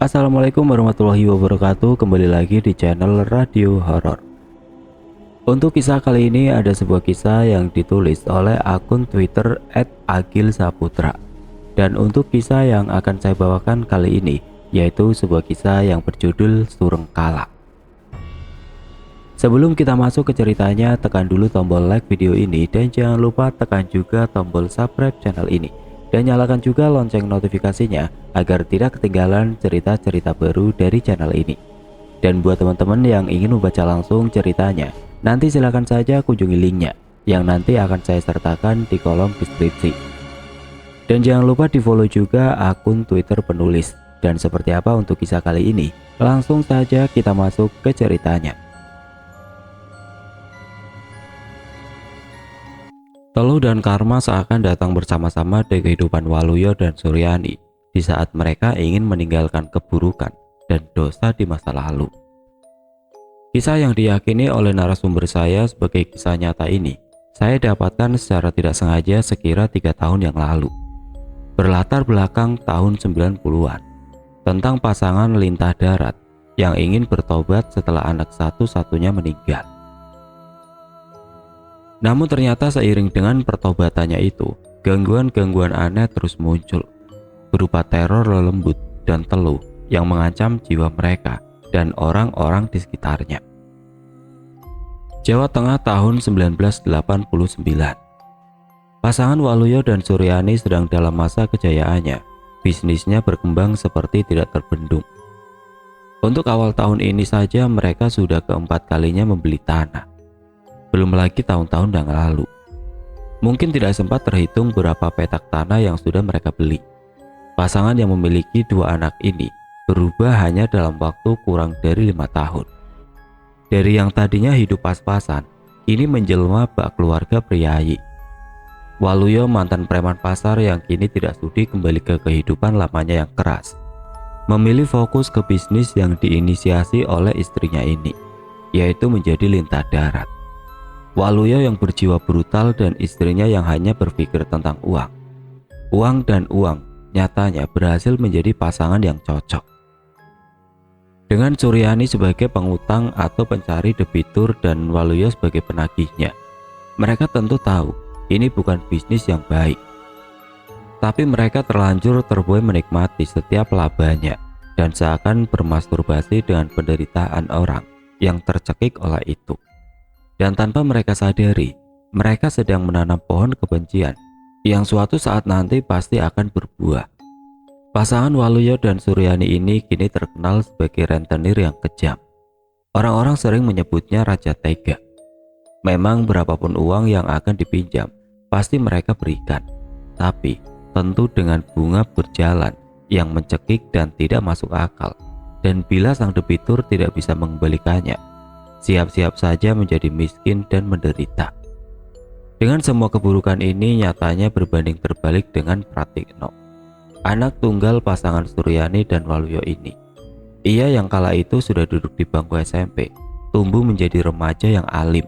Assalamualaikum warahmatullahi wabarakatuh. Kembali lagi di channel Radio Horor. Untuk kisah kali ini ada sebuah kisah yang ditulis oleh akun Twitter @agilsaputra. Dan untuk kisah yang akan saya bawakan kali ini yaitu sebuah kisah yang berjudul Surengkala. Sebelum kita masuk ke ceritanya, tekan dulu tombol like video ini dan jangan lupa tekan juga tombol subscribe channel ini. Dan nyalakan juga lonceng notifikasinya agar tidak ketinggalan cerita-cerita baru dari channel ini. Dan buat teman-teman yang ingin membaca langsung ceritanya, nanti silakan saja kunjungi linknya yang nanti akan saya sertakan di kolom deskripsi. Dan jangan lupa di follow juga akun Twitter penulis. Dan seperti apa untuk kisah kali ini? Langsung saja kita masuk ke ceritanya. Teluh dan Karma seakan datang bersama-sama di kehidupan Waluyo dan Suryani di saat mereka ingin meninggalkan keburukan dan dosa di masa lalu. Kisah yang diyakini oleh narasumber saya sebagai kisah nyata ini, saya dapatkan secara tidak sengaja sekira 3 tahun yang lalu. Berlatar belakang tahun 90-an, tentang pasangan lintah darat yang ingin bertobat setelah anak satu-satunya meninggal. Namun ternyata seiring dengan pertobatannya itu, gangguan-gangguan aneh terus muncul, berupa teror lelembut dan teluh yang mengancam jiwa mereka dan orang-orang di sekitarnya. Jawa Tengah tahun 1989. Pasangan Waluyo dan Suryani sedang dalam masa kejayaannya. Bisnisnya berkembang seperti tidak terbendung. Untuk awal tahun ini saja mereka sudah keempat kalinya membeli tanah. Belum lagi tahun-tahun yang lalu. Mungkin tidak sempat terhitung berapa petak tanah yang sudah mereka beli. Pasangan yang memiliki 2 anak ini berubah hanya dalam waktu kurang dari 5 tahun. Dari yang tadinya hidup pas-pasan, ini menjelma bak keluarga priayi. Waluyo mantan preman pasar yang kini tidak sudi kembali ke kehidupan lamanya yang keras. Memilih fokus ke bisnis yang diinisiasi oleh istrinya ini, yaitu menjadi lintah darat. Waluyo yang berjiwa brutal dan istrinya yang hanya berpikir tentang uang. Uang dan uang nyatanya berhasil menjadi pasangan yang cocok. Dengan Suryani sebagai pengutang atau pencari debitur dan Waluyo sebagai penagihnya, mereka tentu tahu ini bukan bisnis yang baik. Tapi mereka terlanjur terbuai menikmati setiap labanya dan seakan bermasturbasi dengan penderitaan orang yang tercekik oleh itu. Dan tanpa mereka sadari, mereka sedang menanam pohon kebencian yang suatu saat nanti pasti akan berbuah. Pasangan Waluyo dan Suryani ini kini terkenal sebagai rentenir yang kejam. Orang-orang sering menyebutnya Raja Tega. Memang berapapun uang yang akan dipinjam, pasti mereka berikan. Tapi tentu dengan bunga berjalan yang mencekik dan tidak masuk akal. Dan bila sang debitur tidak bisa mengembalikannya, siap-siap saja menjadi miskin dan menderita. Dengan semua keburukan ini nyatanya berbanding terbalik dengan Pratikno, anak tunggal pasangan Suryani dan Waluyo ini. Ia yang kala itu sudah duduk di bangku SMP, tumbuh menjadi remaja yang alim,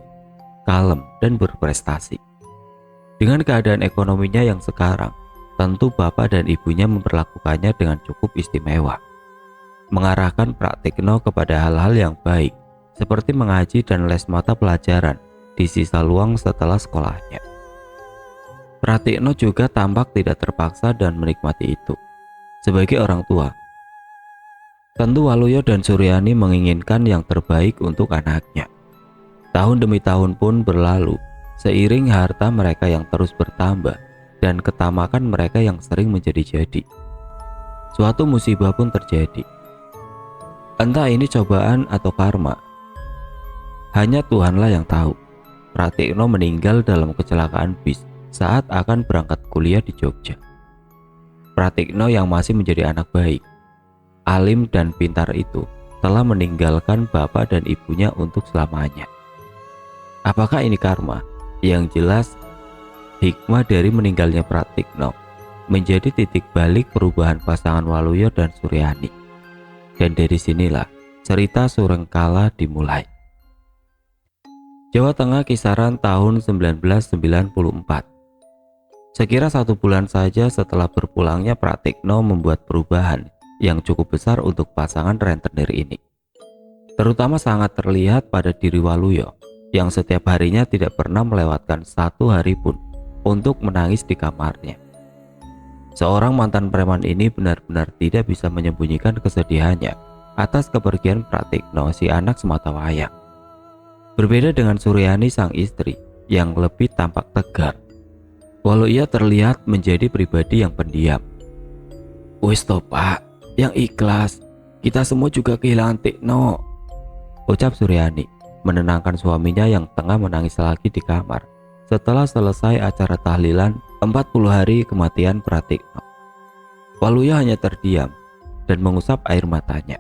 kalem, dan berprestasi. Dengan keadaan ekonominya yang sekarang, tentu bapak dan ibunya memperlakukannya dengan cukup istimewa, mengarahkan Pratikno kepada hal-hal yang baik, seperti mengaji dan les mata pelajaran di sisa luang setelah sekolahnya. Pratikno juga tampak tidak terpaksa dan menikmati itu. Sebagai orang tua, tentu Waluyo dan Suryani menginginkan yang terbaik untuk anaknya. Tahun demi tahun pun berlalu, seiring harta mereka yang terus bertambah dan ketamakan mereka yang sering menjadi-jadi. Suatu musibah pun terjadi. Entah ini cobaan atau karma, hanya Tuhanlah yang tahu. Pratikno meninggal dalam kecelakaan bis saat akan berangkat kuliah di Jogja. Pratikno yang masih menjadi anak baik, alim dan pintar itu telah meninggalkan bapak dan ibunya untuk selamanya. Apakah ini karma? Yang jelas, hikmah dari meninggalnya Pratikno menjadi titik balik perubahan pasangan Waluyo dan Suryani. Dan dari sinilah cerita Surengkala dimulai. Jawa Tengah kisaran tahun 1994. Sekira 1 bulan saja setelah berpulangnya Pratikno membuat perubahan yang cukup besar untuk pasangan rentenir ini. Terutama sangat terlihat pada diri Waluyo yang setiap harinya tidak pernah melewatkan satu hari pun untuk menangis di kamarnya. Seorang mantan preman ini benar-benar tidak bisa menyembunyikan kesedihannya atas kepergian Pratikno, si anak sematawayang. Berbeda dengan Suryani sang istri yang lebih tampak tegar, walau ia terlihat menjadi pribadi yang pendiam. "Wis toh Pak, yang ikhlas, kita semua juga kehilangan Tikno," ucap Suryani menenangkan suaminya yang tengah menangis lagi di kamar setelah selesai acara tahlilan 40 hari kematian Pratikno. Waluyo hanya terdiam dan mengusap air matanya.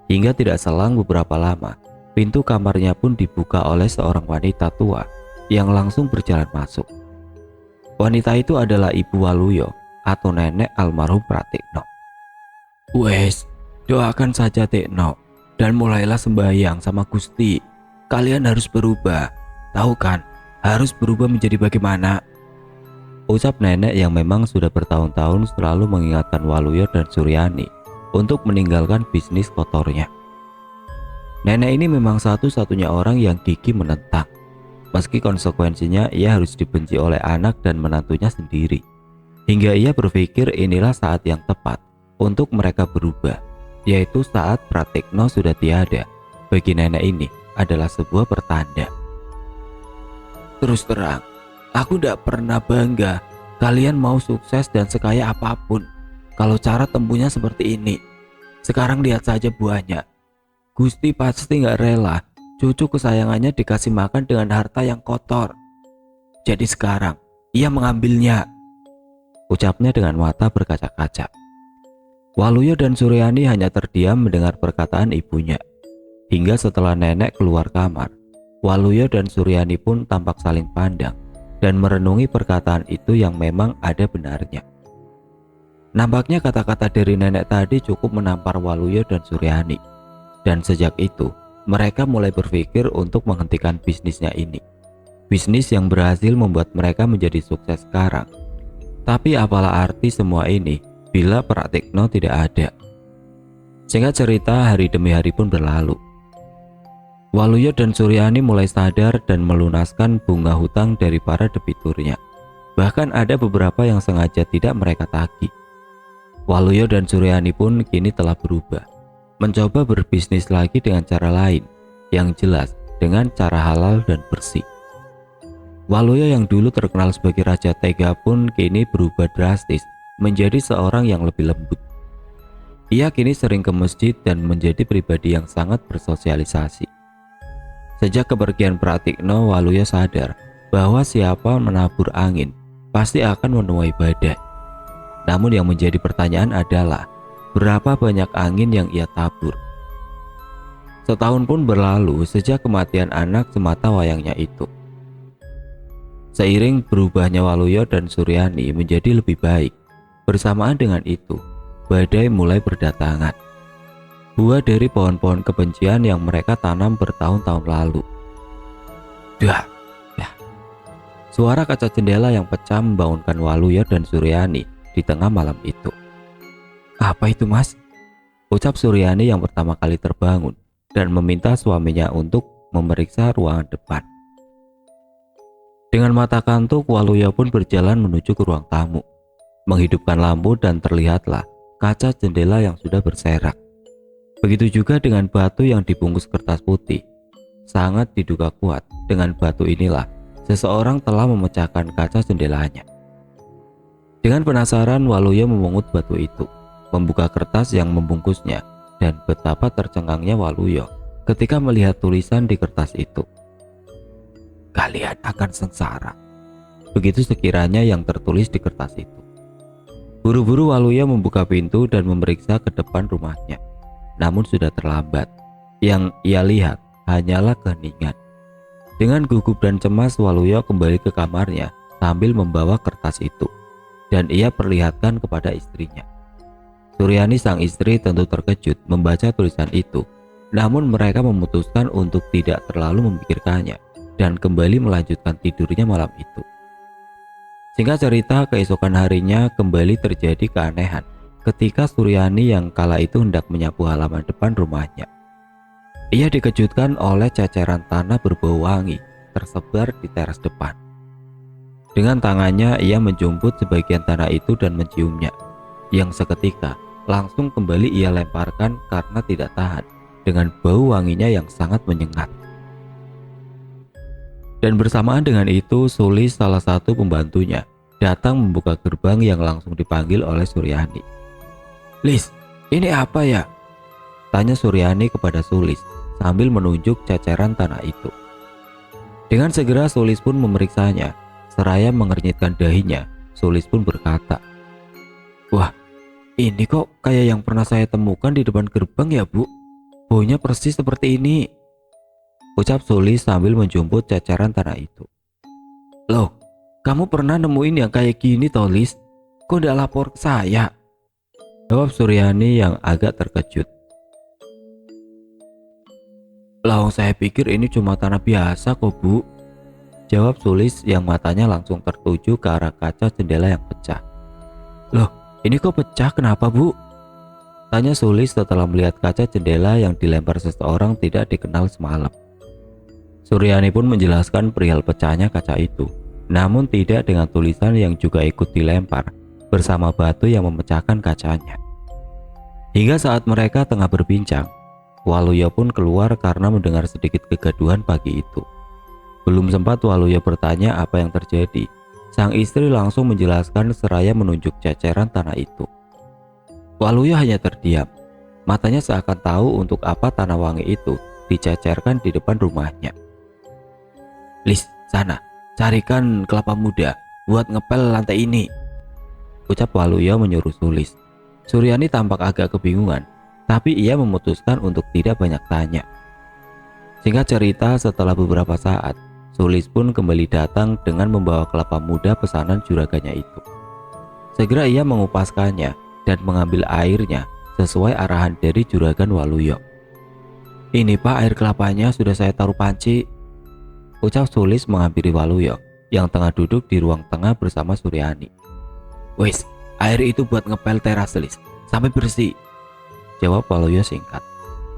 Hingga tidak selang beberapa lama, pintu kamarnya pun dibuka oleh seorang wanita tua yang langsung berjalan masuk. Wanita itu adalah ibu Waluyo atau nenek almarhum Pratikno. "Wes, doakan saja Tikno dan mulailah sembahyang sama Gusti. Kalian harus berubah. Tahu kan, harus berubah menjadi bagaimana?" Ucap nenek yang memang sudah bertahun-tahun selalu mengingatkan Waluyo dan Suryani untuk meninggalkan bisnis kotornya. Nenek ini memang satu-satunya orang yang gigih menentang, meski konsekuensinya ia harus dibenci oleh anak dan menantunya sendiri. Hingga ia berpikir inilah saat yang tepat untuk mereka berubah, yaitu saat Pratikno sudah tiada. Bagi nenek ini adalah sebuah pertanda. "Terus terang, aku tidak pernah bangga kalian mau sukses dan sekaya apapun kalau cara tempuhnya seperti ini. Sekarang lihat saja buahnya. Gusti pasti nggak rela cucu kesayangannya dikasih makan dengan harta yang kotor. Jadi sekarang ia mengambilnya," ucapnya dengan mata berkaca-kaca. Waluyo dan Suryani hanya terdiam mendengar perkataan ibunya. Hingga setelah nenek keluar kamar, Waluyo dan Suryani pun tampak saling pandang dan merenungi perkataan itu yang memang ada benarnya. Nampaknya kata-kata dari nenek tadi cukup menampar Waluyo dan Suryani. Dan sejak itu, mereka mulai berpikir untuk menghentikan bisnisnya ini. Bisnis yang berhasil membuat mereka menjadi sukses sekarang. Tapi apalah arti semua ini bila Pratikno tidak ada? Singkat cerita, hari demi hari pun berlalu. Waluyo dan Suryani mulai sadar dan melunaskan bunga hutang dari para debiturnya. Bahkan ada beberapa yang sengaja tidak mereka tagih. Waluyo dan Suryani pun kini telah berubah, mencoba berbisnis lagi dengan cara lain, yang jelas dengan cara halal dan bersih. Waluyo yang dulu terkenal sebagai raja tega pun kini berubah drastis menjadi seorang yang lebih lembut. Ia kini sering ke masjid dan menjadi pribadi yang sangat bersosialisasi. Sejak kepergian Pratikno, Waluyo sadar bahwa siapa menabur angin pasti akan menuai badai. Namun yang menjadi pertanyaan adalah berapa banyak angin yang ia tabur. Setahun pun berlalu sejak kematian anak sematawayangnya itu. Seiring berubahnya Waluyo dan Suryani menjadi lebih baik, bersamaan dengan itu badai mulai berdatangan. Buah dari pohon-pohon kebencian yang mereka tanam bertahun-tahun lalu. Dah. Suara kaca jendela yang pecah membangunkan Waluyo dan Suryani di tengah malam itu. "Apa itu, Mas?" ucap Suryani yang pertama kali terbangun dan meminta suaminya untuk memeriksa ruangan depan. Dengan mata kantuk, Waluyo pun berjalan menuju ke ruang tamu, menghidupkan lampu dan terlihatlah kaca jendela yang sudah berserak. Begitu juga dengan batu yang dibungkus kertas putih. Sangat diduga kuat dengan batu inilah seseorang telah memecahkan kaca jendelanya. Dengan penasaran, Waluyo memungut batu itu, membuka kertas yang membungkusnya, dan betapa tercengangnya Waluyo ketika melihat tulisan di kertas itu. "Kalian akan sengsara." Begitu sekiranya yang tertulis di kertas itu. Buru-buru Waluyo membuka pintu dan memeriksa ke depan rumahnya. Namun sudah terlambat. Yang ia lihat hanyalah keheningan. Dengan gugup dan cemas, Waluyo kembali ke kamarnya sambil membawa kertas itu, dan ia perlihatkan kepada istrinya. Suryani sang istri tentu terkejut membaca tulisan itu, namun mereka memutuskan untuk tidak terlalu memikirkannya dan kembali melanjutkan tidurnya malam itu. Singkat cerita, keesokan harinya kembali terjadi keanehan ketika Suryani yang kala itu hendak menyapu halaman depan rumahnya. Ia dikejutkan oleh ceceran tanah berbau wangi tersebar di teras depan. Dengan tangannya ia menjumput sebagian tanah itu dan menciumnya, yang seketika langsung kembali ia lemparkan karena tidak tahan dengan bau wanginya yang sangat menyengat. Dan bersamaan dengan itu Sulis, salah satu pembantunya, datang membuka gerbang yang langsung dipanggil oleh Suryani. "Lis, ini apa ya?" tanya Suryani kepada Sulis sambil menunjuk ceceran tanah itu. Dengan segera Sulis pun memeriksanya. Seraya mengernyitkan dahinya, Sulis pun berkata, "Wah, ini kok kayak yang pernah saya temukan di depan gerbang ya, Bu? Baunya persis seperti ini," ucap Sulis sambil menjumput ceceran tanah itu. "Loh, kamu pernah nemuin yang kayak gini toh, Lis? Kok ndak lapor ke saya?" jawab Suryani yang agak terkejut. "Lah, saya pikir ini cuma tanah biasa kok, Bu," jawab Sulis yang matanya langsung tertuju ke arah kaca jendela yang pecah. "Loh, ini kok pecah, kenapa, Bu?" tanya Sulis setelah melihat kaca jendela yang dilempar seseorang tidak dikenal semalam. Suryani pun menjelaskan perihal pecahnya kaca itu, namun tidak dengan tulisan yang juga ikut dilempar bersama batu yang memecahkan kacanya. Hingga saat mereka tengah berbincang, Waluyo pun keluar karena mendengar sedikit kegaduhan pagi itu. Belum sempat Waluyo bertanya apa yang terjadi, sang istri langsung menjelaskan seraya menunjuk ceceran tanah itu. Waluyo hanya terdiam, matanya seakan tahu untuk apa tanah wangi itu dicecerkan di depan rumahnya. "Lis, sana, carikan kelapa muda buat ngepel lantai ini," ucap Waluyo menyuruh Sulis. Suryani tampak agak kebingungan, tapi ia memutuskan untuk tidak banyak tanya. Singkat cerita, setelah beberapa saat, Sulis pun kembali datang dengan membawa kelapa muda pesanan juraganya itu. Segera ia mengupaskannya dan mengambil airnya sesuai arahan dari juragan Waluyo. "Ini Pak, air kelapanya sudah saya taruh panci," ucap Sulis menghampiri Waluyo yang tengah duduk di ruang tengah bersama Suryani. "Wes, air itu buat ngepel teras, Lis, sampai bersih," jawab Waluyo singkat.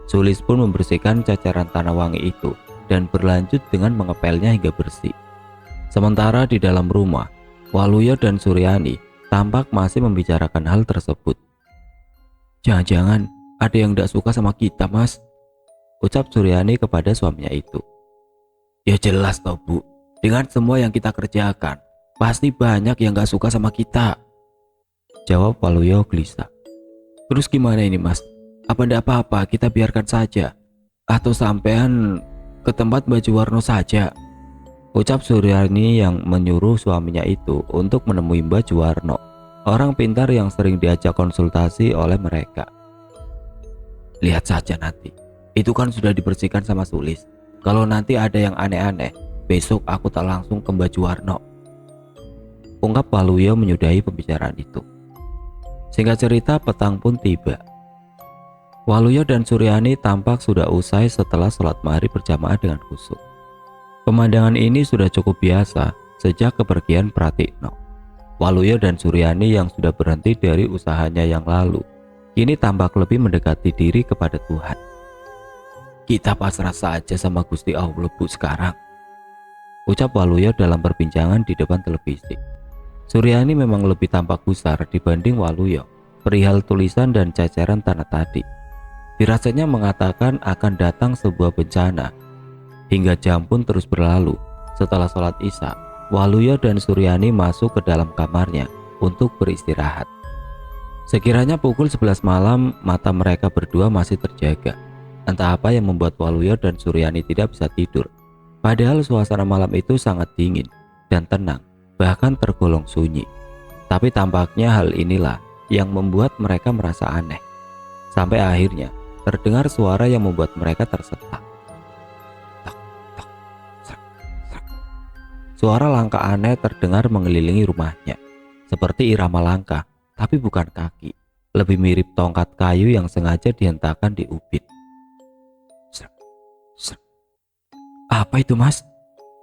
Sulis pun membersihkan ceceran tanah wangi itu dan berlanjut dengan mengepelnya hingga bersih. Sementara di dalam rumah, Waluyo dan Suryani tampak masih membicarakan hal tersebut. "Jangan-jangan ada yang tidak suka sama kita, Mas," ucap Suryani kepada suaminya itu. "Ya jelas toh, Bu, dengan semua yang kita kerjakan, pasti banyak yang gak suka sama kita," jawab Waluyo gelisah. "Terus gimana ini, Mas? Apa ndak apa-apa kita biarkan saja? Atau sampean ke tempat Mbak Juwarno saja?" ucap Suryani yang menyuruh suaminya itu untuk menemui Mbak Juwarno, orang pintar yang sering diajak konsultasi oleh mereka. "Lihat saja nanti, itu kan sudah dibersihkan sama Sulis. Kalau nanti ada yang aneh-aneh, besok aku tak langsung ke Mbak Juwarno," ungkap Waluyo menyudahi pembicaraan itu. Singkat cerita, petang pun tiba. Waluyo dan Suryani tampak sudah usai setelah sholat maghrib berjamaah dengan khusyuk. Pemandangan ini sudah cukup biasa sejak kepergian Pratikno. Waluyo dan Suryani yang sudah berhenti dari usahanya yang lalu, kini tampak lebih mendekati diri kepada Tuhan. "Kita pasrah saja sama Gusti Allah, Bu, sekarang," ucap Waluyo dalam perbincangan di depan televisi. Suryani memang lebih tampak gusar dibanding Waluyo perihal tulisan dan ceceran tanah tadi. Firasatnya mengatakan akan datang sebuah bencana. Hingga jam pun terus berlalu. Setelah sholat isya, Waluyo dan Suryani masuk ke dalam kamarnya untuk beristirahat. Sekiranya pukul 11 malam, mata mereka berdua masih terjaga. Entah apa yang membuat Waluyo dan Suryani tidak bisa tidur. Padahal suasana malam itu sangat dingin dan tenang, bahkan tergolong sunyi. Tapi tampaknya hal inilah yang membuat mereka merasa aneh. Sampai akhirnya terdengar suara yang membuat mereka tersentak. Tak, tak, serak, serak. Suara langkah aneh terdengar mengelilingi rumahnya, seperti irama langkah, tapi bukan kaki. Lebih mirip tongkat kayu yang sengaja dihentakkan di ubin. Serak, serak. "Apa itu, Mas?"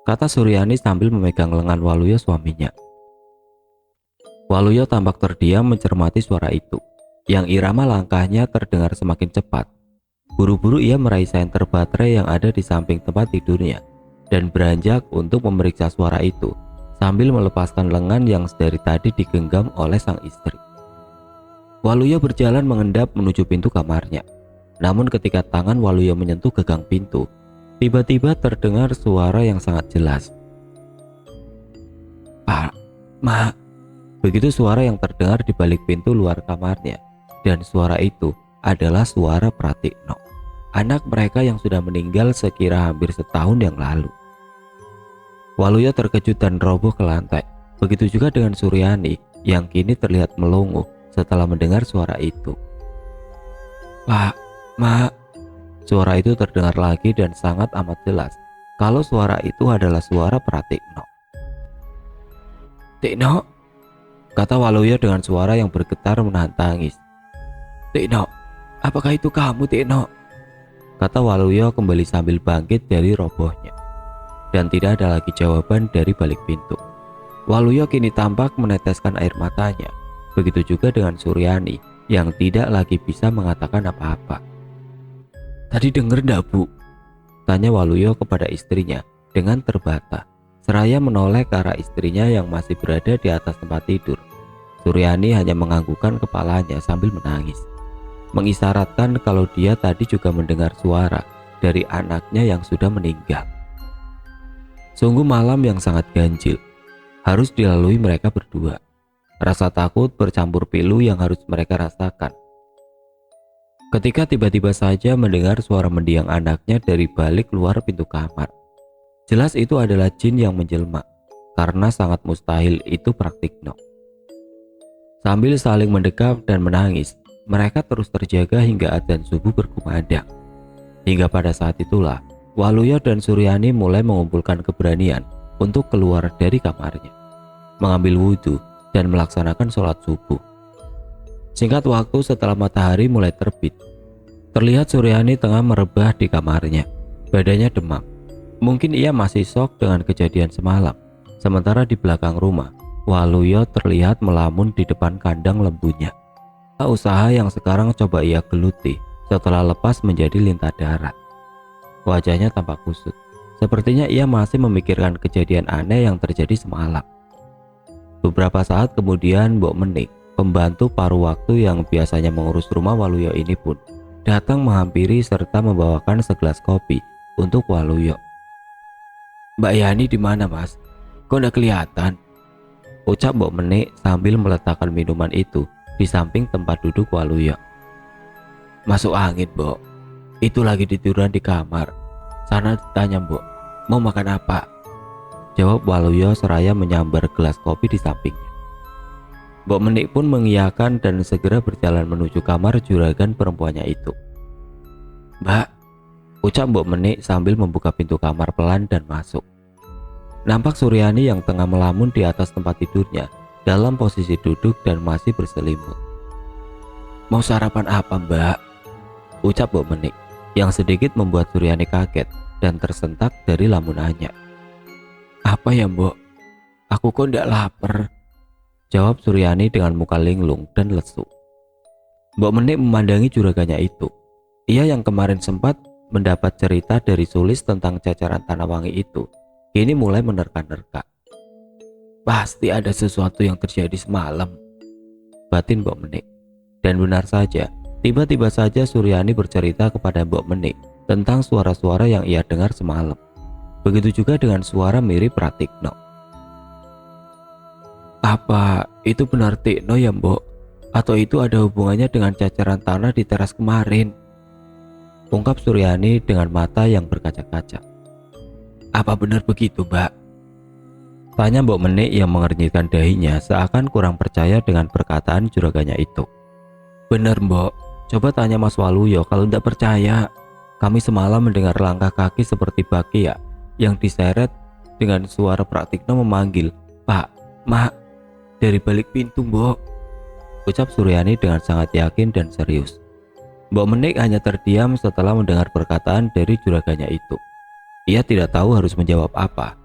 kata Suryani sambil memegang lengan Waluyo suaminya. Waluyo tampak terdiam mencermati suara itu. yang irama langkahnya terdengar semakin cepat. Buru-buru ia meraih senter baterai yang ada di samping tempat tidurnya dan beranjak untuk memeriksa suara itu sambil melepaskan lengan yang dari tadi digenggam oleh sang istri. Waluyo berjalan mengendap menuju pintu kamarnya. Namun ketika tangan Waluyo menyentuh gagang pintu, tiba-tiba terdengar suara yang sangat jelas. "Pak, Ma." Begitu suara yang terdengar di balik pintu luar kamarnya, dan suara itu adalah suara Pratikno, anak mereka yang sudah meninggal sekira hampir setahun yang lalu. Waluyo terkejut dan roboh ke lantai. Begitu juga dengan Suryani yang kini terlihat melongo setelah mendengar suara itu. "Pak, Ma." Suara itu terdengar lagi dan sangat amat jelas kalau suara itu adalah suara Pratikno. "Tikno," kata Waluyo dengan suara yang bergetar menahan tangis. "Tikno, apakah itu kamu, Tikno?" kata Waluyo kembali sambil bangkit dari robohnya. Dan tidak ada lagi jawaban dari balik pintu. Waluyo kini tampak meneteskan air matanya. Begitu juga dengan Suryani yang tidak lagi bisa mengatakan apa-apa. "Tadi denger ndak, Bu?" tanya Waluyo kepada istrinya dengan terbata, seraya menoleh ke arah istrinya yang masih berada di atas tempat tidur. Suryani hanya menganggukkan kepalanya sambil menangis, mengisyaratkan kalau dia tadi juga mendengar suara dari anaknya yang sudah meninggal. Sungguh malam yang sangat ganjil harus dilalui mereka berdua. Rasa takut bercampur pilu yang harus mereka rasakan ketika tiba-tiba saja mendengar suara mendiang anaknya dari balik luar pintu kamar. Jelas itu adalah jin yang menjelma, karena sangat mustahil itu Pratikno. Sambil saling mendekap dan menangis, mereka terus terjaga hingga adzan subuh berkumandang. Hingga pada saat itulah Waluyo dan Suryani mulai mengumpulkan keberanian untuk keluar dari kamarnya, mengambil wudhu dan melaksanakan sholat subuh. Singkat waktu setelah matahari mulai terbit, terlihat Suryani tengah merebah di kamarnya. Badannya demam. Mungkin ia masih shock dengan kejadian semalam. Sementara di belakang rumah, Waluyo terlihat melamun di depan kandang lembunya. Usaha yang sekarang coba ia geluti setelah lepas menjadi lintah darat. Wajahnya tampak kusut. Sepertinya ia masih memikirkan kejadian aneh yang terjadi semalam. Beberapa saat kemudian Mbok Menik, pembantu paruh waktu yang biasanya mengurus rumah Waluyo ini pun datang menghampiri serta membawakan segelas kopi untuk Waluyo. "Mbak Yani di mana, Mas? Kok nggak kelihatan?" ucap Mbok Menik sambil meletakkan minuman itu di samping tempat duduk Waluyo. "Masuk angin, Mbok. Itu lagi tiduran di kamar. Sana ditanya, Mbok, mau makan apa?" jawab Waluyo seraya menyambar gelas kopi di sampingnya. Mbok Menik pun mengiyakan dan segera berjalan menuju kamar juragan perempuannya itu. "Mbak," ucap Mbok Menik sambil membuka pintu kamar pelan dan masuk. Nampak Suryani yang tengah melamun di atas tempat tidurnya dalam posisi duduk dan masih berselimut. "Mau sarapan apa, Mbak?" ucap Mbok Menik yang sedikit membuat Suryani kaget dan tersentak dari lamunannya. "Apa ya, Mbok? Aku kok ndak lapar," jawab Suryani dengan muka linglung dan lesu. Mbok Menik memandangi juragannya itu. Ia yang kemarin sempat mendapat cerita dari Sulis tentang cacaran tanah wangi itu, kini mulai menerka-nerka. "Pasti ada sesuatu yang terjadi semalam," batin Mbok Menik. Dan benar saja, tiba-tiba saja Suryani bercerita kepada Mbok Menik tentang suara-suara yang ia dengar semalam. Begitu juga dengan suara mirip Pratikno. "Apa itu benar Tikno ya, Mbok? Atau itu ada hubungannya dengan cacaran tanah di teras kemarin?" ungkap Suryani dengan mata yang berkaca-kaca. "Apa benar begitu, Mbak?" tanya Mbok Menik yang mengernyitkan dahinya seakan kurang percaya dengan perkataan juragannya itu. "Benar, Mbok. Coba tanya Mas Waluyo kalau tidak percaya. Kami semalam mendengar langkah kaki seperti baki ya, yang diseret dengan suara Pratikno memanggil, 'Pak, Mak,' dari balik pintu, Mbok," ucap Suryani dengan sangat yakin dan serius. Mbok Menik hanya terdiam setelah mendengar perkataan dari juragannya itu. Ia tidak tahu harus menjawab apa.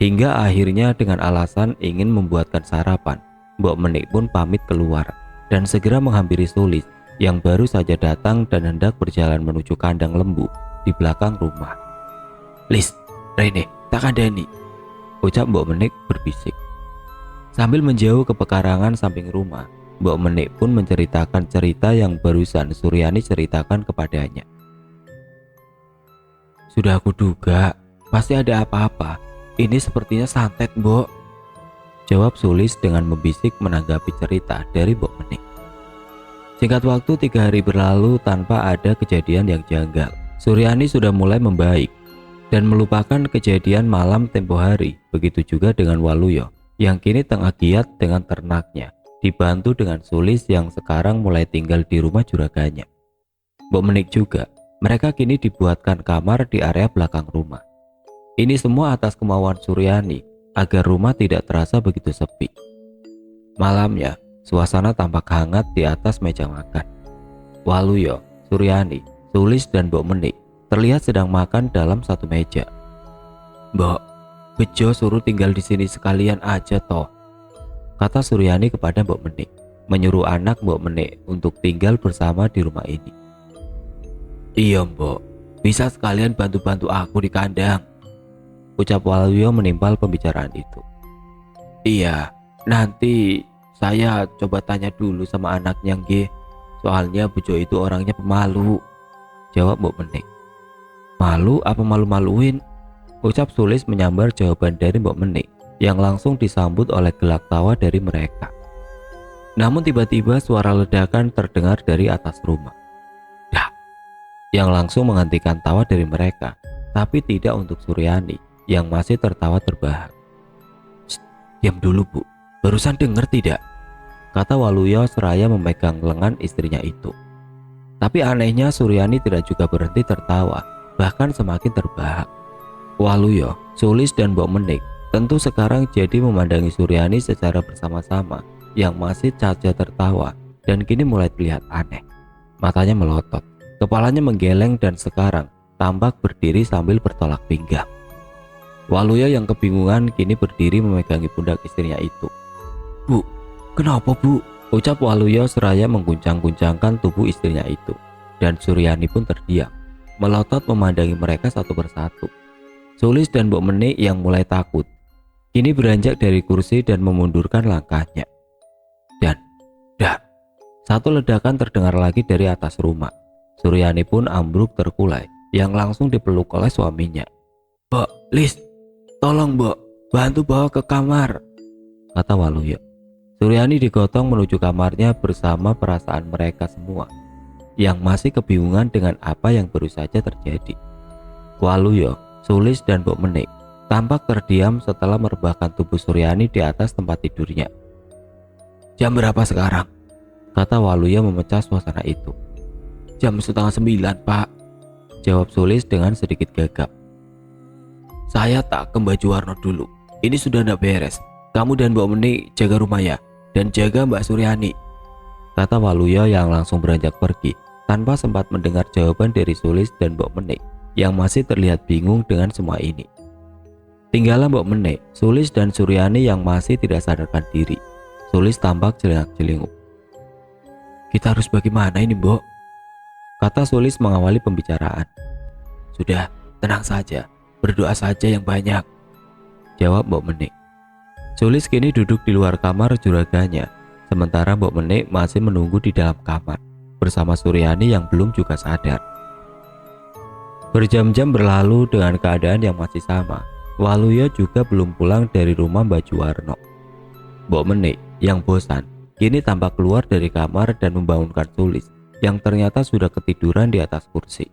Hingga akhirnya dengan alasan ingin membuatkan sarapan, Mbok Menik pun pamit keluar dan segera menghampiri Sulis yang baru saja datang dan hendak berjalan menuju kandang lembu di belakang rumah. "Lis, Rene, tak kandani," ucap Mbok Menik berbisik. Sambil menjauh ke pekarangan samping rumah, Mbok Menik pun menceritakan cerita yang barusan Suryani ceritakan kepadanya. "Sudah aku duga, pasti ada apa-apa. Ini sepertinya santet, Mbok," jawab Sulis dengan membisik menanggapi cerita dari Mbok Menik. Singkat waktu 3 hari berlalu tanpa ada kejadian yang janggal. Suryani sudah mulai membaik dan melupakan kejadian malam tempo hari. Begitu juga dengan Waluyo yang kini tengah giat dengan ternaknya, dibantu dengan Sulis yang sekarang mulai tinggal di rumah juraganya. Mbok Menik juga, mereka kini dibuatkan kamar di area belakang rumah. Ini semua atas kemauan Suryani agar rumah tidak terasa begitu sepi. Malamnya, suasana tampak hangat di atas meja makan. Waluyo, Suryani, Sulis dan Mbok Menik terlihat sedang makan dalam satu meja. "Mbok, Bejo suruh tinggal di sini sekalian aja toh," kata Suryani kepada Mbok Menik, menyuruh anak Mbok Menik untuk tinggal bersama di rumah ini. "Iya Mbok, bisa sekalian bantu-bantu aku di kandang," ucap Waluyo menimpal pembicaraan itu. "Iya, nanti saya coba tanya dulu sama anaknya nggih. Soalnya Bejo itu orangnya pemalu," jawab Mbok Menik. "Malu apa malu-maluin?" ucap Sulis menyambar jawaban dari Mbok Menik yang langsung disambut oleh gelak tawa dari mereka. Namun tiba-tiba suara ledakan terdengar dari atas rumah. Dah, yang langsung menghentikan tawa dari mereka, tapi tidak untuk Suryani yang masih tertawa terbahak. "Diam dulu Bu, barusan dengar tidak?" kata Waluyo seraya memegang lengan istrinya itu. Tapi anehnya Suryani tidak juga berhenti tertawa, bahkan semakin terbahak. Waluyo, Sulis dan Mbok Menik tentu sekarang jadi memandangi Suryani secara bersama-sama yang masih saja tertawa dan kini mulai terlihat aneh. Matanya melotot, kepalanya menggeleng dan sekarang tampak berdiri sambil bertolak pinggang. Waluyo yang kebingungan kini berdiri memegangi pundak istrinya itu. "Bu, kenapa Bu?" ucap Waluyo seraya mengguncang-guncangkan tubuh istrinya itu. Dan Suryani pun terdiam, melotot memandangi mereka satu persatu. Sulis dan Mbok Menik yang mulai takut kini beranjak dari kursi dan memundurkan langkahnya. Dan dah, satu ledakan terdengar lagi dari atas rumah. Suryani pun ambruk terkulai yang langsung dipeluk oleh suaminya. "Mbok, Lis, tolong Mbok, bantu bawa ke kamar," kata Waluyo. Suryani digotong menuju kamarnya bersama perasaan mereka semua yang masih kebingungan dengan apa yang baru saja terjadi. Waluyo, Sulis dan Mbok Menik tampak terdiam setelah merebahkan tubuh Suryani di atas tempat tidurnya. "Jam berapa sekarang?" kata Waluyo memecah suasana itu. "Jam 8:30 Pak," jawab Sulis dengan sedikit gagap. "Saya tak ke Mbak Juwarno dulu. Ini sudah tidak beres. Kamu dan Mbok Menik jaga rumah ya, dan jaga Mbak Suryani," kata Waluyo yang langsung beranjak pergi tanpa sempat mendengar jawaban dari Sulis dan Mbok Menik yang masih terlihat bingung dengan semua ini. Tinggallah Mbok Menik, Sulis dan Suryani yang masih tidak sadarkan diri. Sulis tampak celingak-celinguk. "Kita harus bagaimana ini Mbok?" kata Sulis mengawali pembicaraan. "Sudah, tenang saja, berdoa saja yang banyak," jawab Mbok Menik. Sulis kini duduk di luar kamar juraganya, sementara Mbok Menik masih menunggu di dalam kamar bersama Suryani yang belum juga sadar. Berjam-jam berlalu dengan keadaan yang masih sama. Waluyo juga belum pulang dari rumah Mbak Juwarno. Mbok Menik yang bosan kini tampak keluar dari kamar dan membangunkan Sulis yang ternyata sudah ketiduran di atas kursi.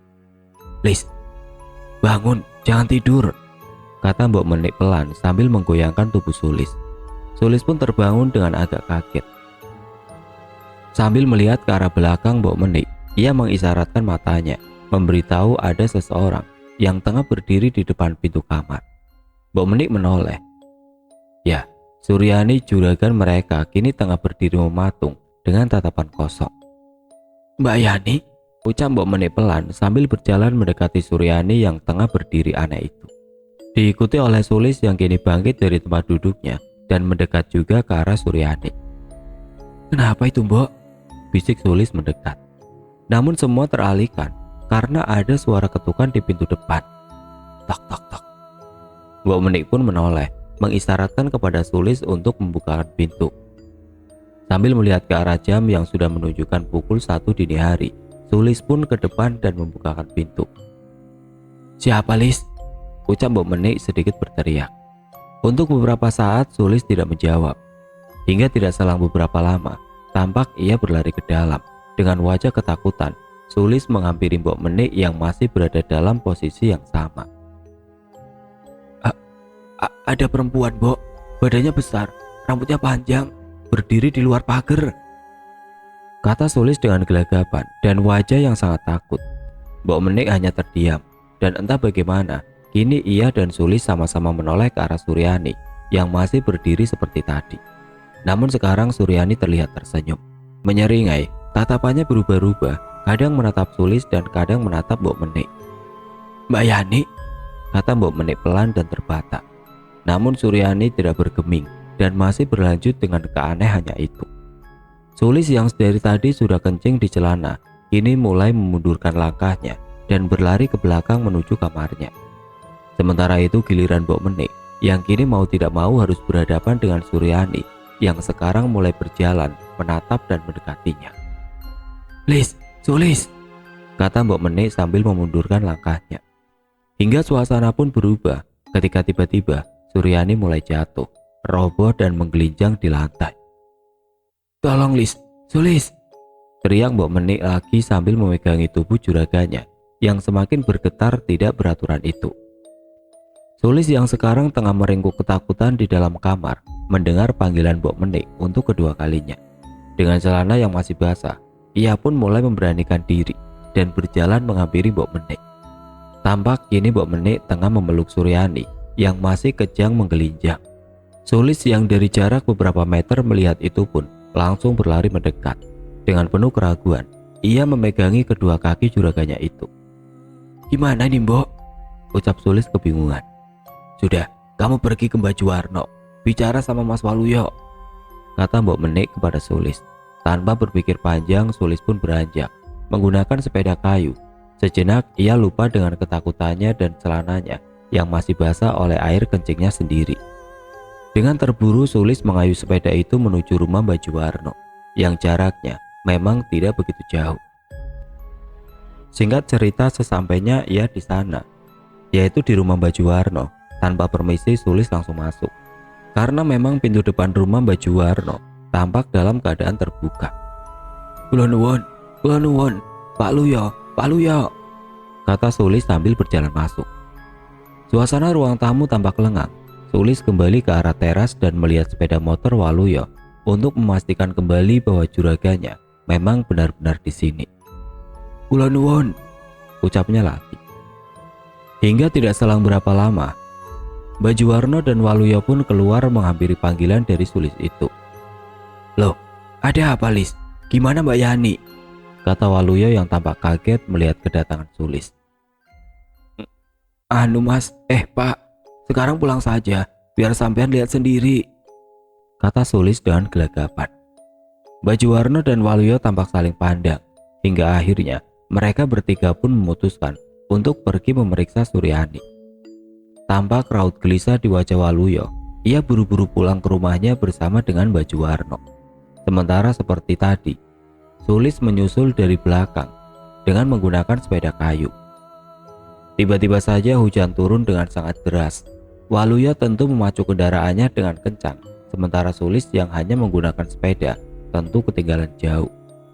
"Lis, bangun, jangan tidur," kata Mbok Menik pelan sambil menggoyangkan tubuh Sulis. Sulis pun terbangun dengan agak kaget. Sambil melihat ke arah belakang Mbok Menik, ia mengisyaratkan matanya, memberitahu ada seseorang yang tengah berdiri di depan pintu kamar. Mbok Menik menoleh. Ya, Suryani juragan mereka kini tengah berdiri mematung dengan tatapan kosong. "Mbak Yani," ucap Mbok Menik pelan sambil berjalan mendekati Suryani yang tengah berdiri aneh itu. Diikuti oleh Sulis yang kini bangkit dari tempat duduknya dan mendekat juga ke arah Suryani. "Kenapa itu Mbok?" bisik Sulis mendekat. Namun semua teralihkan karena ada suara ketukan di pintu depan. Tok tok tok. Mbok Menik pun menoleh, mengisyaratkan kepada Sulis untuk membukakan pintu. Sambil melihat ke arah jam yang sudah menunjukkan pukul 1 dini hari, Sulis pun ke depan dan membukakan pintu. "Siapa, Lis?" ucap Mbok Menik sedikit berteriak. Untuk beberapa saat Sulis tidak menjawab. Hingga tidak selang beberapa lama, tampak ia berlari ke dalam. Dengan wajah ketakutan, Sulis menghampiri Mbok Menik yang masih berada dalam posisi yang sama. Ada perempuan, Mbok. Badannya besar, rambutnya panjang, berdiri di luar pagar," kata Sulis dengan gelagapan dan wajah yang sangat takut. Mbok Menik hanya terdiam, dan entah bagaimana, kini ia dan Sulis sama-sama menoleh ke arah Suryani yang masih berdiri seperti tadi. Namun sekarang Suryani terlihat tersenyum, menyeringai, tatapannya berubah-ubah, kadang menatap Sulis dan kadang menatap Mbok Menik. "Mbak Yani," kata Mbok Menik pelan dan terbata. Namun Suryani tidak bergeming dan masih berlanjut dengan keanehannya itu. Sulis yang dari tadi sudah kencing di celana, kini mulai memundurkan langkahnya dan berlari ke belakang menuju kamarnya. Sementara itu giliran Mbok Menik yang kini mau tidak mau harus berhadapan dengan Suryani yang sekarang mulai berjalan, menatap dan mendekatinya. "Lis, Sulis," kata Mbok Menik sambil memundurkan langkahnya. Hingga suasana pun berubah ketika tiba-tiba Suryani mulai jatuh, roboh dan menggelincang di lantai. "Tolong, Lis, Sulis," teriak Mbok Menik lagi sambil memegangi tubuh juraganya yang semakin bergetar tidak beraturan itu. Sulis yang sekarang tengah meringkuk ketakutan di dalam kamar mendengar panggilan Mbok Menik untuk kedua kalinya. Dengan celana yang masih basah, ia pun mulai memberanikan diri dan berjalan menghampiri Mbok Menik. Tampak kini Mbok Menik tengah memeluk Suryani yang masih kejang menggelinjang. Sulis yang dari jarak beberapa meter melihat itu pun langsung berlari mendekat. Dengan penuh keraguan, ia memegangi kedua kaki juraganya itu. "Gimana nih, Mbok?" ucap Sulis kebingungan. "Sudah, kamu pergi ke Mbak Juwarno, bicara sama Mas Waluyo," kata Mbok Menik kepada Sulis. Tanpa berpikir panjang, Sulis pun beranjak menggunakan sepeda kayu. Sejenak ia lupa dengan ketakutannya dan celananya yang masih basah oleh air kencingnya sendiri. Dengan terburu Sulis mengayuh sepeda itu menuju rumah Mbak Juwarno yang jaraknya memang tidak begitu jauh. Singkat cerita, sesampainya ia di sana, yaitu di rumah Mbak Juwarno, tanpa permisi Sulis langsung masuk. Karena memang pintu depan rumah Mbak Juwarno tampak dalam keadaan terbuka. Kula nuwun, Pak Luyo, kata Sulis sambil berjalan masuk. Suasana ruang tamu tampak lengang. Sulis kembali ke arah teras dan melihat sepeda motor Waluyo untuk memastikan kembali bahwa juraganya memang benar-benar di sini. "Kula nuwun," ucapnya lagi. Hingga tidak selang berapa lama, Mbak Juwarno dan Waluyo pun keluar menghampiri panggilan dari Sulis itu. "Loh, ada apa, Lis? Gimana Mbak Yani?" kata Waluyo yang tampak kaget melihat kedatangan Sulis. Mas, Pak, sekarang pulang saja, biar sampean lihat sendiri," kata Sulis dengan gelagapan. Mbak Juwarno dan Waluyo tampak saling pandang, hingga akhirnya mereka bertiga pun memutuskan untuk pergi memeriksa Suryani. Tampak raut gelisah di wajah Waluyo, ia buru-buru pulang ke rumahnya bersama dengan Mbak Juwarno. Sementara seperti tadi, Sulis menyusul dari belakang dengan menggunakan sepeda kayu. Tiba-tiba saja hujan turun dengan sangat deras. Waluyo tentu memacu kendaraannya dengan kencang, sementara Sulis yang hanya menggunakan sepeda tentu ketinggalan jauh.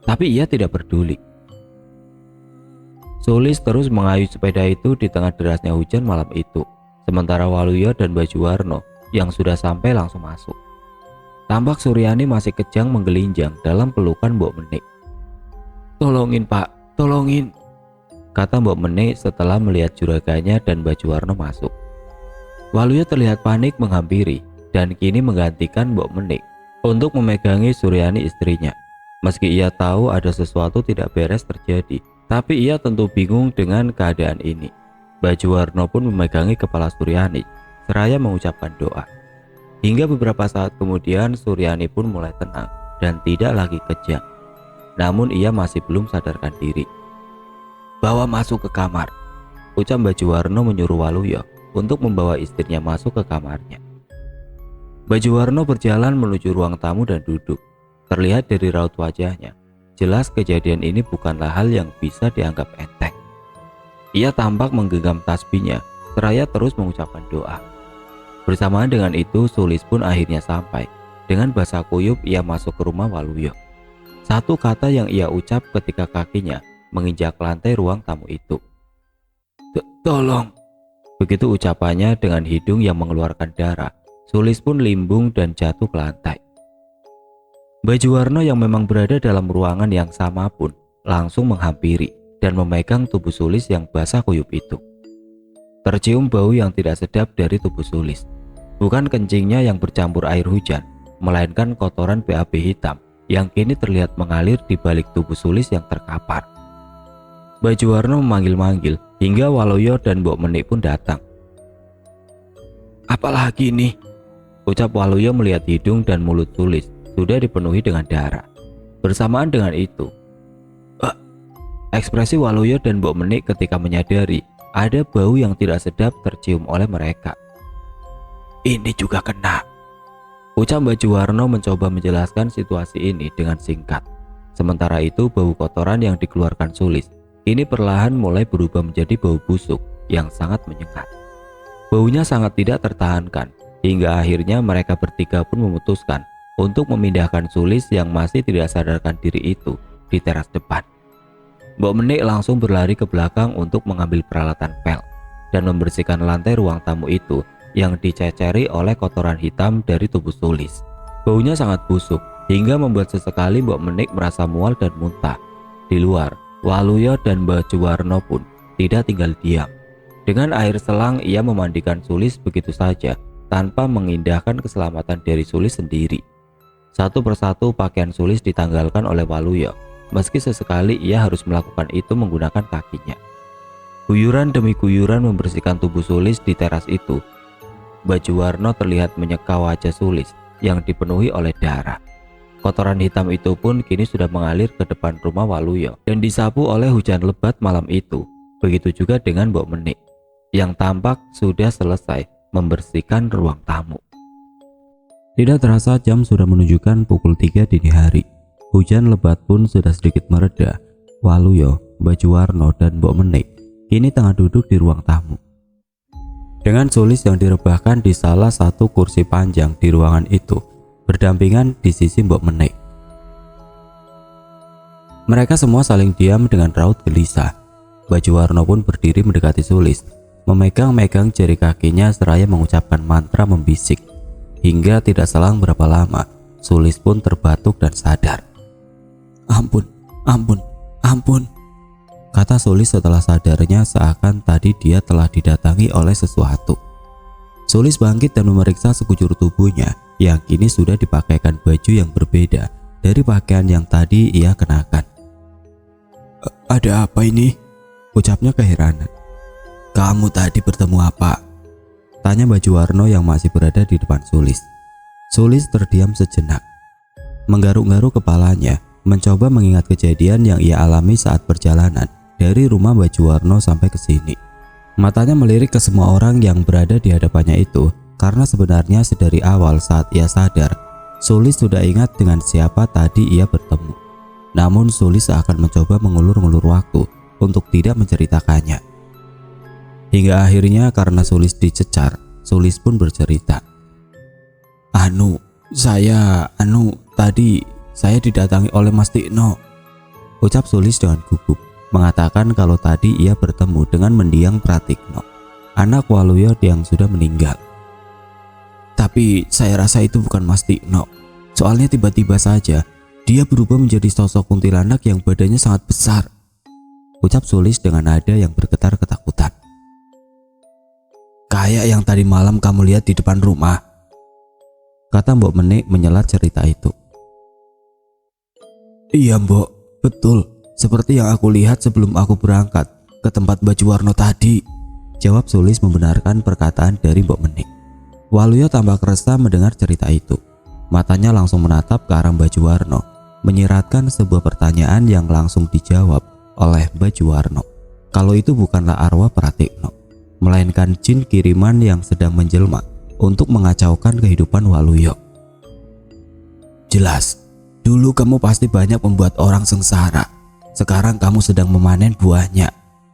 Tapi ia tidak peduli. Sulis terus mengayuh sepeda itu di tengah derasnya hujan malam itu, sementara Waluyo dan Mbak Juwarno yang sudah sampai langsung masuk. Tampak Suryani masih kejang menggelinjang dalam pelukan Mbok Menik. "Tolongin, Pak, tolongin," kata Mbok Menik setelah melihat juraganya dan Mbak Juwarno masuk. Waluyo terlihat panik menghampiri dan kini menggantikan Mbok Menik untuk memegangi Suryani istrinya. Meski ia tahu ada sesuatu tidak beres terjadi, tapi ia tentu bingung dengan keadaan ini. Mbak Juwarno pun memegangi kepala Suryani seraya mengucapkan doa. Hingga beberapa saat kemudian Suryani pun mulai tenang dan tidak lagi kejang. namun ia masih belum sadarkan diri. "Bawa masuk ke kamar," ucap Baju Warno menyuruh Waluyo untuk membawa istrinya masuk ke kamarnya. Baju Warno berjalan menuju ruang tamu dan duduk. Terlihat dari raut wajahnya, jelas kejadian ini bukanlah hal yang bisa dianggap enteng. Ia tampak menggenggam tasbihnya seraya terus mengucapkan doa. Bersamaan dengan itu, Sulis pun akhirnya sampai. Dengan bahasa kuyup ia masuk ke rumah Waluyo. Satu kata yang ia ucap ketika kakinya menginjak lantai ruang tamu itu. Tolong." Begitu ucapannya dengan hidung yang mengeluarkan darah, Sulis pun limbung dan jatuh ke lantai. Baju Warno yang memang berada dalam ruangan yang sama pun langsung menghampiri dan memegang tubuh Sulis yang basah kuyup itu. Tercium bau yang tidak sedap dari tubuh Sulis. Bukan kencingnya yang bercampur air hujan, melainkan kotoran BAB hitam yang kini terlihat mengalir di balik tubuh Sulis yang terkapar. Baju Warno memanggil-manggil hingga Waluyo dan Mbok Menik pun datang. "Apalagi ini?" ucap Waluyo melihat hidung dan mulut Sulis sudah dipenuhi dengan darah. Bersamaan dengan itu, ekspresi Waluyo dan Mbok Menik ketika menyadari ada bau yang tidak sedap tercium oleh mereka. "Ini juga kena," ucap Baju Warno mencoba menjelaskan situasi ini dengan singkat. Sementara itu bau kotoran yang dikeluarkan Sulis ini perlahan mulai berubah menjadi bau busuk yang sangat menyengat. Baunya sangat tidak tertahankan hingga akhirnya mereka bertiga pun memutuskan untuk memindahkan Sulis yang masih tidak sadarkan diri itu di teras depan. Mbok Menik langsung berlari ke belakang untuk mengambil peralatan pel dan membersihkan lantai ruang tamu itu yang diceceri oleh kotoran hitam dari tubuh Sulis. Baunya sangat busuk hingga membuat sesekali Mbok Menik merasa mual dan muntah. Di luar, Waluyo dan Baju Warno pun tidak tinggal diam. Dengan air selang ia memandikan Sulis begitu saja tanpa mengindahkan keselamatan dari Sulis sendiri. Satu persatu pakaian Sulis ditanggalkan oleh Waluyo, meski sesekali ia harus melakukan itu menggunakan kakinya. Guyuran demi guyuran membersihkan tubuh Sulis di teras itu. Baju Warno terlihat menyeka wajah Sulis yang dipenuhi oleh darah. Kotoran hitam itu pun kini sudah mengalir ke depan rumah Waluyo dan disapu oleh hujan lebat malam itu. Begitu juga dengan Mbok Menik yang tampak sudah selesai membersihkan ruang tamu. Tidak terasa jam sudah menunjukkan pukul 3 dini hari. Hujan lebat pun sudah sedikit mereda. Waluyo, Baju Warno dan Mbok Menik kini tengah duduk di ruang tamu. Dengan Sulis yang direbahkan di salah satu kursi panjang di ruangan itu, berdampingan di sisi Mbok Menik. Mereka semua saling diam dengan raut gelisah. Baju Warno pun berdiri mendekati Sulis, memegang-megang jari kakinya seraya mengucapkan mantra membisik. Hingga tidak selang berapa lama, Sulis pun terbatuk dan sadar. Ampun, ampun, ampun," kata Sulis setelah sadarnya seakan tadi dia telah didatangi oleh sesuatu. Sulis bangkit dan memeriksa sekujur tubuhnya yang kini sudah dipakaikan baju yang berbeda dari pakaian yang tadi ia kenakan. "Ada apa ini?" ucapnya keheranan. "Kamu tadi bertemu apa?" tanya Baju Warno yang masih berada di depan Sulis. Sulis terdiam sejenak, menggaruk-garuk kepalanya, mencoba mengingat kejadian yang ia alami saat perjalanan dari rumah Baju Warno sampai ke sini. Matanya melirik ke semua orang yang berada di hadapannya itu, karena sebenarnya sedari awal saat ia sadar, Sulis sudah ingat dengan siapa tadi ia bertemu. Namun Sulis akan mencoba mengulur-ngulur waktu untuk tidak menceritakannya. Hingga akhirnya karena Sulis dicecar, Sulis pun bercerita. Tadi saya didatangi oleh Mas Tikno," ucap Sulis dengan gugup, mengatakan kalau tadi ia bertemu dengan mendiang Pratikno, anak Waluyo yang sudah meninggal. "Tapi saya rasa itu bukan Mas Tikno. Soalnya tiba-tiba saja dia berubah menjadi sosok kuntilanak yang badannya sangat besar," ucap Sulis dengan nada yang bergetar ketakutan. "Kayak yang tadi malam kamu lihat di depan rumah," kata Mbok Menik menyelat cerita itu. "Iya Mbok, betul. Seperti yang aku lihat sebelum aku berangkat ke tempat Baju Warno tadi," jawab Sulis membenarkan perkataan dari Mbok Menik. Waluyo tampak resah mendengar cerita itu. Matanya langsung menatap ke arah Baju Warno. menyiratkan sebuah pertanyaan yang langsung dijawab oleh Mbah Juwarno. Kalau itu bukanlah arwah Pratikno, melainkan jin kiriman yang sedang menjelma untuk mengacaukan kehidupan Waluyo. Jelas, dulu kamu pasti banyak membuat orang sengsara. Sekarang kamu sedang memanen buahnya.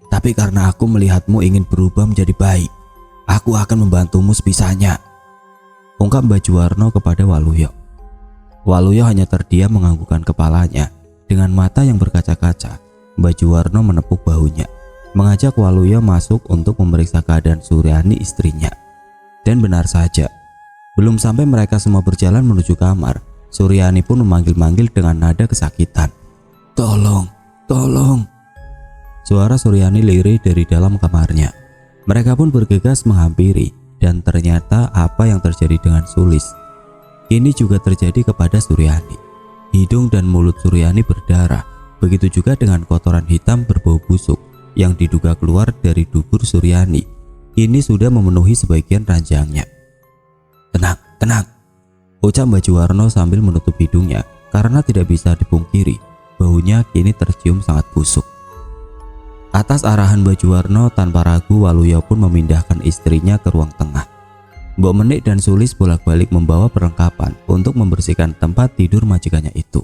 Tapi karena aku melihatmu ingin berubah menjadi baik, aku akan membantumu sebisanya, ungkap Mbah Juwarno kepada Waluyo. Waluyo hanya terdiam menganggukkan kepalanya. Dengan mata yang berkaca-kaca, Mbah Juwarno menepuk bahunya, mengajak Waluyo masuk untuk memeriksa keadaan Suryani istrinya. Dan benar saja, belum sampai mereka semua berjalan menuju kamar, Suryani pun memanggil-manggil dengan nada kesakitan. Tolong, tolong. Suara Suryani lirih dari dalam kamarnya. Mereka pun bergegas menghampiri, dan ternyata apa yang terjadi dengan Sulis ini juga terjadi kepada Suryani. Hidung dan mulut Suryani berdarah, begitu juga dengan kotoran hitam berbau busuk yang diduga keluar dari dubur Suryani. Ini sudah memenuhi sebagian ranjangnya. Tenang, tenang, ucap Mbah Juwarno sambil menutup hidungnya karena tidak bisa dipungkiri baunya kini tercium sangat busuk. Atas arahan Mbah Juwarno, tanpa ragu Waluyo pun memindahkan istrinya ke ruang tengah. Mbok Menik dan Sulis bolak-balik membawa perlengkapan untuk membersihkan tempat tidur majikannya itu.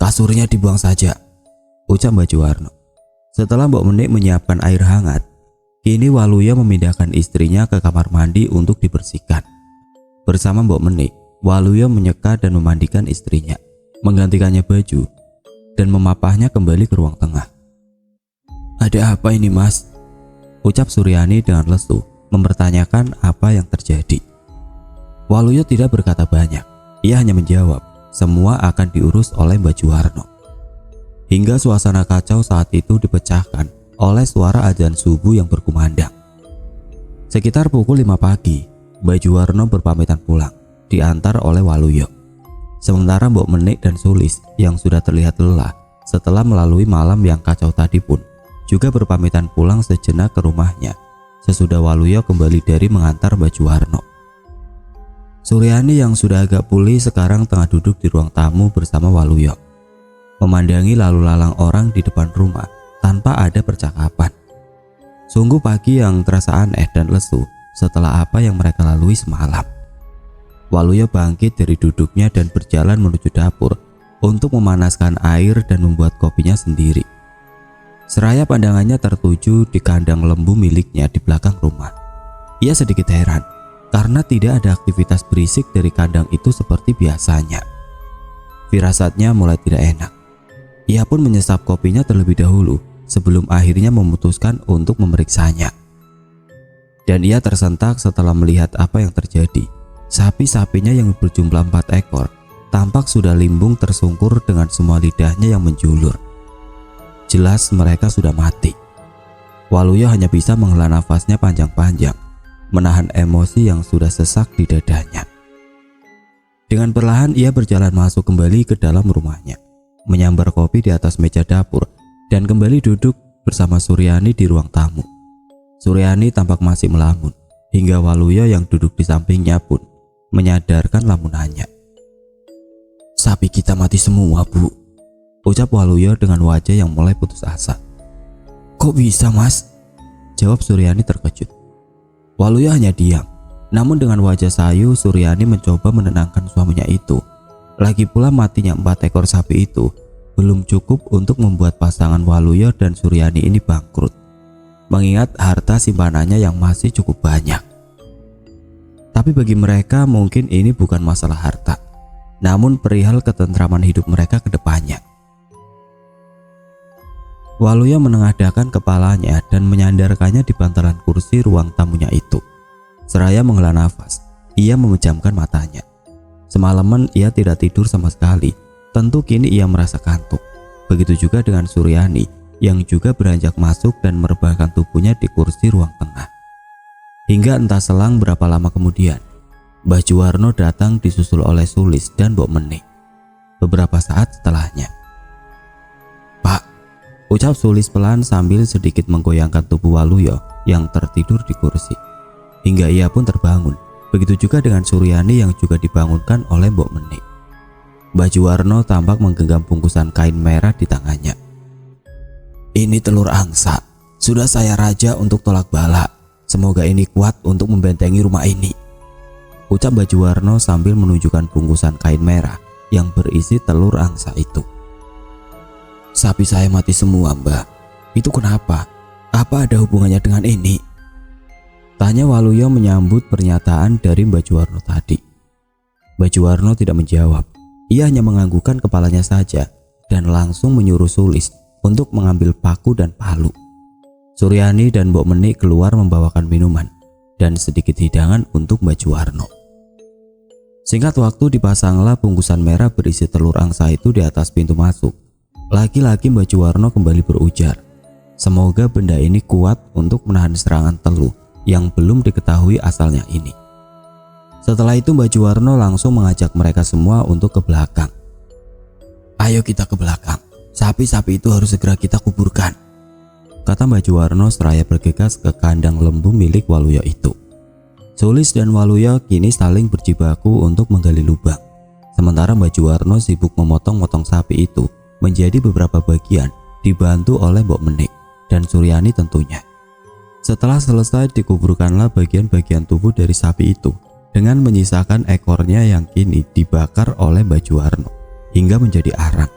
Kasurnya dibuang saja, ucap Mbah Juwarno. Setelah Mbok Menik menyiapkan air hangat, kini Waluyo memindahkan istrinya ke kamar mandi untuk dibersihkan. Bersama Mbok Menik, Waluyo menyeka dan memandikan istrinya, menggantikannya baju, dan memapahnya kembali ke ruang tengah. Ada apa ini, Mas? Ucap Suryani dengan lesu, mempertanyakan apa yang terjadi. Waluyo tidak berkata banyak. Ia hanya menjawab, semua akan diurus oleh Mbah Juwarno. Hingga suasana kacau saat itu dipecahkan oleh suara azan subuh yang berkumandang. Sekitar pukul 5 pagi, Mbah Juwarno berpamitan pulang, diantar oleh Waluyo. Sementara Mbok Menik dan Sulis yang sudah terlihat lelah setelah melalui malam yang kacau tadi pun juga berpamitan pulang sejenak ke rumahnya sesudah Waluyo kembali dari mengantar Mbah Juwarno. Suryani yang sudah agak pulih sekarang tengah duduk di ruang tamu bersama Waluyo, memandangi lalu lalang orang di depan rumah tanpa ada percakapan. Sungguh pagi yang terasa aneh dan lesu setelah apa yang mereka lalui semalam. Waluyo bangkit dari duduknya dan berjalan menuju dapur untuk memanaskan air dan membuat kopinya sendiri. Seraya pandangannya tertuju di kandang lembu miliknya di belakang rumah. Ia sedikit heran karena tidak ada aktivitas berisik dari kandang itu seperti biasanya. Firasatnya mulai tidak enak. Ia pun menyesap kopinya terlebih dahulu sebelum akhirnya memutuskan untuk memeriksanya. Dan ia tersentak setelah melihat apa yang terjadi. Sapi-sapinya yang berjumlah 4 ekor tampak sudah limbung tersungkur dengan semua lidahnya yang menjulur. Jelas mereka sudah mati. Waluyo hanya bisa menghela nafasnya panjang-panjang, menahan emosi yang sudah sesak di dadanya. Dengan perlahan ia berjalan masuk kembali ke dalam rumahnya, menyambar kopi di atas meja dapur, dan kembali duduk bersama Suryani di ruang tamu. Suryani tampak masih melamun, hingga Waluyo yang duduk di sampingnya pun menyadarkan lamunannya. Sapi kita mati semua, Bu, ucap Waluyo dengan wajah yang mulai putus asa. Kok bisa, Mas? Jawab Suryani terkejut. Waluyo hanya diam. Namun dengan wajah sayu, Suryani mencoba menenangkan suaminya itu. Lagi pula matinya 4 ekor sapi itu belum cukup untuk membuat pasangan Waluyo dan Suryani ini bangkrut, mengingat harta simpanannya yang masih cukup banyak. Tapi bagi mereka mungkin ini bukan masalah harta, namun perihal ketentraman hidup mereka ke depannya. Waluyo menengadahkan kepalanya dan menyandarkannya di bantalan kursi ruang tamunya itu. Seraya menghela nafas, ia memejamkan matanya. Semalaman ia tidak tidur sama sekali. Tentu kini ia merasa kantuk. Begitu juga dengan Suryani yang juga beranjak masuk dan merebahkan tubuhnya di kursi ruang tengah. Hingga entah selang berapa lama kemudian, Mbah Juwarno datang disusul oleh Sulis dan Mbok Menik. Beberapa saat setelahnya, Pak, ucap Sulis pelan sambil sedikit menggoyangkan tubuh Waluyo yang tertidur di kursi, hingga ia pun terbangun. Begitu juga dengan Suryani yang juga dibangunkan oleh Mbok Menik. Mbah Juwarno tampak menggenggam bungkusan kain merah di tangannya. Ini telur angsa, sudah saya raja untuk tolak bala. Semoga ini kuat untuk membentengi rumah ini, ucap Mbah Juwarno sambil menunjukkan bungkusan kain merah yang berisi telur angsa itu. Sapi saya mati semua, Mbah. Itu kenapa? Apa ada hubungannya dengan ini? Tanya Waluyo menyambut pernyataan dari Mbah Juwarno tadi. Mbah Juwarno tidak menjawab. Ia hanya menganggukkan kepalanya saja dan langsung menyuruh Sulis untuk mengambil paku dan palu. Suryani dan Mbok Menik keluar membawakan minuman dan sedikit hidangan untuk Mbah Juwarno. Singkat waktu dipasanglah bungkusan merah berisi telur angsa itu di atas pintu masuk. Lagi-lagi Mbah Juwarno kembali berujar, semoga benda ini kuat untuk menahan serangan Teluh yang belum diketahui asalnya ini. Setelah itu Mbah Juwarno langsung mengajak mereka semua untuk ke belakang. Ayo kita ke belakang, sapi-sapi itu harus segera kita kuburkan, kata Mbah Juwarno seraya bergegas ke kandang lembu milik Waluyo itu. Sulis dan Waluyo kini saling berjibaku untuk menggali lubang. Sementara Mbah Juwarno sibuk memotong-motong sapi itu menjadi beberapa bagian, dibantu oleh Mbok Menik dan Suryani tentunya. Setelah selesai dikuburkanlah bagian-bagian tubuh dari sapi itu dengan menyisakan ekornya yang kini dibakar oleh Mbah Juwarno hingga menjadi arang.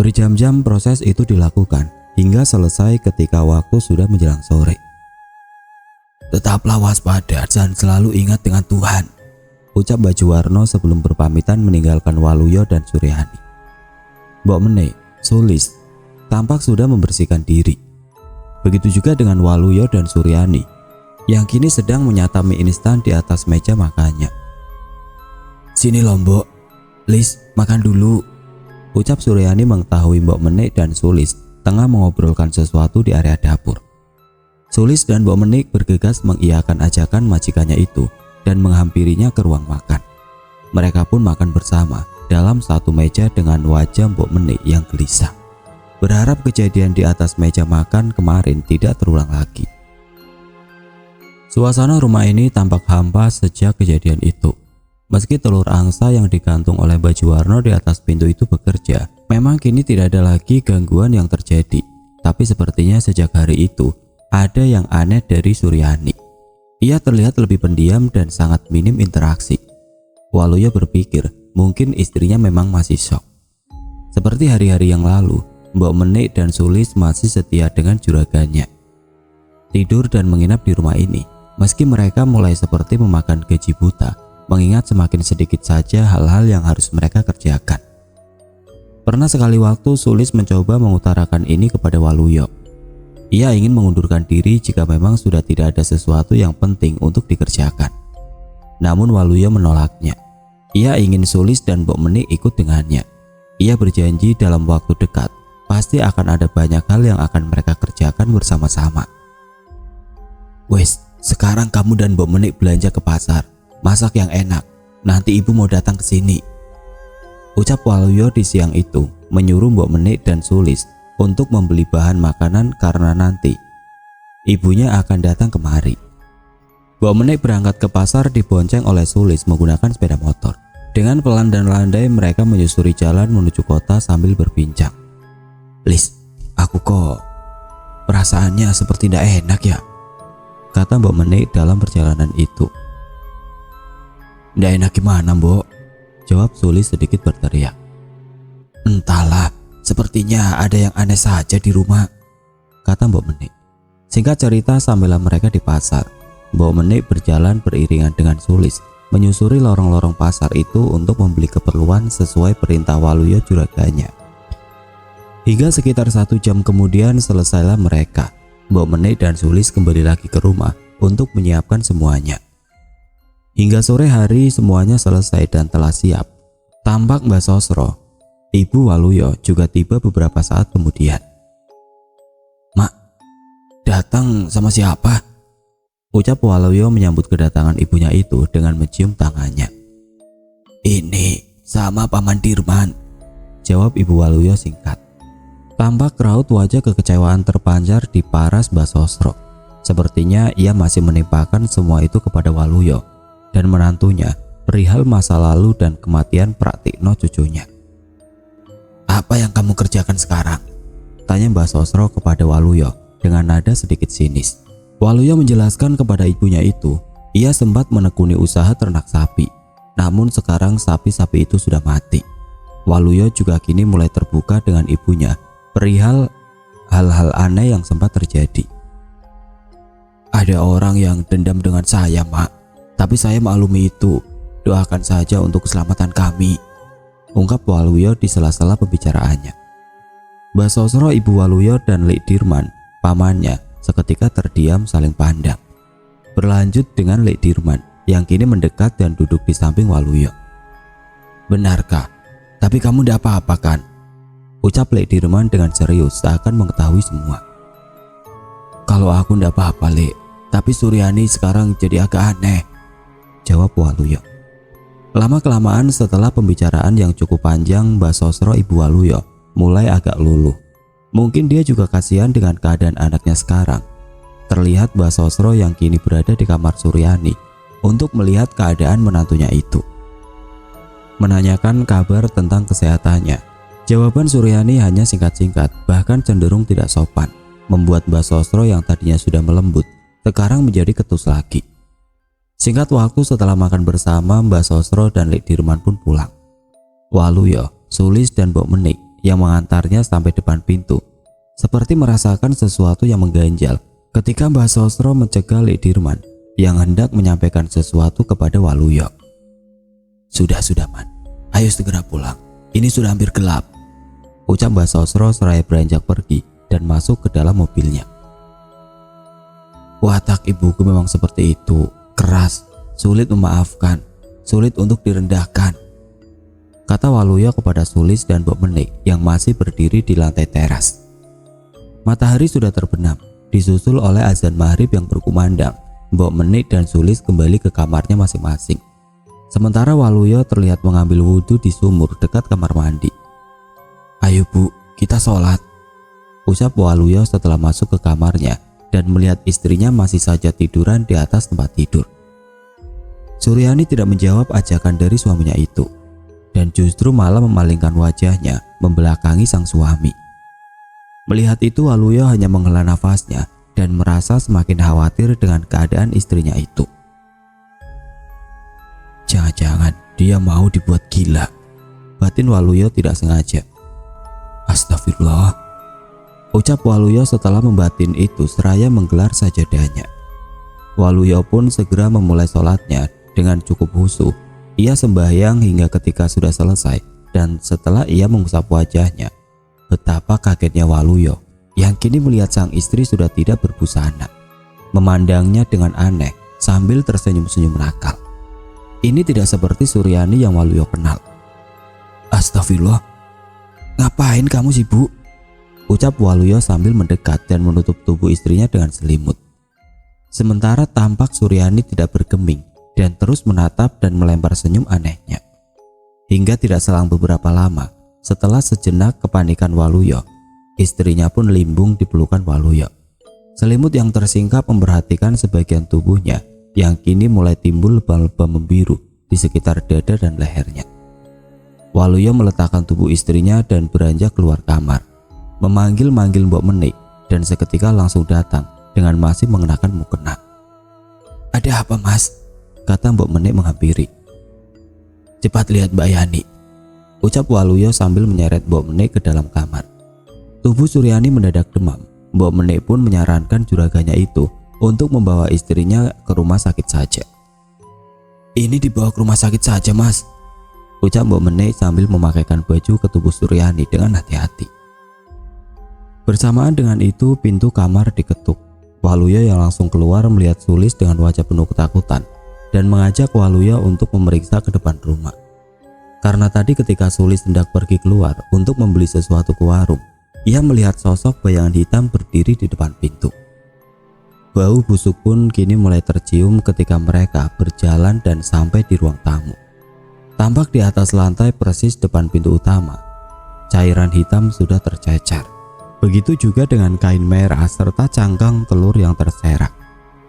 Berjam-jam proses itu dilakukan hingga selesai ketika waktu sudah menjelang sore. Tetaplah waspada dan selalu ingat dengan Tuhan, ucap Mbah Juwarno sebelum berpamitan meninggalkan Waluyo dan Suryani. Mbok Menik, Sulis tampak sudah membersihkan diri. Begitu juga dengan Waluyo dan Suryani yang kini sedang menyantap mie instan di atas meja makannya. Sini Lombok, Lis, makan dulu, ucap Suryani mengetahui Mbok Menik dan Sulis tengah mengobrolkan sesuatu di area dapur. Sulis dan Mbok Menik bergegas mengiyakan ajakan majikannya itu dan menghampirinya ke ruang makan. Mereka pun makan bersama dalam satu meja dengan wajah Mbok Menik yang gelisah, berharap kejadian di atas meja makan kemarin tidak terulang lagi. Suasana rumah ini tampak hampa sejak kejadian itu. Meski telur angsa yang digantung oleh Mbah Juwarno di atas pintu itu bekerja, memang kini tidak ada lagi gangguan yang terjadi. Tapi sepertinya sejak hari itu, ada yang aneh dari Suryani. Ia terlihat lebih pendiam dan sangat minim interaksi. Waluyo berpikir mungkin istrinya memang masih shock. Seperti hari-hari yang lalu, Mbok Menik dan Sulis masih setia dengan juragannya. Tidur dan menginap di rumah ini, meski mereka mulai seperti memakan gaji buta, mengingat semakin sedikit saja hal-hal yang harus mereka kerjakan. Pernah sekali waktu Sulis mencoba mengutarakan ini kepada Waluyo. Ia ingin mengundurkan diri jika memang sudah tidak ada sesuatu yang penting untuk dikerjakan. Namun Waluyo menolaknya. Ia ingin Sulis dan Mbok Menik ikut dengannya. Ia berjanji dalam waktu dekat pasti akan ada banyak hal yang akan mereka kerjakan bersama-sama. Wes, sekarang kamu dan Mbok Menik belanja ke pasar. Masak yang enak, nanti ibu mau datang ke sini, ucap Waluyo di siang itu, menyuruh Mbok Menik dan Sulis untuk membeli bahan makanan karena nanti ibunya akan datang kemari. Mbok Menik berangkat ke pasar dibonceng oleh Sulis menggunakan sepeda motor. Dengan pelan dan landai mereka menyusuri jalan menuju kota sambil berbincang. Lis, aku kok perasaannya seperti tidak enak ya, kata Mbok Menik dalam perjalanan itu. Nggak enak gimana, Mbok? Jawab Sulis sedikit berteriak. Entahlah, sepertinya ada yang aneh saja di rumah, kata Mbok Menik. Singkat cerita, sambillah mereka di pasar, Mbok Menik berjalan beriringan dengan Sulis menyusuri lorong-lorong pasar itu untuk membeli keperluan sesuai perintah Waluyo juragannya. Hingga sekitar 1 jam kemudian selesailah mereka. Mbok Menik dan Sulis kembali lagi ke rumah untuk menyiapkan semuanya. Hingga sore hari semuanya selesai dan telah siap. Tampak Mbak Sosro, ibu Waluyo, juga tiba beberapa saat kemudian. Mak, datang sama siapa? Ucap Waluyo menyambut kedatangan ibunya itu dengan mencium tangannya. Ini sama Paman Dirman, jawab ibu Waluyo singkat. Tampak raut wajah kekecewaan terpancar di paras Mbak Sosro. Sepertinya ia masih menimpakan semua itu kepada Waluyo dan menantunya perihal masa lalu dan kematian Pratikno cucunya. "Apa yang kamu kerjakan sekarang?" tanya Mbah Sosro kepada Waluyo dengan nada sedikit sinis. Waluyo menjelaskan kepada ibunya itu, ia sempat menekuni usaha ternak sapi, namun sekarang sapi-sapi itu sudah mati. Waluyo juga kini mulai terbuka dengan ibunya perihal hal-hal aneh yang sempat terjadi. "Ada orang yang dendam dengan saya, Mak, tapi saya maklumi itu. Doakan saja untuk keselamatan kami," ungkap Waluyo di sela-sela pembicaraannya. Mbah Sosro, Ibu Waluyo, dan Lik Dirman, pamannya, seketika terdiam saling pandang. Berlanjut dengan Lik Dirman yang kini mendekat dan duduk di samping Waluyo. "Benarkah? Tapi kamu tidak apa-apa kan?" ucap Lik Dirman dengan serius seakan mengetahui semua. "Kalau aku tidak apa-apa, Lik, tapi Suryani sekarang jadi agak aneh," jawab Waluyo. Lama-kelamaan setelah pembicaraan yang cukup panjang, Mbah Sosro, Ibu Waluyo mulai agak luluh. Mungkin dia juga kasihan dengan keadaan anaknya sekarang. Terlihat Mbah Sosro yang kini berada di kamar Suryani untuk melihat keadaan menantunya itu. Menanyakan kabar tentang kesehatannya. Jawaban Suryani hanya singkat-singkat, bahkan cenderung tidak sopan, membuat Mbah Sosro yang tadinya sudah melembut, sekarang menjadi ketus lagi. Singkat waktu setelah makan bersama, Mbah Sosro dan Lik Dirman pun pulang. Waluyo, Sulis, dan Mbok Menik yang mengantarnya sampai depan pintu, seperti merasakan sesuatu yang mengganjal ketika Mbah Sosro mencegah Lik Dirman yang hendak menyampaikan sesuatu kepada Waluyo. Sudah, Man. Ayo segera pulang. Ini sudah hampir gelap," ucap Mbah Sosro seraya beranjak pergi dan masuk ke dalam mobilnya. "Watak ibuku memang seperti itu, keras, sulit memaafkan, sulit untuk direndahkan," kata Waluyo kepada Sulis dan Mbok Menik yang masih berdiri di lantai teras. Matahari sudah terbenam, disusul oleh azan maghrib yang berkumandang. Mbok Menik dan Sulis kembali ke kamarnya masing-masing. Sementara Waluyo terlihat mengambil wudhu di sumur dekat kamar mandi. "Ayo Bu, kita sholat," ucap Waluyo setelah masuk ke kamarnya dan melihat istrinya masih saja tiduran di atas tempat tidur. Suryani tidak menjawab ajakan dari suaminya itu, dan justru malah memalingkan wajahnya membelakangi sang suami. Melihat itu, Waluyo hanya menghela nafasnya dan merasa semakin khawatir dengan keadaan istrinya itu. Jangan-jangan dia mau dibuat gila, batin Waluyo tidak sengaja. "Astagfirullah," ucap Waluyo setelah membatin itu seraya menggelar sajadahnya. Waluyo pun segera memulai sholatnya dengan cukup khusyuk. Ia sembahyang hingga ketika sudah selesai, dan setelah ia mengusap wajahnya, betapa kagetnya Waluyo yang kini melihat sang istri sudah tidak berbusana, memandangnya dengan aneh sambil tersenyum-senyum nakal. Ini tidak seperti Suryani yang Waluyo kenal. "Astagfirullah, ngapain kamu sih, Bu?" ucap Waluyo sambil mendekat dan menutup tubuh istrinya dengan selimut. Sementara tampak Suryani tidak bergeming dan terus menatap dan melempar senyum anehnya. Hingga tidak selang beberapa lama, setelah sejenak kepanikan Waluyo, istrinya pun limbung di pelukan Waluyo. Selimut yang tersingkap memperhatikan sebagian tubuhnya yang kini mulai timbul lebam-lebam membiru di sekitar dada dan lehernya. Waluyo meletakkan tubuh istrinya dan beranjak keluar kamar, memanggil-manggil Mbok Menik, dan seketika langsung datang dengan masih mengenakan mukena. "Ada apa, Mas?" kata Mbok Menik menghampiri. "Cepat lihat Mbak Yani," ucap Waluyo sambil menyeret Mbok Menik ke dalam kamar. Tubuh Suryani mendadak demam. Mbok Menik pun menyarankan juraganya itu untuk membawa istrinya ke rumah sakit saja. "Ini dibawa ke rumah sakit saja, Mas," ucap Mbok Menik sambil memakaikan baju ke tubuh Suryani dengan hati-hati. Bersamaan dengan itu, pintu kamar diketuk. Waluyo yang langsung keluar melihat Sulis dengan wajah penuh ketakutan dan mengajak Waluyo untuk memeriksa ke depan rumah. Karena tadi ketika Sulis hendak pergi keluar untuk membeli sesuatu ke warung, ia melihat sosok bayangan hitam berdiri di depan pintu. Bau busuk pun kini mulai tercium ketika mereka berjalan dan sampai di ruang tamu. Tampak di atas lantai persis depan pintu utama, cairan hitam sudah tercecer. Begitu juga dengan kain merah serta cangkang telur yang terserak.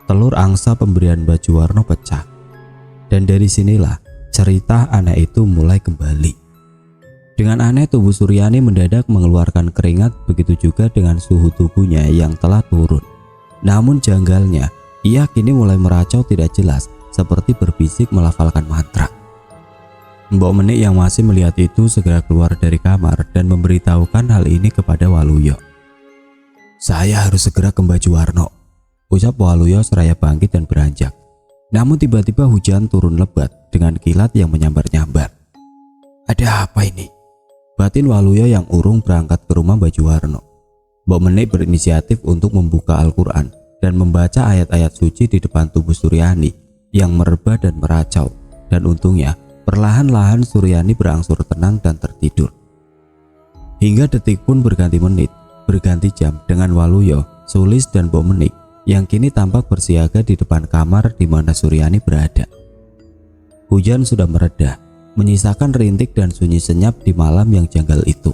Telur angsa pemberian Mbah Juwarno pecah. Dan dari sinilah cerita anak itu mulai kembali. Dengan aneh tubuh Suryani mendadak mengeluarkan keringat, begitu juga dengan suhu tubuhnya yang telah turun. Namun janggalnya, ia kini mulai meracau tidak jelas seperti berbisik melafalkan mantra. Mbok Menik yang masih melihat itu segera keluar dari kamar dan memberitahukan hal ini kepada Waluyo. "Saya harus segera ke Mbah Juwarno," ucap Waluyo seraya bangkit dan beranjak. Namun tiba-tiba hujan turun lebat dengan kilat yang menyambar-nyambar. "Ada apa ini?" batin Waluyo yang urung berangkat ke rumah Mbah Juwarno. Mbok Menik berinisiatif untuk membuka Al-Quran dan membaca ayat-ayat suci di depan tubuh Suryani yang merebah dan meracau, dan untungnya perlahan-lahan Suryani berangsur tenang dan tertidur. Hingga detik pun berganti menit, berganti jam dengan Waluyo, Sulis dan Mbok Menik yang kini tampak bersiaga di depan kamar di mana Suryani berada. Hujan sudah mereda, menyisakan rintik dan sunyi senyap di malam yang janggal itu.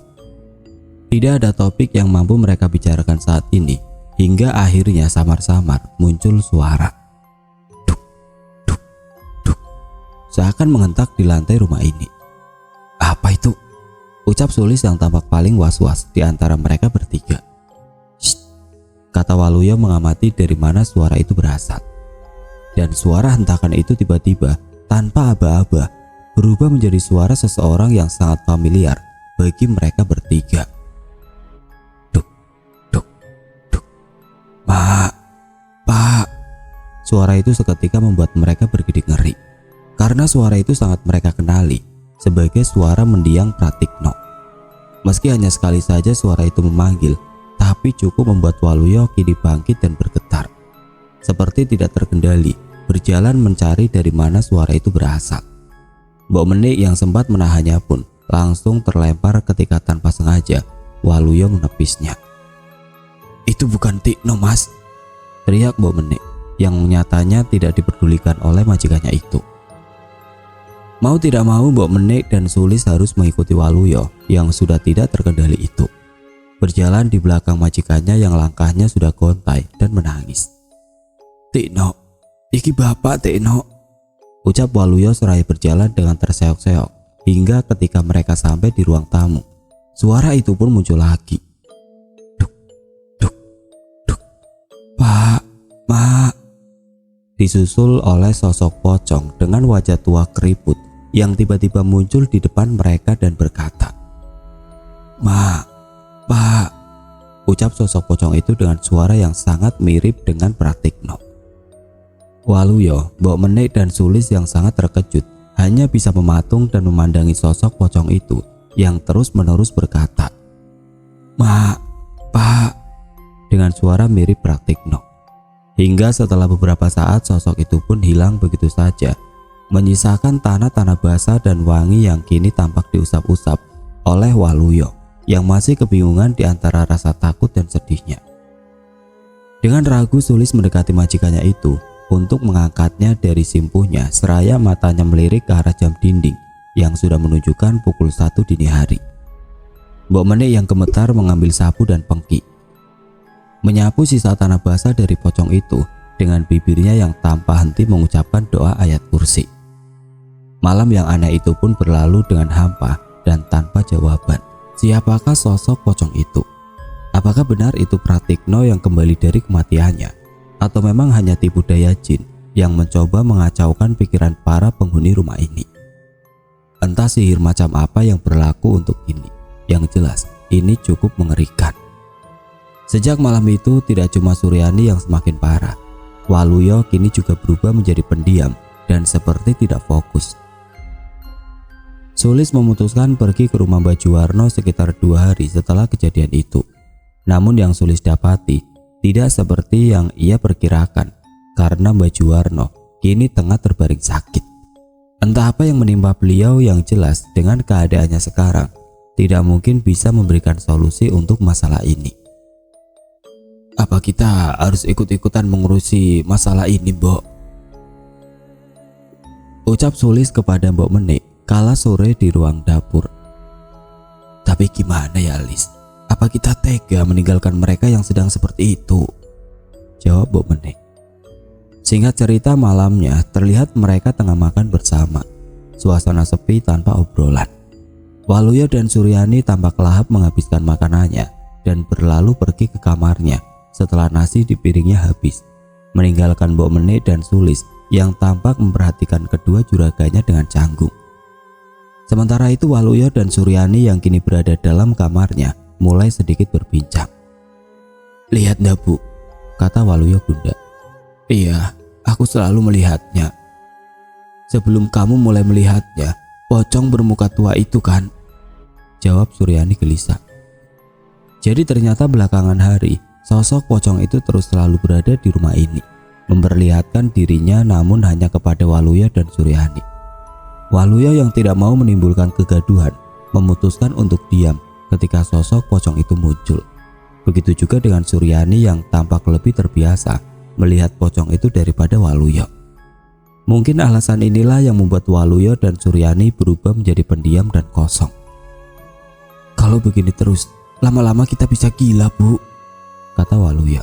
Tidak ada topik yang mampu mereka bicarakan saat ini, hingga akhirnya samar-samar muncul suara. Duk, duk, duk, seakan mengentak di lantai rumah ini. "Apa itu?" ucap Sulis yang tampak paling was-was di antara mereka bertiga. "Shh," kata Waluyo mengamati dari mana suara itu berasal. Dan suara hentakan itu tiba-tiba, tanpa aba-aba, berubah menjadi suara seseorang yang sangat familiar bagi mereka bertiga. "Duk, duk, duk. Pak, Pak." Suara itu seketika membuat mereka bergidik ngeri, karena suara itu sangat mereka kenali sebagai suara mendiang Pratikno. Meski hanya sekali saja suara itu memanggil, tapi cukup membuat Waluyo kini bangkit dan bergetar. Seperti tidak terkendali, berjalan mencari dari mana suara itu berasal. Mbok Menik yang sempat menahannya pun langsung terlempar ketika tanpa sengaja Waluyo menepisnya. "Itu bukan Tikno, Mas," teriak Mbok Menik yang nyatanya tidak diperdulikan oleh majikannya itu. Mau tidak mau Mbok Menik dan Sulis harus mengikuti Waluyo yang sudah tidak terkendali itu, berjalan di belakang majikannya yang langkahnya sudah gontai dan menangis. "Tikno, iki bapak Tikno," ucap Waluyo seraya berjalan dengan terseok-seok hingga ketika mereka sampai di ruang tamu, suara itu pun muncul lagi. "Duk, duk, duk. Pak, Mak," disusul oleh sosok pocong dengan wajah tua keriput yang tiba-tiba muncul di depan mereka dan berkata, "Mak, Pak," ucap sosok pocong itu dengan suara yang sangat mirip dengan Pratikno. Waluyo, Mbok Menik dan Sulis yang sangat terkejut hanya bisa mematung dan memandangi sosok pocong itu yang terus-menerus berkata, "Mak, Pak," dengan suara mirip Pratikno. Hingga setelah beberapa saat sosok itu pun hilang begitu saja, menyisakan tanah-tanah basah dan wangi yang kini tampak diusap-usap oleh Waluyo yang masih kebingungan di antara rasa takut dan sedihnya. Dengan ragu Sulis mendekati majikannya itu untuk mengangkatnya dari simpuhnya seraya matanya melirik ke arah jam dinding yang sudah menunjukkan pukul 1 dini hari. Mbok Menik yang gemetar mengambil sapu dan pengki, menyapu sisa tanah basah dari pocong itu dengan bibirnya yang tanpa henti mengucapkan doa ayat kursi. Malam yang aneh itu pun berlalu dengan hampa dan tanpa jawaban. Siapakah sosok pocong itu? Apakah benar itu Pratikno yang kembali dari kematiannya? Atau memang hanya tipu daya jin yang mencoba mengacaukan pikiran para penghuni rumah ini? Entah sihir macam apa yang berlaku untuk ini. Yang jelas, ini cukup mengerikan. Sejak malam itu tidak cuma Suryani yang semakin parah. Waluyo kini juga berubah menjadi pendiam dan seperti tidak fokus. Sulis memutuskan pergi ke rumah Mbah Juwarno sekitar 2 hari setelah kejadian itu. Namun yang Sulis dapati tidak seperti yang ia perkirakan, karena Mbah Juwarno kini tengah terbaring sakit. Entah apa yang menimpa beliau, yang jelas dengan keadaannya sekarang tidak mungkin bisa memberikan solusi untuk masalah ini. "Apa kita harus ikut-ikutan mengurusi masalah ini, Mbok?" ucap Sulis kepada Mbok Menik kala sore di ruang dapur. "Tapi gimana ya, Lis? Apa kita tega meninggalkan mereka yang sedang seperti itu?" jawab Mbok Menik. Singkat cerita, malamnya terlihat mereka tengah makan bersama. suasana sepi tanpa obrolan. Waluyo dan Suryani tampak lahap menghabiskan makanannya dan berlalu pergi ke kamarnya setelah nasi di piringnya habis, meninggalkan Mbok Menik dan Sulis yang tampak memperhatikan kedua juraganya dengan canggung. Sementara itu Waluyo dan Suryani yang kini berada dalam kamarnya mulai sedikit berbincang. "Lihat ndak Bu?" kata Waluyo gundak. "Iya, aku selalu melihatnya." "Sebelum kamu mulai melihatnya, pocong bermuka tua itu kan?" jawab Suryani gelisah. Jadi ternyata belakangan hari, sosok pocong itu terus selalu berada di rumah ini, memperlihatkan dirinya namun hanya kepada Waluyo dan Suryani. Waluyo yang tidak mau menimbulkan kegaduhan memutuskan untuk diam ketika sosok pocong itu muncul. Begitu juga dengan Suryani yang tampak lebih terbiasa melihat pocong itu daripada Waluyo. Mungkin alasan inilah yang membuat Waluyo dan Suryani berubah menjadi pendiam dan kosong. "Kalau begini terus, lama-lama kita bisa gila Bu," kata Waluyo.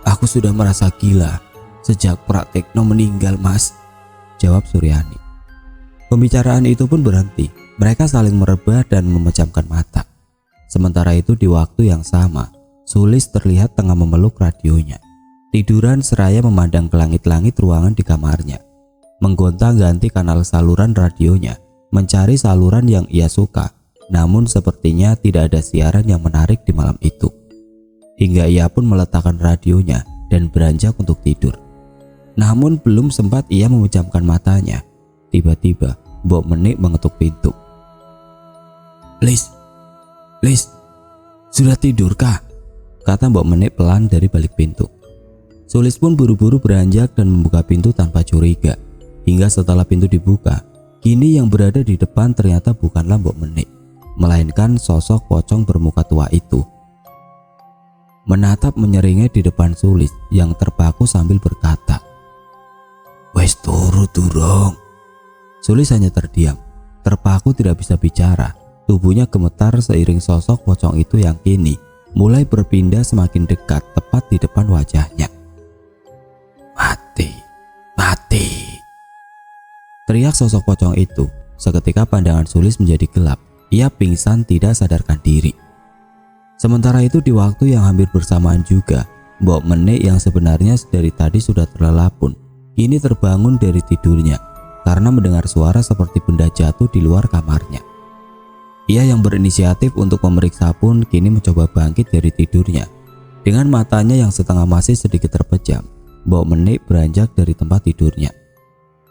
"Aku sudah merasa gila sejak Praktekno meninggal Mas," jawab Suryani. Pembicaraan itu pun berhenti. Mereka saling merebah dan memejamkan mata. Sementara itu di waktu yang sama, Sulis terlihat tengah memeluk radionya. Tiduran seraya memandang ke langit-langit ruangan di kamarnya. Menggonta-ganti kanal saluran radionya, mencari saluran yang ia suka. Namun sepertinya tidak ada siaran yang menarik di malam itu. Hingga ia pun meletakkan radionya dan beranjak untuk tidur. Namun belum sempat ia memejamkan matanya, tiba-tiba Mbok Menik mengetuk pintu. Lis, sudah tidurkah?" kata Mbok Menik pelan dari balik pintu. Sulis pun buru-buru beranjak dan membuka pintu tanpa curiga. Hingga setelah pintu dibuka, kini yang berada di depan ternyata bukanlah Mbok Menik, melainkan sosok pocong bermuka tua itu. Menatap menyeringai di depan Sulis yang terpaku sambil berkata, "Wes turu durung." Sulis hanya terdiam, terpaku tidak bisa bicara. Tubuhnya gemetar seiring sosok pocong itu yang kini mulai berpindah semakin dekat tepat di depan wajahnya. Mati. Teriak sosok pocong itu. Seketika pandangan Sulis menjadi gelap. Ia pingsan tidak sadarkan diri. Sementara itu di waktu yang hampir bersamaan juga, Mbok Menik yang sebenarnya dari tadi sudah terlelap pun kini terbangun dari tidurnya karena mendengar suara seperti benda jatuh di luar kamarnya. Ia yang berinisiatif untuk memeriksa pun kini mencoba bangkit dari tidurnya. Dengan matanya yang setengah masih sedikit terpejam, Mbok Menik beranjak dari tempat tidurnya.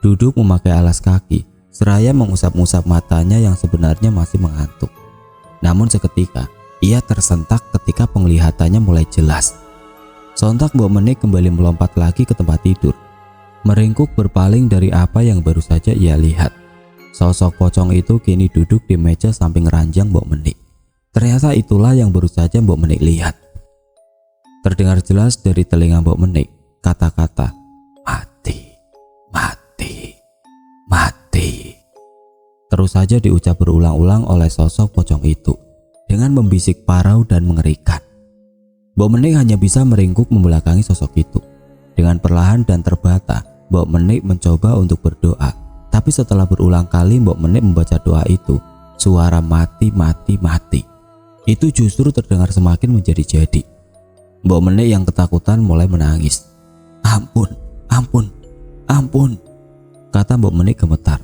Duduk memakai alas kaki, seraya mengusap-usap matanya yang sebenarnya masih mengantuk. Namun seketika, ia tersentak ketika penglihatannya mulai jelas. Sontak Mbok Menik kembali melompat lagi ke tempat tidur, meringkuk berpaling dari apa yang baru saja ia lihat. Sosok pocong itu kini duduk di meja samping ranjang Mbok Menik. Ternyata itulah yang baru saja Mbok Menik lihat. Terdengar jelas dari telinga Mbok Menik kata-kata mati. Terus saja diucap berulang-ulang oleh sosok pocong itu dengan membisik parau dan mengerikan. Mbok Menik hanya bisa meringkuk membelakangi sosok itu. Dengan perlahan dan terbata, Mbok Menik mencoba untuk berdoa. Tapi setelah berulang kali Mbok Menik membaca doa itu, suara mati itu justru terdengar semakin menjadi-jadi. Mbok Menik yang ketakutan mulai menangis. Ampun, kata Mbok Menik gemetar.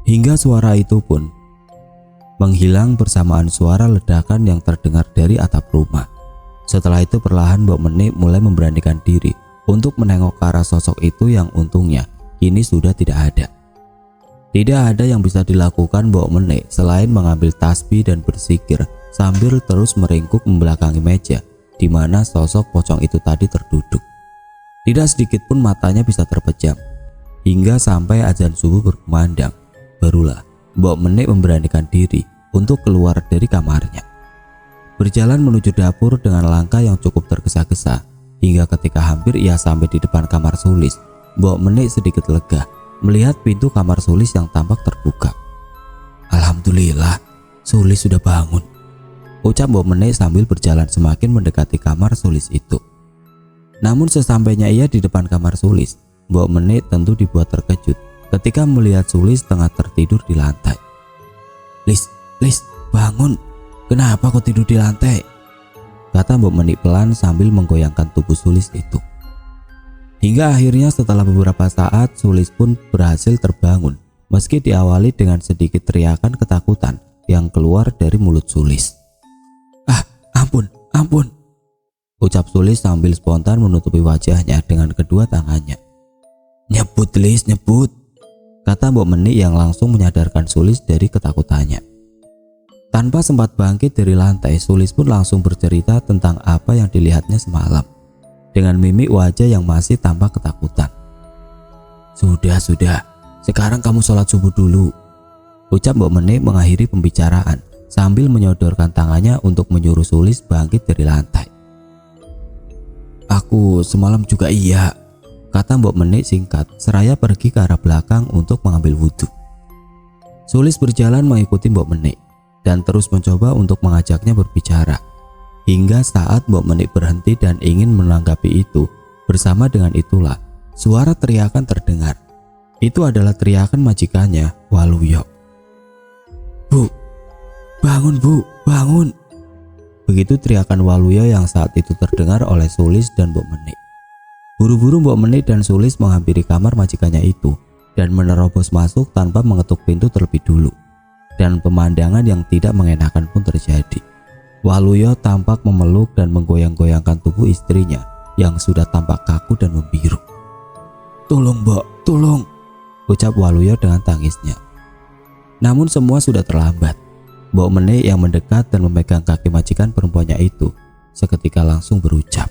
Hingga suara itu pun menghilang bersamaan suara ledakan yang terdengar dari atap rumah. Setelah itu perlahan Mbok Menik mulai memberanikan diri untuk menengok ke arah sosok itu yang untungnya kini sudah tidak ada. Tidak ada yang bisa dilakukan Mbok Menik selain mengambil tasbih dan berzikir sambil terus meringkuk membelakangi meja di mana sosok pocong itu tadi terduduk. Tidak sedikit pun matanya bisa terpejam. Hingga sampai azan subuh berkumandang, barulah Mbok Menik memberanikan diri untuk keluar dari kamarnya. Berjalan menuju dapur dengan langkah yang cukup tergesa-gesa, hingga ketika hampir ia sampai di depan kamar Sulis, Mbok Menik sedikit lega melihat pintu kamar Sulis yang tampak terbuka. Alhamdulillah, Sulis sudah bangun, ucap Mbok Menik sambil berjalan semakin mendekati kamar Sulis itu. Namun sesampainya ia di depan kamar Sulis, Mbok Menik tentu dibuat terkejut ketika melihat Sulis tengah tertidur di lantai. Lis, bangun. Kenapa kau tidur di lantai?" kata Mbok Menik pelan sambil menggoyangkan tubuh Sulis itu. Hingga akhirnya setelah beberapa saat Sulis pun berhasil terbangun, meski diawali dengan sedikit teriakan ketakutan yang keluar dari mulut Sulis. "Ah, ampun," ucap Sulis sambil spontan menutupi wajahnya dengan kedua tangannya. "Nyebut Lis, nyebut," kata Mbok Menik yang langsung menyadarkan Sulis dari ketakutannya. Tanpa sempat bangkit dari lantai, Sulis pun langsung bercerita tentang apa yang dilihatnya semalam, dengan mimik wajah yang masih tampak ketakutan. Sudah, sekarang kamu sholat subuh dulu," ucap Mbok Menik mengakhiri pembicaraan sambil menyodorkan tangannya untuk menyuruh Sulis bangkit dari lantai. "Aku semalam juga iya," kata Mbok Menik singkat seraya pergi ke arah belakang untuk mengambil wudhu. Sulis berjalan mengikuti Mbok Menik dan terus mencoba untuk mengajaknya berbicara. Hingga saat Mbok Menik berhenti dan ingin menanggapi itu, bersama dengan itulah suara teriakan terdengar. Itu adalah teriakan majikannya, Waluyo. "Bu, bangun. Begitu teriakan Waluyo yang saat itu terdengar oleh Sulis dan Mbok Menik. Buru-buru Mbok Menik dan Sulis menghampiri kamar majikannya itu dan menerobos masuk tanpa mengetuk pintu terlebih dulu. Dan pemandangan yang tidak mengenakan pun terjadi. Waluyo tampak memeluk dan menggoyang-goyangkan tubuh istrinya yang sudah tampak kaku dan membiru. "Tolong Mbok, tolong," ucap Waluyo dengan tangisnya. Namun semua sudah terlambat. Mbok Menik yang mendekat dan memegang kaki majikan perempuannya itu seketika langsung berucap,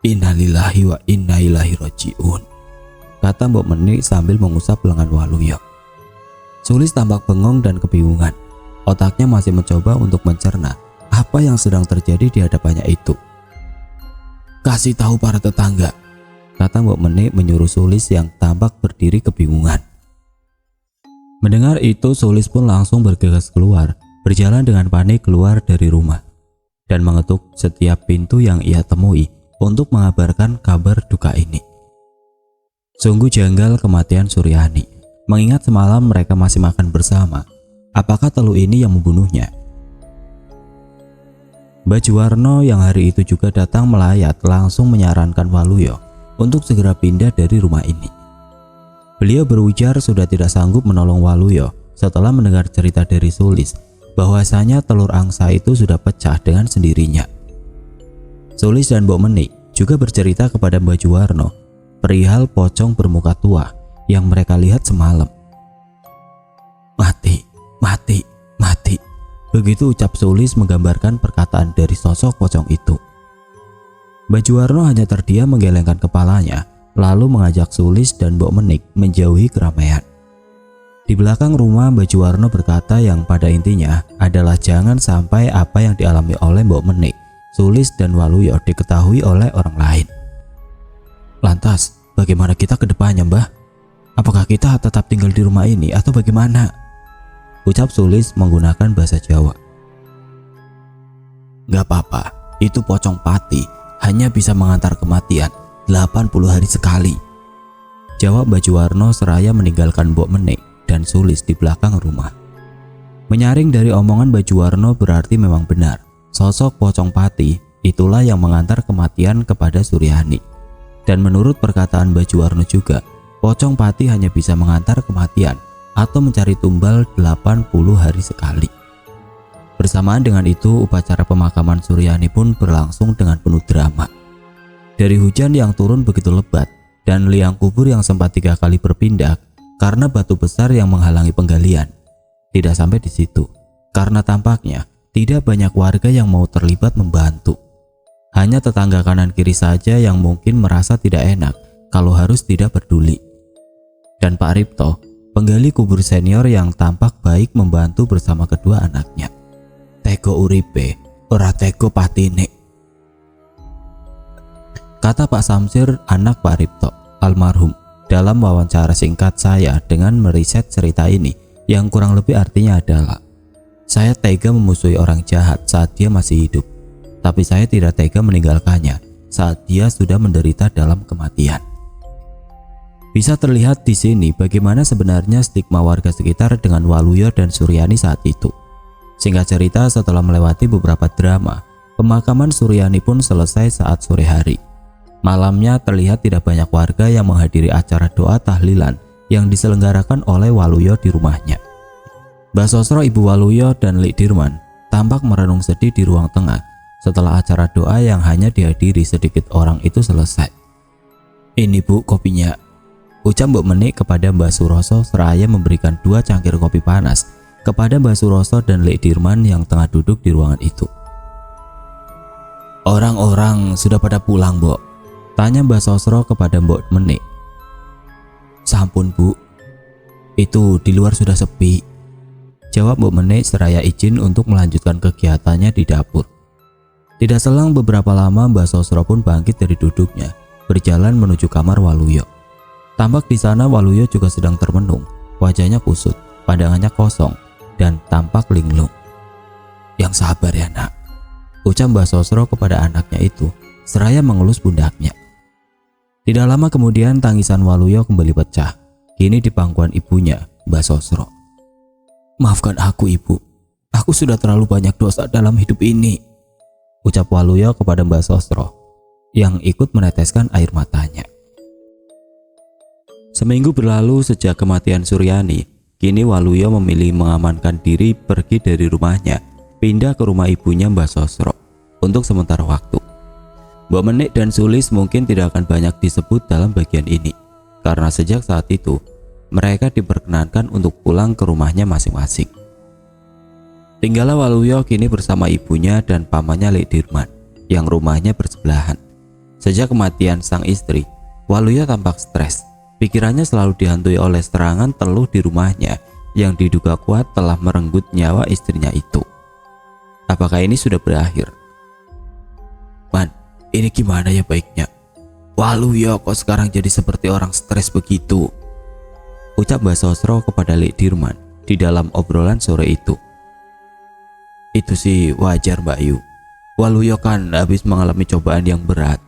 "Innalillahi wa inna ilaihi rajiun," kata Mbok Menik sambil mengusap lengan Waluyo. Sulis tampak bengong dan kebingungan. Otaknya masih mencoba untuk mencerna apa yang sedang terjadi di hadapannya itu. "Kasih tahu para tetangga," kata Mbok Menik menyuruh Sulis yang tampak berdiri kebingungan. Mendengar itu, Sulis pun langsung bergegas keluar, berjalan dengan panik keluar dari rumah dan mengetuk setiap pintu yang ia temui untuk mengabarkan kabar duka ini. Sungguh janggal kematian Suryani, mengingat semalam mereka masih makan bersama. Apakah Telu ini yang membunuhnya? Mbah Juwarno yang hari itu juga datang melayat langsung menyarankan Waluyo untuk segera pindah dari rumah ini. Beliau berujar sudah tidak sanggup menolong Waluyo setelah mendengar cerita dari Sulis bahwasanya telur angsa itu sudah pecah dengan sendirinya. Sulis dan Mbok Menik juga bercerita kepada Mbah Juwarno perihal pocong bermuka tua yang mereka lihat semalam. Mati. Begitu ucap Sulis menggambarkan perkataan dari sosok pocong itu. Mbah Juwarno hanya terdiam menggelengkan kepalanya, lalu mengajak Sulis dan Mbok Menik menjauhi keramaian. Di belakang rumah, Mbah Juwarno berkata yang pada intinya adalah jangan sampai apa yang dialami oleh Mbok Menik, Sulis dan Waluyo diketahui oleh orang lain. "Lantas, bagaimana kita ke depannya, Mbah? Apakah kita tetap tinggal di rumah ini atau bagaimana?" ucap Sulis menggunakan bahasa Jawa. "Gak apa-apa, itu pocong pati hanya bisa mengantar kematian 80 hari sekali," jawab Mbah Juwarno seraya meninggalkan Mbok Menik dan Sulis di belakang rumah. Menyaring dari omongan Mbah Juwarno berarti memang benar, sosok pocong pati itulah yang mengantar kematian kepada Suryani. Dan menurut perkataan Mbah Juwarno juga, pocong pati hanya bisa mengantar kematian atau mencari tumbal 80 hari sekali. Bersamaan dengan itu, upacara pemakaman Suryani pun berlangsung dengan penuh drama. Dari hujan yang turun begitu lebat dan liang kubur yang sempat 3 kali berpindah karena batu besar yang menghalangi penggalian. Tidak sampai di situ, karena tampaknya tidak banyak warga yang mau terlibat membantu. Hanya tetangga kanan kiri saja yang mungkin merasa tidak enak kalau harus tidak peduli. Dan Pak Ripto, penggali kubur senior yang tampak baik membantu bersama kedua anaknya. "Tego uripe, ora tego patine," kata Pak Samsir, anak Pak Ripto almarhum, dalam wawancara singkat saya dengan meriset cerita ini yang kurang lebih artinya adalah, "Saya tega memusuhi orang jahat saat dia masih hidup, tapi saya tidak tega meninggalkannya saat dia sudah menderita dalam kematian." Bisa terlihat di sini bagaimana sebenarnya stigma warga sekitar dengan Waluyo dan Suryani saat itu. Singkat cerita, setelah melewati beberapa drama, pemakaman Suryani pun selesai saat sore hari. Malamnya terlihat tidak banyak warga yang menghadiri acara doa tahlilan yang diselenggarakan oleh Waluyo di rumahnya. Mbah Sosro, ibu Waluyo, dan Lik Dirman tampak merenung sedih di ruang tengah setelah acara doa yang hanya dihadiri sedikit orang itu selesai. "Ini Bu kopinya," ucap Mbok Menik kepada Mbah Suroso seraya memberikan 2 cangkir kopi panas kepada Mbah Suroso dan Lik Dirman yang tengah duduk di ruangan itu. "Orang-orang sudah pada pulang, Mbok?" tanya Mbah Sosro kepada Mbok Menik. "Sampun Bu, itu di luar sudah sepi," jawab Mbok Menik seraya izin untuk melanjutkan kegiatannya di dapur. Tidak selang beberapa lama Mbah Sosro pun bangkit dari duduknya, berjalan menuju kamar Waluyo. Tampak di sana Waluyo juga sedang termenung, wajahnya kusut, pandangannya kosong, dan tampak linglung. "Yang sabar ya nak," ucap Mbah Sosro kepada anaknya itu, seraya mengelus pundaknya. Tidak lama kemudian tangisan Waluyo kembali pecah, kini di pangkuan ibunya, Mbah Sosro. "Maafkan aku Ibu, aku sudah terlalu banyak dosa dalam hidup ini," ucap Waluyo kepada Mbah Sosro, yang ikut meneteskan air matanya. Seminggu berlalu sejak kematian Suryani, kini Waluyo memilih mengamankan diri pergi dari rumahnya, pindah ke rumah ibunya Mbah Sosro untuk sementara waktu. Mbok Menik dan Sulis mungkin tidak akan banyak disebut dalam bagian ini, karena sejak saat itu mereka diperkenankan untuk pulang ke rumahnya masing-masing. Tinggallah Waluyo kini bersama ibunya dan pamannya Lik Dirman yang rumahnya bersebelahan. Sejak kematian sang istri, Waluyo tampak stres. Pikirannya selalu dihantui oleh serangan teluh di rumahnya yang diduga kuat telah merenggut nyawa istrinya itu. Apakah ini sudah berakhir? "Man, ini gimana ya baiknya? Waluyo kok sekarang jadi seperti orang stres begitu?" ucap Mbah Sosro kepada Lik Dirman di dalam obrolan sore itu. "Itu sih wajar Mbak Yu. Waluyo kan habis mengalami cobaan yang berat.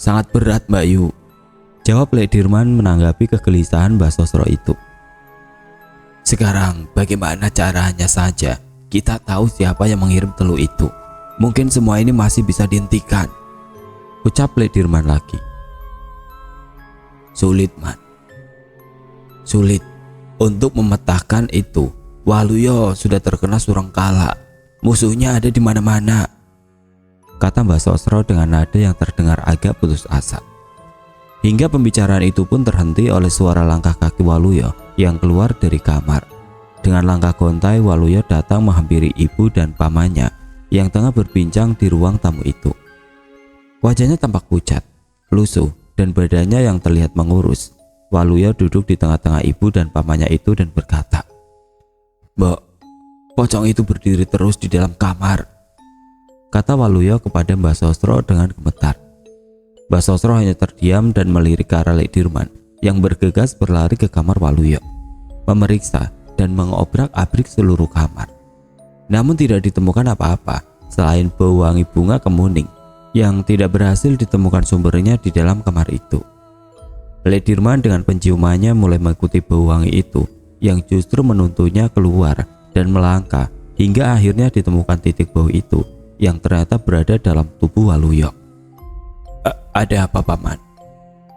Sangat berat Mbak Yu," jawab Lik Dirman menanggapi kegelisahan Mbah Sosro itu. "Sekarang bagaimana caranya saja kita tahu siapa yang mengirim teluh itu. Mungkin semua ini masih bisa dihentikan," ucap Lik Dirman lagi. "Sulit Man, sulit untuk memetakan itu. Waluyo sudah terkena surengkala, musuhnya ada di mana-mana," kata Mbah Sosro dengan nada yang terdengar agak putus asa. Hingga pembicaraan itu pun terhenti oleh suara langkah kaki Waluyo yang keluar dari kamar. Dengan langkah gontai, Waluyo datang menghampiri ibu dan pamannya yang tengah berbincang di ruang tamu itu. Wajahnya tampak pucat, lusuh, dan badannya yang terlihat mengurus. Waluyo duduk di tengah-tengah ibu dan pamannya itu dan berkata, "Mbok, pocong itu berdiri terus di dalam kamar," kata Waluyo kepada Mbah Sosro dengan gemetar. Mbah Sosro hanya terdiam dan melirik ke arah Lik Dirman yang bergegas berlari ke kamar Waluyo, memeriksa dan mengobrak-abrik seluruh kamar. Namun tidak ditemukan apa-apa selain bau wangi bunga kemuning yang tidak berhasil ditemukan sumbernya di dalam kamar itu. Lik Dirman dengan penciumannya mulai mengikuti bau wangi itu yang justru menuntunnya keluar dan melangkah hingga akhirnya ditemukan titik bau itu yang ternyata berada dalam tubuh Waluyo. "Ada apa Paman?"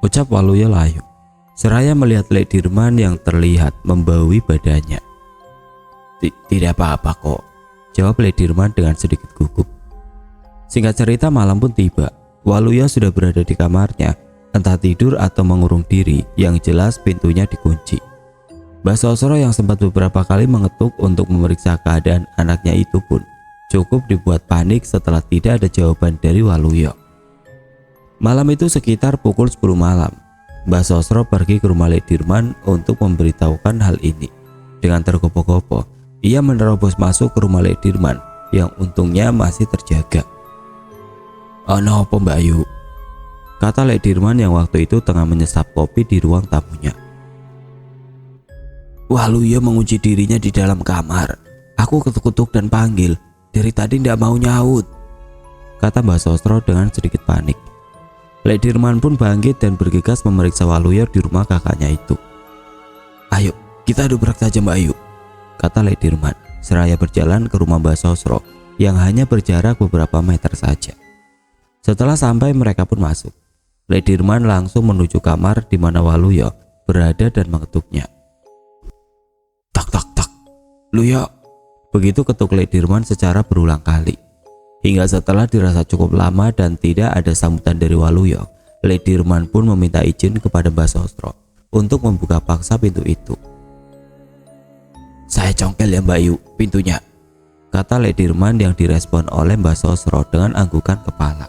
ucap Waluyo layu, seraya melihat Lik Dirman yang terlihat membaui badannya. "Tidak apa-apa kok," jawab Lik Dirman dengan sedikit gugup. Singkat cerita, malam pun tiba. Waluyo sudah berada di kamarnya, entah tidur atau mengurung diri, yang jelas pintunya dikunci. Mbah Sosro yang sempat beberapa kali mengetuk untuk memeriksa keadaan anaknya itu pun cukup dibuat panik setelah tidak ada jawaban dari Waluyo. Malam itu sekitar pukul 10 malam, Mbah Sosro pergi ke rumah Lik Dirman untuk memberitahukan hal ini. Dengan tergopoh-gopoh, ia menerobos masuk ke rumah Lik Dirman yang untungnya masih terjaga. "Ono apa Mbak Yu?" kata Lik Dirman yang waktu itu tengah menyesap kopi di ruang tamunya. "Waluyo mengunci dirinya di dalam kamar. Aku ketuk-ketuk dan panggil, dari tadi tidak mau nyaut," kata Mbah Sosro dengan sedikit panik. Ledirman pun bangkit dan bergegas memeriksa Waluyo di rumah kakaknya itu. "Ayo, kita dobrak saja Mbak Ayu," kata Ledirman seraya berjalan ke rumah Mbak Sosro yang hanya berjarak beberapa meter saja. Setelah sampai, mereka pun masuk. Ledirman langsung menuju kamar di mana Waluyo berada dan mengetuknya. "Tak tak tak, Luyo." Begitu ketuk Ledirman secara berulang kali. Hingga setelah dirasa cukup lama dan tidak ada sambutan dari Waluyo, Ledirman pun meminta izin kepada Mbak Sosro untuk membuka paksa pintu itu. "Saya congkel ya Mbak Yu pintunya," kata Ledirman yang direspon oleh Mbak Sosro dengan anggukan kepala.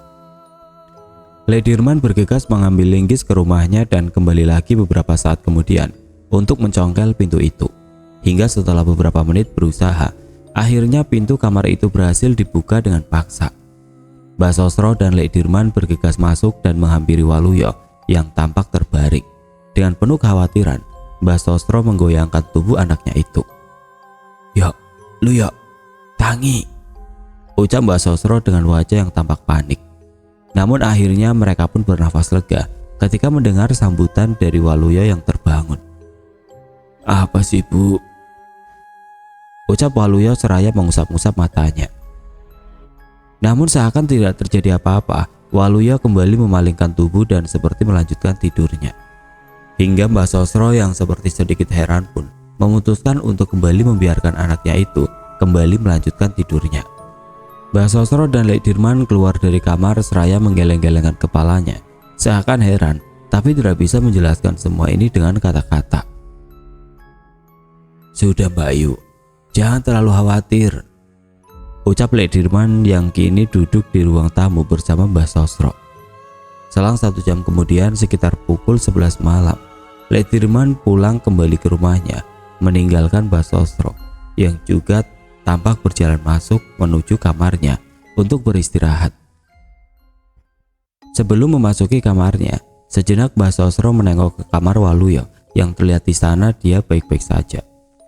Ledirman bergegas mengambil linggis ke rumahnya dan kembali lagi beberapa saat kemudian untuk mencongkel pintu itu. Hingga setelah beberapa menit berusaha, akhirnya pintu kamar itu berhasil dibuka dengan paksa. Mbak Sosro dan Ledirman bergegas masuk dan menghampiri Waluyo yang tampak terbaring. Dengan penuh kekhawatiran, Mbak Sosro menggoyangkan tubuh anaknya itu. "Yo, Luyo, tangi," ucap Mbak Sosro dengan wajah yang tampak panik. Namun akhirnya mereka pun bernafas lega ketika mendengar sambutan dari Waluyo yang terbangun. "Apa sih Bu?" ucap Waluyo seraya mengusap-usap matanya. Namun seakan tidak terjadi apa-apa, Waluyo kembali memalingkan tubuh dan seperti melanjutkan tidurnya. Hingga Mbak Sosro yang seperti sedikit heran pun memutuskan untuk kembali membiarkan anaknya itu kembali melanjutkan tidurnya. Mbak Sosro dan Ledirman keluar dari kamar seraya menggeleng-gelengkan kepalanya, seakan heran tapi tidak bisa menjelaskan semua ini dengan kata-kata. "Sudah Mbak Ayu, jangan terlalu khawatir," ucap Ledirman yang kini duduk di ruang tamu bersama Mbak Sosro. Selang 1 jam kemudian, sekitar pukul 11 malam, Ledirman pulang kembali ke rumahnya, meninggalkan Mbak Sosro yang juga tampak berjalan masuk menuju kamarnya untuk beristirahat. Sebelum memasuki kamarnya, sejenak Mbak Sosro menengok ke kamar Waluyo yang terlihat di sana dia baik-baik saja.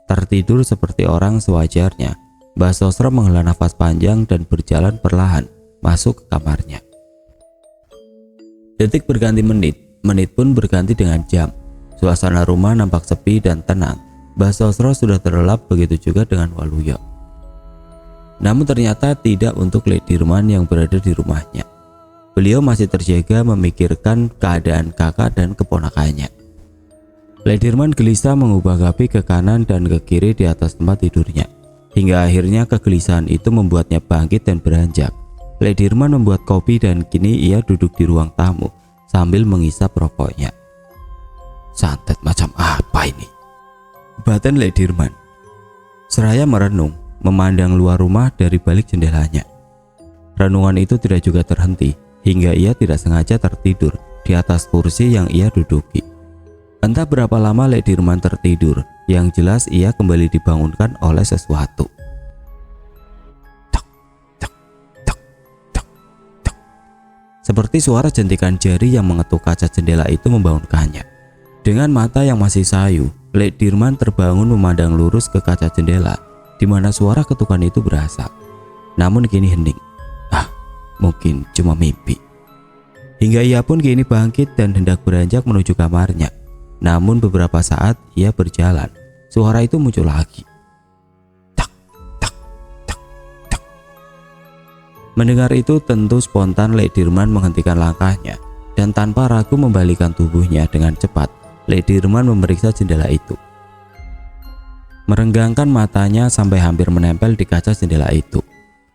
Tertidur seperti orang sewajarnya, Mbak Sosro menghela nafas panjang dan berjalan perlahan masuk ke kamarnya. Detik berganti menit, menit pun berganti dengan jam. Suasana rumah nampak sepi dan tenang. Mbak Sosro sudah terlelap, begitu juga dengan Waluyo. Namun ternyata tidak untuk Ledirman yang berada di rumahnya. Beliau masih terjaga memikirkan keadaan kakak dan keponakannya. Ledirman gelisah mengubah gapi ke kanan dan ke kiri di atas tempat tidurnya. Hingga akhirnya kegelisahan itu membuatnya bangkit dan beranjak. Ledirman membuat kopi dan kini ia duduk di ruang tamu sambil menghisap rokoknya. "Santet macam apa ini?" batin Ledirman seraya merenung memandang luar rumah dari balik jendelanya. Renungan itu tidak juga terhenti hingga ia tidak sengaja tertidur di atas kursi yang ia duduki. Entah berapa lama Ledirman tertidur, yang jelas ia kembali dibangunkan oleh sesuatu. Tak, tak, tak, tak, tak. Seperti suara jentikan jari yang mengetuk kaca jendela itu membangunkannya. Dengan mata yang masih sayu, Ledirman terbangun memandang lurus ke kaca jendela di mana suara ketukan itu berasal. Namun kini hening. Mungkin cuma mimpi. Hingga ia pun kini bangkit dan hendak beranjak menuju kamarnya. Namun beberapa saat ia berjalan, suara itu muncul lagi. Tak, tak, tak, tak. Mendengar itu tentu spontan Ledirman menghentikan langkahnya dan tanpa ragu membalikan tubuhnya dengan cepat. Ledirman memeriksa jendela itu. Merenggangkan matanya sampai hampir menempel di kaca jendela itu.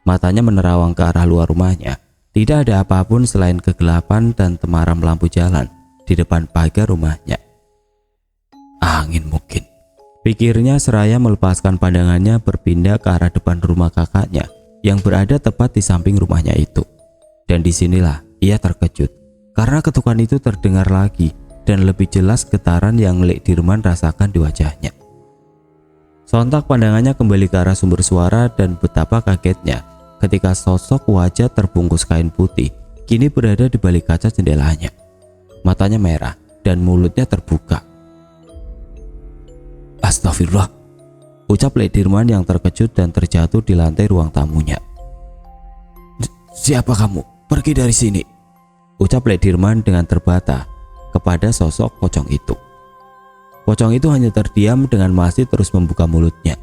Matanya menerawang ke arah luar rumahnya. Tidak ada apapun selain kegelapan dan temaram lampu jalan di depan pagar rumahnya. Angin mungkin, pikirnya seraya melepaskan pandangannya berpindah ke arah depan rumah kakaknya yang berada tepat di samping rumahnya itu. Dan disinilah ia terkejut karena ketukan itu terdengar lagi dan lebih jelas getaran yang Ledirman rasakan di wajahnya. Sontak pandangannya kembali ke arah sumber suara dan betapa kagetnya ketika sosok wajah terbungkus kain putih kini berada di balik kaca jendelanya. Matanya merah dan mulutnya terbuka. Astagfirullah, ucap Ledirman yang terkejut dan terjatuh di lantai ruang tamunya. Siapa kamu? Pergi dari sini, ucap Lek Dirman dengan terbata kepada sosok pocong itu. Pocong itu hanya terdiam dengan masih terus membuka mulutnya.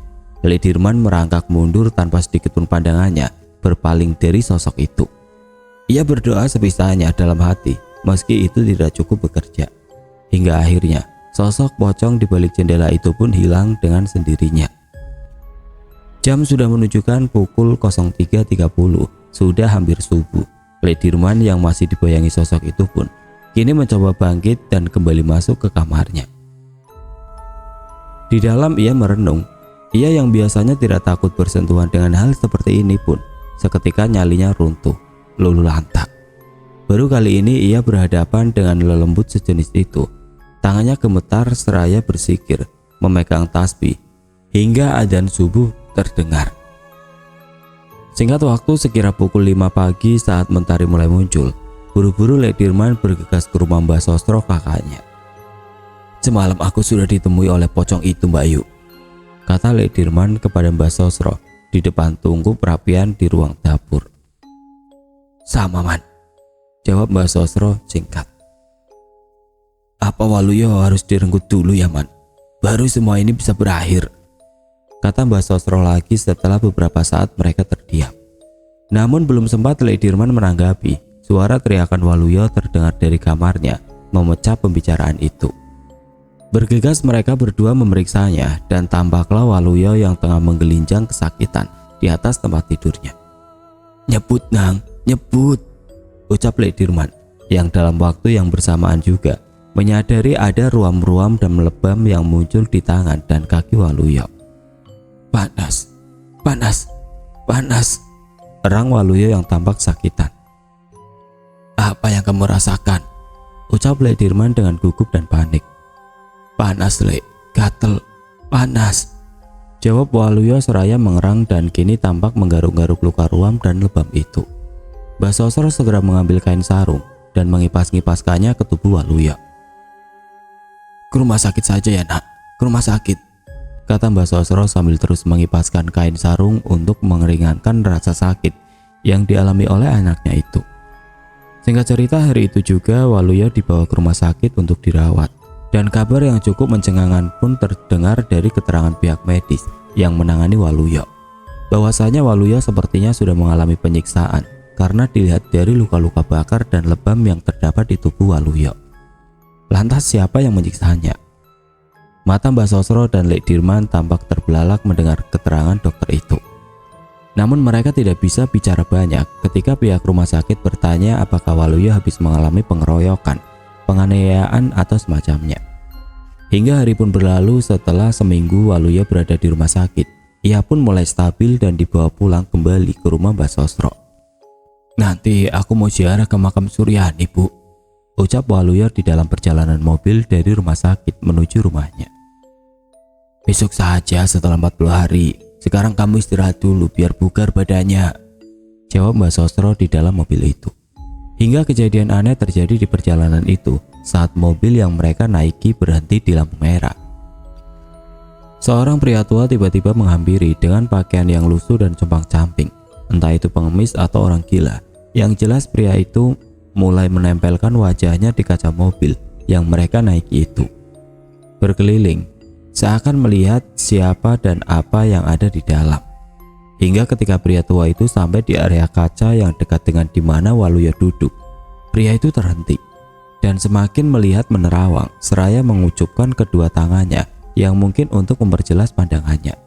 Lek Dirman merangkak mundur tanpa sedikit pun pandangannya berpaling dari sosok itu. Ia berdoa sebisanya dalam hati, meski itu tidak cukup bekerja. Hingga akhirnya sosok pocong di balik jendela itu pun hilang dengan sendirinya. Jam sudah menunjukkan pukul 03.30, sudah hampir subuh. Lek Dirman yang masih dibayangi sosok itu pun kini mencoba bangkit dan kembali masuk ke kamarnya. Di dalam ia merenung. Ia yang biasanya tidak takut bersentuhan dengan hal seperti ini pun seketika nyalinya runtuh, luluh lantak. Baru kali ini ia berhadapan dengan lelembut sejenis itu. Tangannya gemetar seraya bersikir, memegang tasbih, hingga adzan subuh terdengar. Singkat waktu sekira pukul 5 pagi saat mentari mulai muncul, buru-buru Lek Dirman bergegas ke rumah Mbak Sosro kakaknya. "Semalam aku sudah ditemui oleh pocong itu, Mbak Yu," kata Lek Dirman kepada Mbak Sosro di depan tungku perapian di ruang dapur. "Sama, Man," jawab Mbak Sosro singkat. "Apa Waluyo harus direnggut dulu ya, Man? Baru semua ini bisa berakhir," kata Mbak Sosro lagi setelah beberapa saat mereka terdiam. Namun belum sempat Lek Dirman menanggapi, suara teriakan Waluyo terdengar dari kamarnya memecah pembicaraan itu. Bergegas mereka berdua memeriksanya dan tampaklah Waluyo yang tengah menggelinjang kesakitan di atas tempat tidurnya. "Nyebut, Nang, nyebut," ucap Lek Dirman yang dalam waktu yang bersamaan juga menyadari ada ruam-ruam dan lebam yang muncul di tangan dan kaki Waluyo. "Panas, panas, panas," erang Waluyo yang tampak sakitan. "Apa yang kamu rasakan?" ucap Lek Dirman dengan gugup dan panik. "Panas, Lek, gatel, panas," jawab Waluyo seraya mengerang dan kini tampak menggaruk-garuk luka ruam dan lebam itu. Mbak Sosro segera mengambil kain sarung dan mengipas-ngipaskannya ke tubuh Waluyo. "Ke rumah sakit saja ya, Nak, ke rumah sakit," kata Mbak Sosro sambil terus mengipaskan kain sarung untuk meringankan rasa sakit yang dialami oleh anaknya itu. Singkat cerita, hari itu juga Waluyo dibawa ke rumah sakit untuk dirawat. Dan kabar yang cukup mencengangkan pun terdengar dari keterangan pihak medis yang menangani Waluyo. Bahwasanya Waluyo sepertinya sudah mengalami penyiksaan karena dilihat dari luka-luka bakar dan lebam yang terdapat di tubuh Waluyo. Lantas siapa yang menyiksanya? Mata Mbak Sosro dan Lek Dirman tampak terbelalak mendengar keterangan dokter itu. Namun mereka tidak bisa bicara banyak ketika pihak rumah sakit bertanya apakah Waluyo habis mengalami pengeroyokan, penganiayaan atau semacamnya. Hingga hari pun berlalu. Setelah seminggu Waluyo berada di rumah sakit, ia pun mulai stabil dan dibawa pulang kembali ke rumah Mbak Sosro. "Nanti aku mau ziarah ke makam Suryani, Bu," ucap Waluyo di dalam perjalanan mobil dari rumah sakit menuju rumahnya. "Besok saja setelah 40 hari. Sekarang kamu istirahat dulu biar bugar badannya," jawab Mbak Sosro di dalam mobil itu. Hingga kejadian aneh terjadi di perjalanan itu saat mobil yang mereka naiki berhenti di lampu merah. Seorang pria tua tiba-tiba menghampiri dengan pakaian yang lusuh dan compang-camping. Entah itu pengemis atau orang gila. Yang jelas pria itu mulai menempelkan wajahnya di kaca mobil yang mereka naiki itu. Berkeliling, seakan melihat siapa dan apa yang ada di dalam. Hingga ketika pria tua itu sampai di area kaca yang dekat dengan di mana Waluyo duduk, pria itu terhenti dan semakin melihat menerawang seraya mengucupkan kedua tangannya yang mungkin untuk memperjelas pandangannya.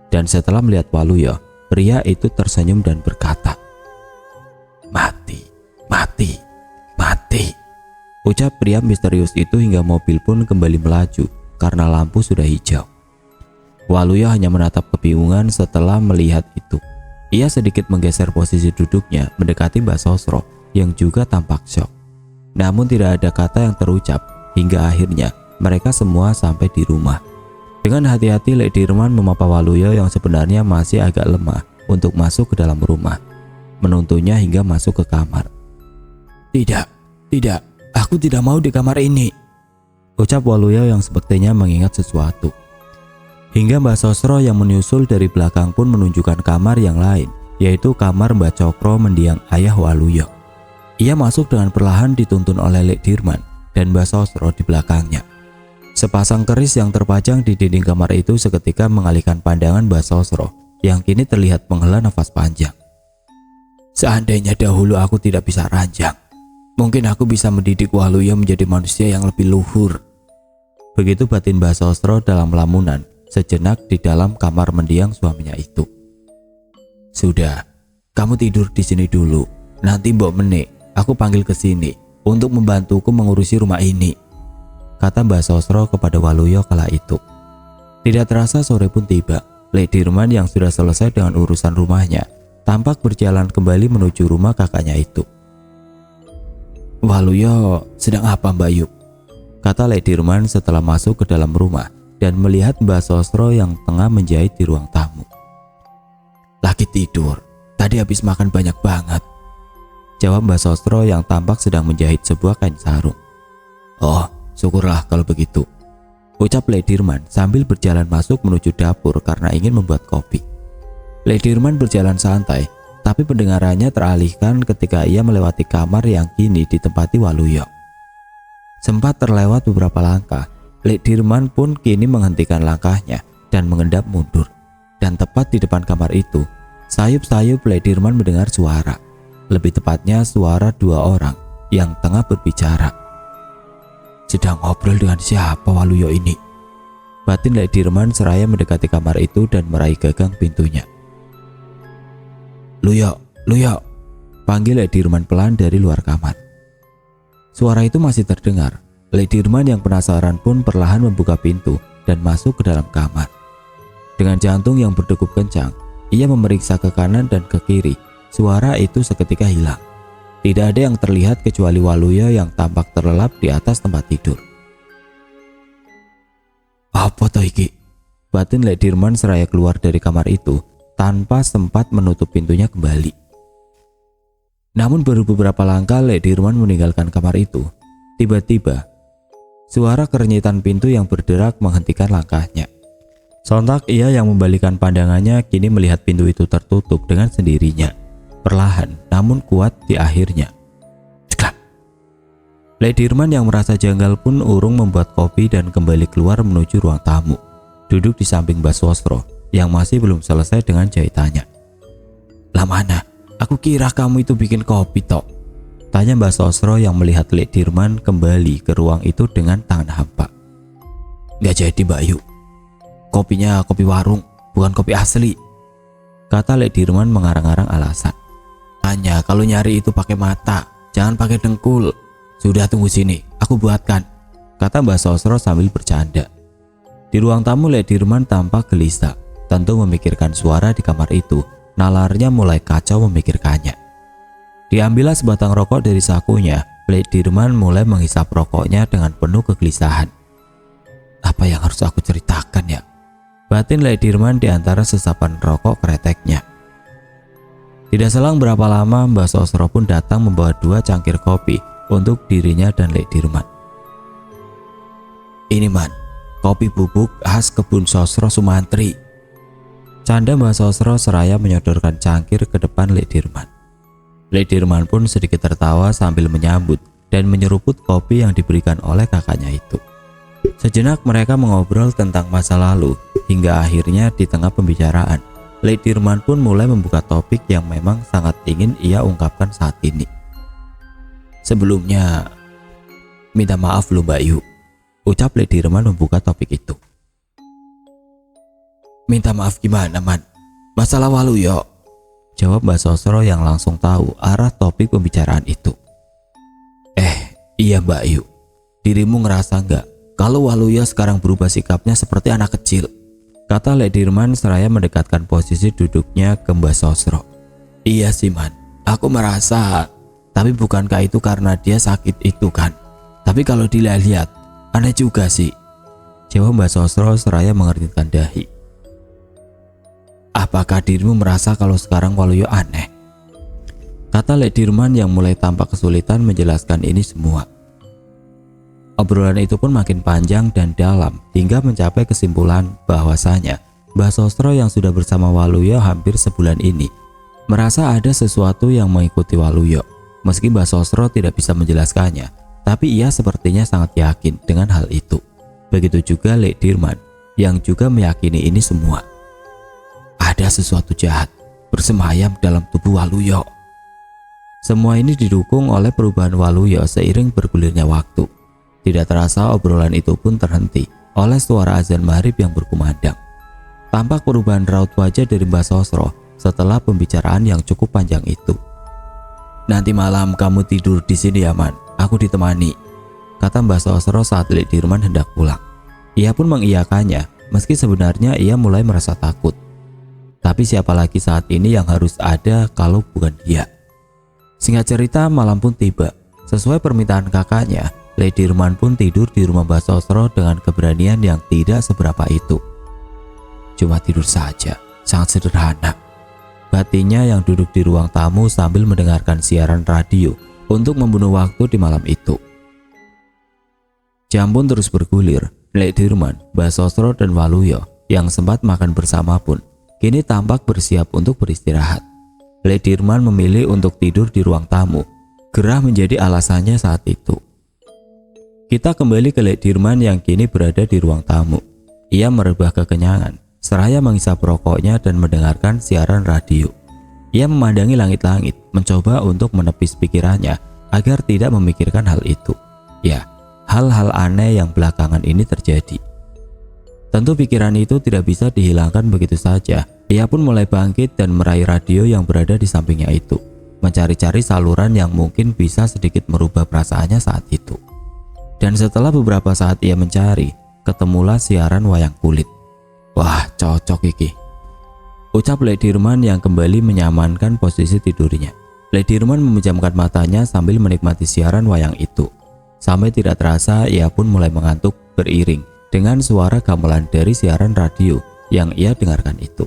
Dan setelah melihat Waluyo, pria itu tersenyum dan berkata, "Mati, mati, mati," ucap pria misterius itu hingga mobil pun kembali melaju karena lampu sudah hijau. Waluyo hanya menatap kebingungan setelah melihat itu. Ia sedikit menggeser posisi duduknya mendekati Mbak Sosro yang juga tampak syok. Namun tidak ada kata yang terucap hingga akhirnya mereka semua sampai di rumah. Dengan hati-hati Lek Dirman memapa Waluyo yang sebenarnya masih agak lemah untuk masuk ke dalam rumah, menuntunnya hingga masuk ke kamar. Tidak, aku tidak mau di kamar ini," ucap Waluyo yang sepertinya mengingat sesuatu. Hingga Mbak Sosro yang menyusul dari belakang pun menunjukkan kamar yang lain, yaitu kamar Mbak Cokro mendiang ayah Waluyo. Ia masuk dengan perlahan dituntun oleh Lek Dirman dan Mbah Sosro di belakangnya. Sepasang keris yang terpajang di dinding kamar itu seketika mengalihkan pandangan Mbah Sosro yang kini terlihat menghela nafas panjang. Seandainya dahulu aku tidak bisa ranjang, mungkin aku bisa mendidik Waluyo menjadi manusia yang lebih luhur. Begitu batin Mbah Sosro dalam lamunan sejenak di dalam kamar mendiang suaminya itu. Sudah, kamu tidur di sini dulu. Nanti Mbok Menik aku panggil ke sini untuk membantuku mengurusi rumah ini, kata Mbah Sosro kepada Waluyo kala itu. Tidak terasa sore pun tiba. Lek Dirman yang sudah selesai dengan urusan rumahnya tampak berjalan kembali menuju rumah kakaknya itu. Waluyo sedang apa Mbak Yuk? Kata Lek Dirman setelah masuk ke dalam rumah dan melihat Mbah Sosro yang tengah menjahit di ruang tamu. Lagi tidur, tadi habis makan banyak banget, jawab Mbah Sosro yang tampak sedang menjahit sebuah kain sarung. Oh, syukurlah kalau begitu, ucap Lek Dirman sambil berjalan masuk menuju dapur karena ingin membuat kopi. Lek Dirman berjalan santai, tapi pendengarannya teralihkan ketika ia melewati kamar yang kini ditempati Waluyo. Sempat terlewat beberapa langkah, Lek Dirman pun kini menghentikan langkahnya dan mengendap mundur. Dan tepat di depan kamar itu, sayup-sayup Lek Dirman mendengar suara. Lebih tepatnya suara dua orang yang tengah berbicara. Sedang ngobrol dengan siapa Waluyo ini? Batin Lek Dirman seraya mendekati kamar itu dan meraih gagang pintunya. Luyo, Luyo, panggil Lek Dirman pelan dari luar kamar. Suara itu masih terdengar. Lek Dirman yang penasaran pun perlahan membuka pintu dan masuk ke dalam kamar. Dengan jantung yang berdegup kencang, ia memeriksa ke kanan dan ke kiri. Suara itu seketika hilang. Tidak ada yang terlihat kecuali Waluyo yang tampak terlelap di atas tempat tidur. Apa toh iki? Batin Lek Dirman seraya keluar dari kamar itu tanpa sempat menutup pintunya kembali. Namun baru beberapa langkah Lek Dirman meninggalkan kamar itu. Tiba-tiba, suara kerenyitan pintu yang berderak menghentikan langkahnya. Sontak ia yang membalikan pandangannya kini melihat pintu itu tertutup dengan sendirinya. Perlahan namun kuat di akhirnya. Ceklak. Lek Dirman yang merasa janggal pun urung membuat kopi dan kembali keluar menuju ruang tamu. Duduk di samping Mbah Sosro yang masih belum selesai dengan jahitannya. Lah mana? Aku kira kamu itu bikin kopi tok, tanya Mbah Sosro yang melihat Lek Dirman kembali ke ruang itu dengan tangan hampa. Gak jadi Mbak Yu, kopinya kopi warung, bukan kopi asli, kata Lek Dirman mengarang-arang alasan. Hanya kalau nyari itu pakai mata, jangan pakai dengkul. Sudah tunggu sini, aku buatkan, kata Mbah Sosro sambil bercanda. Di ruang tamu Lek Dirman tampak gelisah, tentu memikirkan suara di kamar itu. Nalarnya mulai kacau memikirkannya. Diambillah sebatang rokok dari sakunya. Lek Dirman mulai menghisap rokoknya dengan penuh kegelisahan. Apa yang harus aku ceritakan ya? Batin Lek Dirman di antara sesapan rokok kreteknya. Tidak selang berapa lama Mbah Sosro pun datang membawa 2 cangkir kopi untuk dirinya dan Lek Dirman. Ini man, kopi bubuk khas kebun Sosro Sumantri, canda Mbah Sosro seraya menyodorkan cangkir ke depan Lek Dirman. Lek Dirman pun sedikit tertawa sambil menyambut dan menyeruput kopi yang diberikan oleh kakaknya itu. Sejenak mereka mengobrol tentang masa lalu hingga akhirnya di tengah pembicaraan Lek Dirman pun mulai membuka topik yang memang sangat ingin ia ungkapkan saat ini. Sebelumnya, minta maaf loh Mbak Yu, ucap Lek Dirman membuka topik itu. Minta maaf gimana man? Masalah Waluyo, jawab Mbah Sosro yang langsung tahu arah topik pembicaraan itu. Iya Mbak Yu, dirimu ngerasa nggak kalau Waluyo sekarang berubah sikapnya seperti anak kecil? Kata Lek Dirman seraya mendekatkan posisi duduknya ke Mbah Sosro. Iya sih man, aku merasa. Tapi bukankah itu karena dia sakit itu kan? Tapi kalau dilihat, aneh juga sih, jawab Mbah Sosro seraya mengerutkan dahi. Apakah dirimu merasa kalau sekarang Waluyo aneh? Kata Lek Dirman yang mulai tampak kesulitan menjelaskan ini semua. Obrolan itu pun makin panjang dan dalam hingga mencapai kesimpulan bahwasanya Mbah Sosro yang sudah bersama Waluyo hampir sebulan ini merasa ada sesuatu yang mengikuti Waluyo. Meski Mbah Sosro tidak bisa menjelaskannya, tapi ia sepertinya sangat yakin dengan hal itu. Begitu juga Lek Dirman yang juga meyakini ini semua. Ada sesuatu jahat bersemayam dalam tubuh Waluyo. Semua ini didukung oleh perubahan Waluyo seiring bergulirnya waktu. Tidak terasa obrolan itu pun terhenti oleh suara azan maghrib yang berkumandang. Tampak perubahan raut wajah dari Mbah Sosro setelah pembicaraan yang cukup panjang itu. Nanti malam kamu tidur di sini ya Man, aku ditemani, kata Mbah Sosro saat Lek Dirman hendak pulang. Ia pun mengiyakannya, meski sebenarnya ia mulai merasa takut. Tapi siapa lagi saat ini yang harus ada kalau bukan dia? Singkat cerita, malam pun tiba. Sesuai permintaan kakaknya, Lek Dirman pun tidur di rumah Mbah Sosro dengan keberanian yang tidak seberapa itu. Cuma tidur saja, sangat sederhana. Batinnya yang duduk di ruang tamu sambil mendengarkan siaran radio untuk membunuh waktu di malam itu. Jam pun terus bergulir. Lek Dirman, Mbah Sosro dan Waluyo yang sempat makan bersama pun kini tampak bersiap untuk beristirahat. Lek Dirman memilih untuk tidur di ruang tamu. Gerah menjadi alasannya saat itu. Kita kembali ke Lek Dirman yang kini berada di ruang tamu. Ia merebah kekenyangan, seraya menghisap rokoknya dan mendengarkan siaran radio. Ia memandangi langit-langit, mencoba untuk menepis pikirannya agar tidak memikirkan hal itu. Ya, hal-hal aneh yang belakangan ini terjadi. Tentu pikiran itu tidak bisa dihilangkan begitu saja. Ia pun mulai bangkit dan meraih radio yang berada di sampingnya itu, mencari-cari saluran yang mungkin bisa sedikit merubah perasaannya saat itu. Dan setelah beberapa saat ia mencari, ketemulah siaran wayang kulit. Wah, cocok iki, ucap Lek Dirman yang kembali menyamankan posisi tidurnya. Lek Dirman memejamkan matanya sambil menikmati siaran wayang itu. Sampai tidak terasa ia pun mulai mengantuk beriring dengan suara gamelan dari siaran radio yang ia dengarkan itu.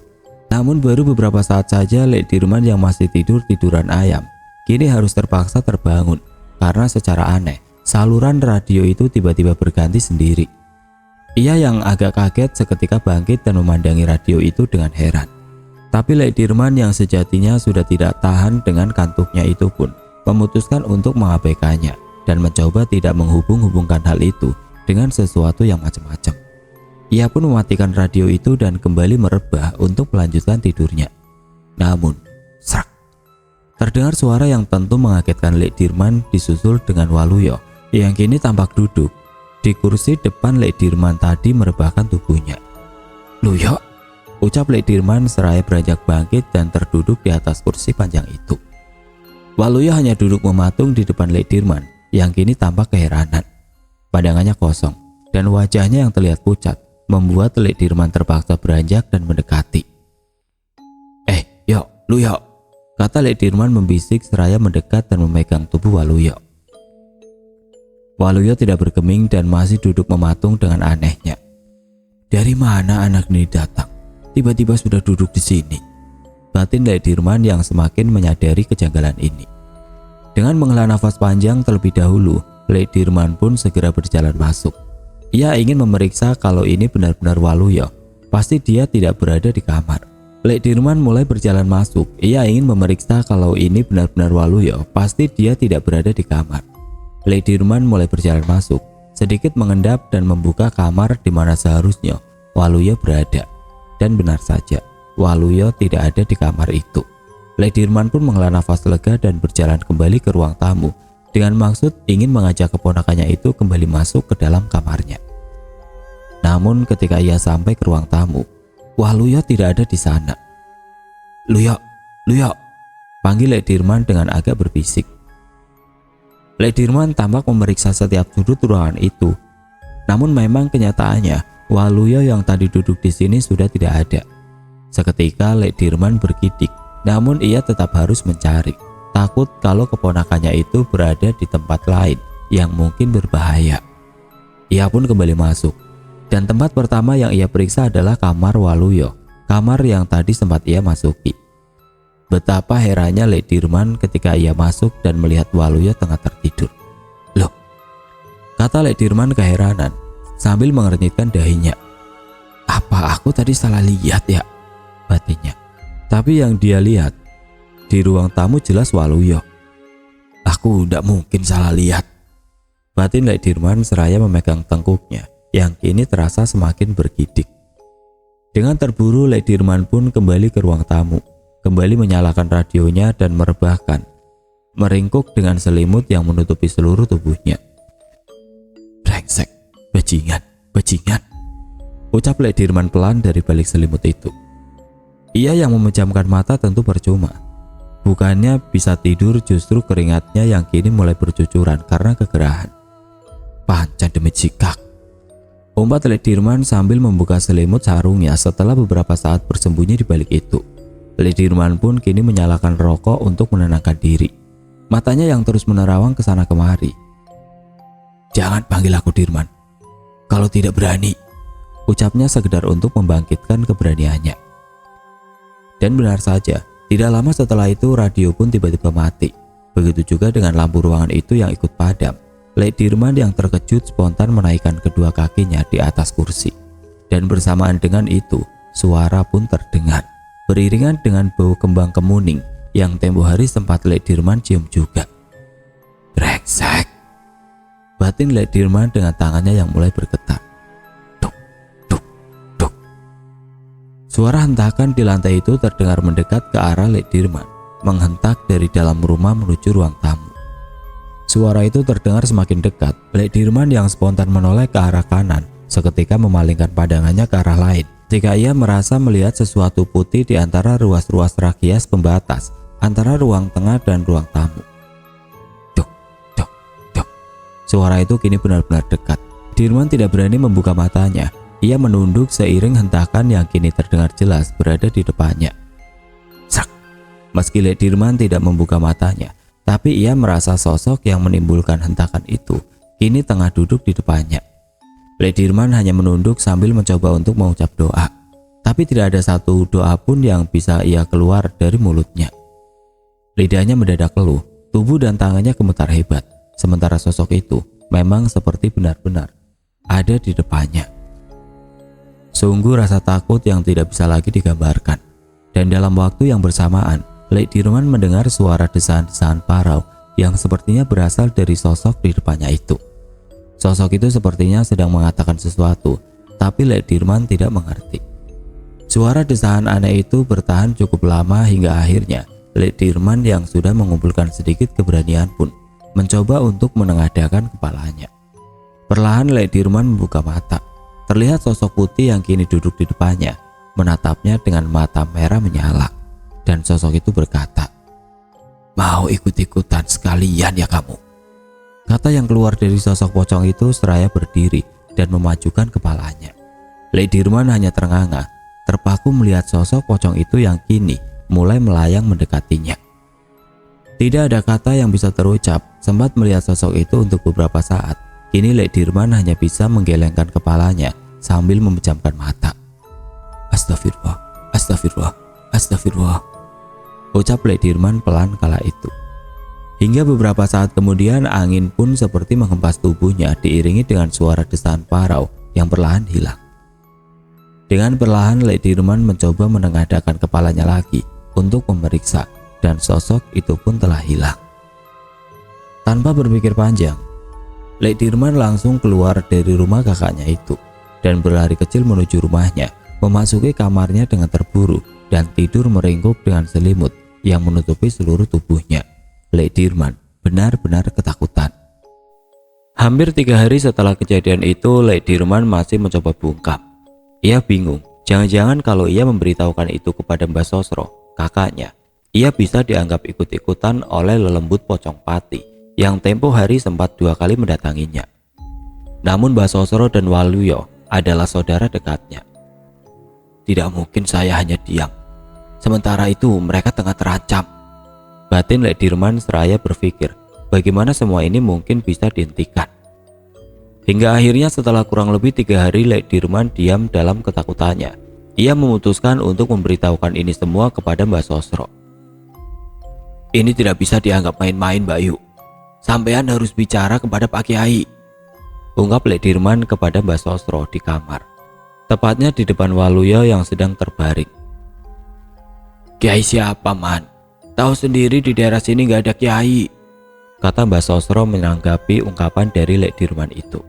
Namun baru beberapa saat saja Lek Dirman yang masih tiduran ayam kini harus terpaksa terbangun karena secara aneh saluran radio itu tiba-tiba berganti sendiri. Ia yang agak kaget seketika bangkit dan memandangi radio itu dengan heran. Tapi Lek Dirman yang sejatinya sudah tidak tahan dengan kantuknya itu pun memutuskan untuk mengabaikannya dan mencoba tidak menghubung-hubungkan hal itu dengan sesuatu yang macam-macam. Ia pun mematikan radio itu dan kembali merebah untuk melanjutkan tidurnya. Namun, serak, terdengar suara yang tentu mengagetkan Lek Dirman disusul dengan Waluyo yang kini tampak duduk di kursi depan Lek Dirman tadi merebahkan tubuhnya. Luyo, ucap Lek Dirman seraya beranjak bangkit dan terduduk di atas kursi panjang itu. Waluyo hanya duduk mematung di depan Lek Dirman yang kini tampak keheranan. Pandangannya kosong dan wajahnya yang terlihat pucat membuat Lek Dirman terpaksa beranjak dan mendekati. Yuk, Luyo, kata Lek Dirman membisik seraya mendekat dan memegang tubuh Waluyo. Waluyo tidak bergeming dan masih duduk mematung dengan anehnya. Dari mana anak ini datang? Tiba-tiba sudah duduk di sini. Batin Lek Dirman yang semakin menyadari kejanggalan ini. Dengan menghela nafas panjang terlebih dahulu, Lek Dirman pun segera berjalan masuk. Ia ingin memeriksa kalau ini benar-benar Waluyo. Pasti dia tidak berada di kamar. Lek Dirman mulai berjalan masuk. Ia ingin memeriksa kalau ini benar-benar Waluyo. Pasti dia tidak berada di kamar. Lek Dirman mulai berjalan masuk, sedikit mengendap dan membuka kamar di mana seharusnya Waluyo berada. Dan benar saja, Waluyo tidak ada di kamar itu. Lek Dirman pun menghela nafas lega dan berjalan kembali ke ruang tamu dengan maksud ingin mengajak keponakannya itu kembali masuk ke dalam kamarnya. Namun ketika ia sampai ke ruang tamu, Waluyo tidak ada di sana. Luyo, Luyo, panggil Lek Dirman dengan agak berbisik. Lek Dirman tampak memeriksa setiap sudut ruangan itu. Namun memang kenyataannya Waluyo yang tadi duduk di sini sudah tidak ada. Seketika Lek Dirman bergidik, namun ia tetap harus mencari. Takut kalau keponakannya itu berada di tempat lain yang mungkin berbahaya. Ia pun kembali masuk. Dan tempat pertama yang ia periksa adalah kamar Waluyo, kamar yang tadi sempat ia masuki. Betapa herannya Lek Dirman ketika ia masuk dan melihat Waluyo tengah tertidur. Loh, kata Lek Dirman keheranan sambil mengernyitkan dahinya. Apa aku tadi salah lihat ya? Batinnya. Tapi yang dia lihat di ruang tamu jelas Waluyo. Aku tidak mungkin salah lihat, batin Lek Dirman seraya memegang tengkuknya yang kini terasa semakin bergidik. Dengan terburu, Lek Dirman pun kembali ke ruang tamu, kembali menyalakan radionya dan merebahkan, meringkuk dengan selimut yang menutupi seluruh tubuhnya. Brengsek, bajingan, ucap Lek Dirman pelan dari balik selimut itu. Ia yang memejamkan mata tentu percuma. Bukannya bisa tidur, justru keringatnya yang kini mulai bercucuran karena kegerahan. Pancen demit sikak, umpat Lek Dirman sambil membuka selimut sarungnya setelah beberapa saat bersembunyi di balik itu. Lek Dirman pun kini menyalakan rokok untuk menenangkan diri. Matanya yang terus menerawang ke sana kemari. Jangan panggil aku Dirman. Kalau tidak berani, ucapnya sekedar untuk membangkitkan keberaniannya. Dan benar saja, tidak lama setelah itu radio pun tiba-tiba mati. Begitu juga dengan lampu ruangan itu yang ikut padam. Lek Dirman yang terkejut spontan menaikkan kedua kakinya di atas kursi. Dan bersamaan dengan itu, suara pun terdengar, beriringan dengan bau kembang kemuning yang tempo hari sempat Lek Dirman cium juga. brengsek, batin Lek Dirman dengan tangannya yang mulai bergetar. Duk, duk, duk. Suara hentakan di lantai itu terdengar mendekat ke arah Lek Dirman, menghentak dari dalam rumah menuju ruang tamu. Suara itu terdengar semakin dekat. Lek Dirman yang spontan menoleh ke arah kanan, seketika memalingkan pandangannya ke arah lain. Jika ia merasa melihat sesuatu putih di antara ruas-ruas rakias pembatas antara ruang tengah dan ruang tamu. Duk, duk, duk. Suara itu kini benar-benar dekat. Dirman tidak berani membuka matanya. Ia menunduk seiring hentakan yang kini terdengar jelas berada di depannya. Sak. Meski Lek Dirman tidak membuka matanya, tapi ia merasa sosok yang menimbulkan hentakan itu kini tengah duduk di depannya. Lek Dirman hanya menunduk sambil mencoba untuk mengucap doa, tapi tidak ada satu doa pun yang bisa ia keluar dari mulutnya. Lidahnya mendadak keluh, tubuh dan tangannya gemetar hebat, sementara sosok itu memang seperti benar-benar ada di depannya. Sungguh rasa takut yang tidak bisa lagi digambarkan. Dan dalam waktu yang bersamaan, Lek Dirman mendengar suara desahan-desahan parau yang sepertinya berasal dari sosok di depannya itu. Sosok itu sepertinya sedang mengatakan sesuatu, tapi Lek Dirman tidak mengerti. Suara desahan aneh itu bertahan cukup lama hingga akhirnya Lek Dirman yang sudah mengumpulkan sedikit keberanian pun mencoba untuk menengadahkan kepalanya. Perlahan Lek Dirman membuka mata. Terlihat sosok putih yang kini duduk di depannya, menatapnya dengan mata merah menyala. Dan sosok itu berkata, "Mau ikut-ikutan sekalian ya kamu?" Kata yang keluar dari sosok pocong itu seraya berdiri dan memajukan kepalanya. Lek Dirman hanya ternganga, terpaku melihat sosok pocong itu yang kini mulai melayang mendekatinya. Tidak ada kata yang bisa terucap. Sempat melihat sosok itu untuk beberapa saat. Kini Lek Dirman hanya bisa menggelengkan kepalanya sambil memejamkan mata. Astagfirullah, astagfirullah, astagfirullah, ucap Lek Dirman pelan kala itu. Hingga beberapa saat kemudian angin pun seperti menghempas tubuhnya diiringi dengan suara desahan parau yang perlahan hilang. Dengan perlahan Lek Dirman mencoba menengadahkan kepalanya lagi untuk memeriksa dan sosok itu pun telah hilang. Tanpa berpikir panjang, Lek Dirman langsung keluar dari rumah kakaknya itu dan berlari kecil menuju rumahnya, memasuki kamarnya dengan terburu dan tidur meringkuk dengan selimut yang menutupi seluruh tubuhnya. Lek Dirman benar-benar ketakutan. Hampir 3 hari setelah kejadian itu, Lek Dirman masih mencoba bungkam. Ia bingung, jangan-jangan kalau ia memberitahukan itu kepada Mbah Sosro, kakaknya, ia bisa dianggap ikut-ikutan oleh lelembut pocong pati yang tempo hari sempat 2 kali mendatanginya. Namun Mbah Sosro dan Waluyo adalah saudara dekatnya. Tidak mungkin saya hanya diam. Sementara itu mereka tengah terancam. Batin Lek Dirman seraya berpikir bagaimana semua ini mungkin bisa dihentikan. Hingga akhirnya setelah kurang lebih 3 hari Lek Dirman diam dalam ketakutannya. Ia memutuskan untuk memberitahukan ini semua kepada Mbah Sosro. Ini tidak bisa dianggap main-main, Bayu. Sampean harus bicara kepada Pak Kiai, ungkap Lek Dirman kepada Mbah Sosro di kamar, tepatnya di depan Waluyo yang sedang terbaring. Kiai siapa, Man? Tahu sendiri di daerah sini gak ada kiai. kata Mbah Sosro menanggapi ungkapan dari Lek Dirman itu.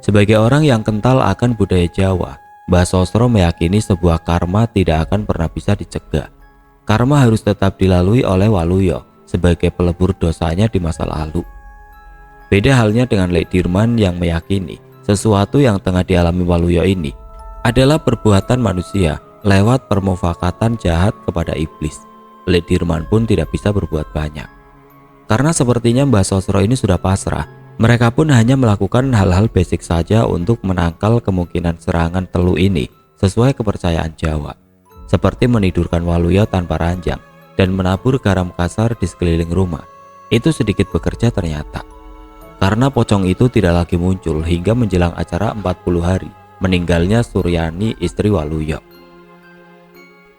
Sebagai orang yang kental akan budaya Jawa, Mbah Sosro meyakini sebuah karma tidak akan pernah bisa dicegah. Karma harus tetap dilalui oleh Waluyo sebagai pelebur dosanya di masa lalu. Beda halnya dengan Lek Dirman yang meyakini sesuatu yang tengah dialami Waluyo ini adalah perbuatan manusia lewat permufakatan jahat kepada iblis. Lek Dirman pun tidak bisa berbuat banyak. Karena sepertinya Mbah Sosro ini sudah pasrah, mereka pun hanya melakukan hal-hal basic saja untuk menangkal kemungkinan serangan telu ini sesuai kepercayaan Jawa. Seperti menidurkan Waluyo tanpa ranjang dan menabur garam kasar di sekeliling rumah. Itu sedikit bekerja ternyata. Karena pocong itu tidak lagi muncul hingga menjelang acara 40 hari meninggalnya Suryani istri Waluyo.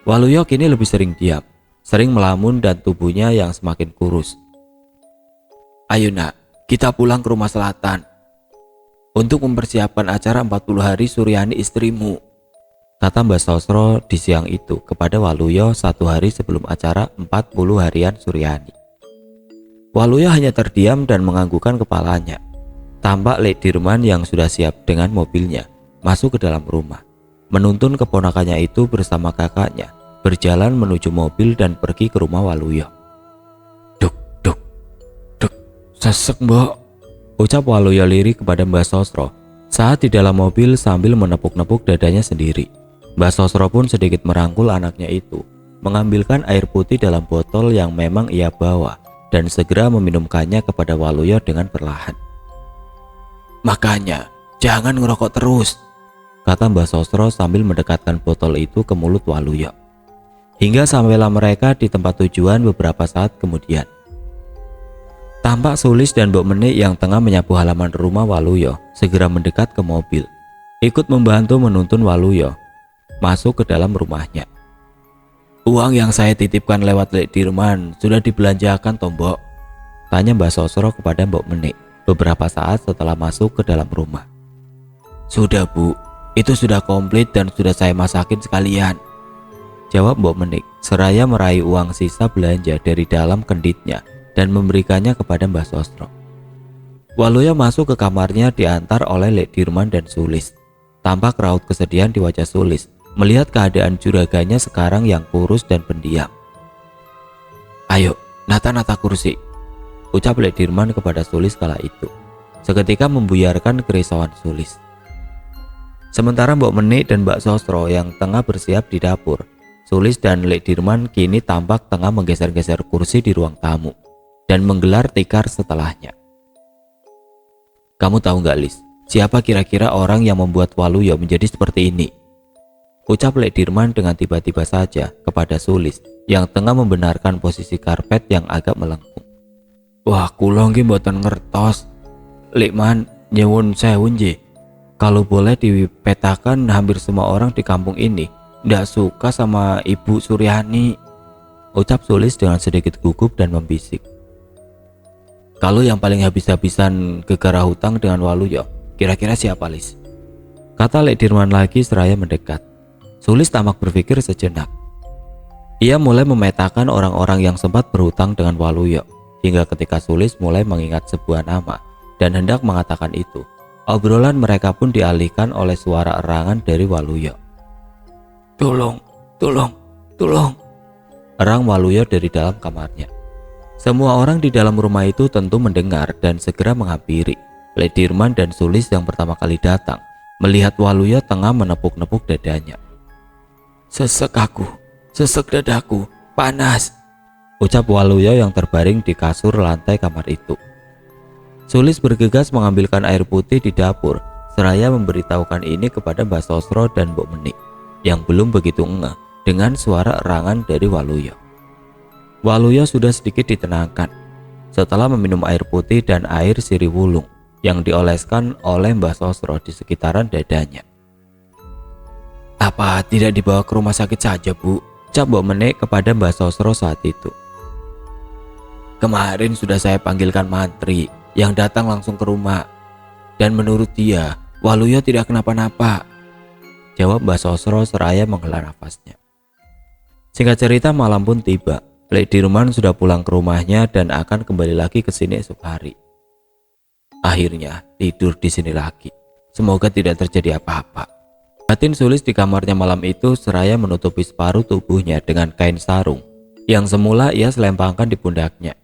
Waluyo kini lebih sering diam, sering melamun dan tubuhnya yang semakin kurus. Ayo nak, kita pulang ke rumah selatan untuk mempersiapkan acara 40 hari Suryani istrimu, kata Mbah Sosro di siang itu kepada Waluyo 1 hari sebelum acara 40 harian Suryani. Waluyo hanya terdiam dan menganggukkan kepalanya. Tampak Lek Dirman yang sudah siap dengan mobilnya masuk ke dalam rumah, menuntun keponakannya itu bersama kakaknya berjalan menuju mobil dan pergi ke rumah Waluyo. Duk, duk, duk, sesek mbok, ucap Waluyo lirih kepada Mbah Sosro saat di dalam mobil sambil menepuk-nepuk dadanya sendiri. Mbah Sosro pun sedikit merangkul anaknya itu, mengambilkan air putih dalam botol yang memang ia bawa dan segera meminumkannya kepada Waluyo dengan perlahan. Makanya jangan ngerokok terus, kata Mbah Sosro sambil mendekatkan botol itu ke mulut Waluyo. Hingga sampailah mereka di tempat tujuan beberapa saat kemudian. Tampak Sulis dan Mbok Menik yang tengah menyapu halaman rumah Waluyo segera mendekat ke mobil, ikut membantu menuntun Waluyo masuk ke dalam rumahnya. Uang yang saya titipkan lewat Lek Dirman sudah dibelanjakan tombok, tanya Mbah Sosro kepada Mbok Menik beberapa saat setelah masuk ke dalam rumah. Sudah bu, itu sudah komplit dan sudah saya masakin sekalian, jawab Mbok Menik seraya meraih uang sisa belanja dari dalam kenditnya dan memberikannya kepada Mbah Sosro. Waluyo masuk ke kamarnya diantar oleh Lek Dirman dan Sulis. Tampak raut kesedihan di wajah Sulis melihat keadaan juraganya sekarang yang kurus dan pendiam. Ayo, nata-nata kursi, ucap Lek Dirman kepada Sulis kala itu, seketika membuyarkan kerisauan Sulis. Sementara Mbok Menik dan Mbak Sosro yang tengah bersiap di dapur, Sulis dan Lek Dirman kini tampak tengah menggeser-geser kursi di ruang tamu dan menggelar tikar setelahnya. Kamu tahu nggak, Lis, siapa kira-kira orang yang membuat Waluyo menjadi seperti ini? Ucap Lek Dirman dengan tiba-tiba saja kepada Sulis yang tengah membenarkan posisi karpet yang agak melengkung. Wah, kula nggih mboten ngertos. Likman nyewun sewun nggih. Kalau boleh dipetakan, hampir semua orang di kampung ini ndak suka sama Ibu Suryani, ucap Sulis dengan sedikit gugup dan membisik. Kalau yang paling habis-habisan gegara hutang dengan Waluyo, kira-kira siapa, Lis? Kata Lek Dirman lagi seraya mendekat. Sulis tamak berpikir sejenak. Ia mulai memetakan orang-orang yang sempat berhutang dengan Waluyo, hingga ketika Sulis mulai mengingat sebuah nama dan hendak mengatakan itu, obrolan mereka pun dialihkan oleh suara erangan dari Waluyo. Tolong, tolong, tolong, erang Waluyo dari dalam kamarnya. Semua orang di dalam rumah itu tentu mendengar dan segera menghampiri. Lek Dirman dan Sulis yang pertama kali datang melihat Waluyo tengah menepuk-nepuk dadanya. Sesek aku, sesek dadaku, panas, ucap Waluyo yang terbaring di kasur lantai kamar itu. Sulis bergegas mengambilkan air putih di dapur seraya memberitahukan ini kepada Mbah Sosro dan Mbok Menik yang belum begitu ngeh dengan suara erangan dari Waluyo. Waluyo sudah sedikit ditenangkan setelah meminum air putih dan air sirih wulung yang dioleskan oleh Mbah Sosro di sekitaran dadanya. Apa tidak dibawa ke rumah sakit saja, Bu? Ucap Mbok Menik kepada Mbah Sosro saat itu. Kemarin sudah saya panggilkan mantri yang datang langsung ke rumah, dan menurut dia Waluyo tidak kenapa-napa, jawab Mbah Sosro seraya menghela nafasnya. Singkat cerita, malam pun tiba. Lek Dirman sudah pulang ke rumahnya dan akan kembali lagi ke sini esok hari. Akhirnya tidur di sini lagi. Semoga tidak terjadi apa-apa. Batin Sulis di kamarnya malam itu seraya menutupi separuh tubuhnya dengan kain sarung yang semula ia selempangkan di pundaknya.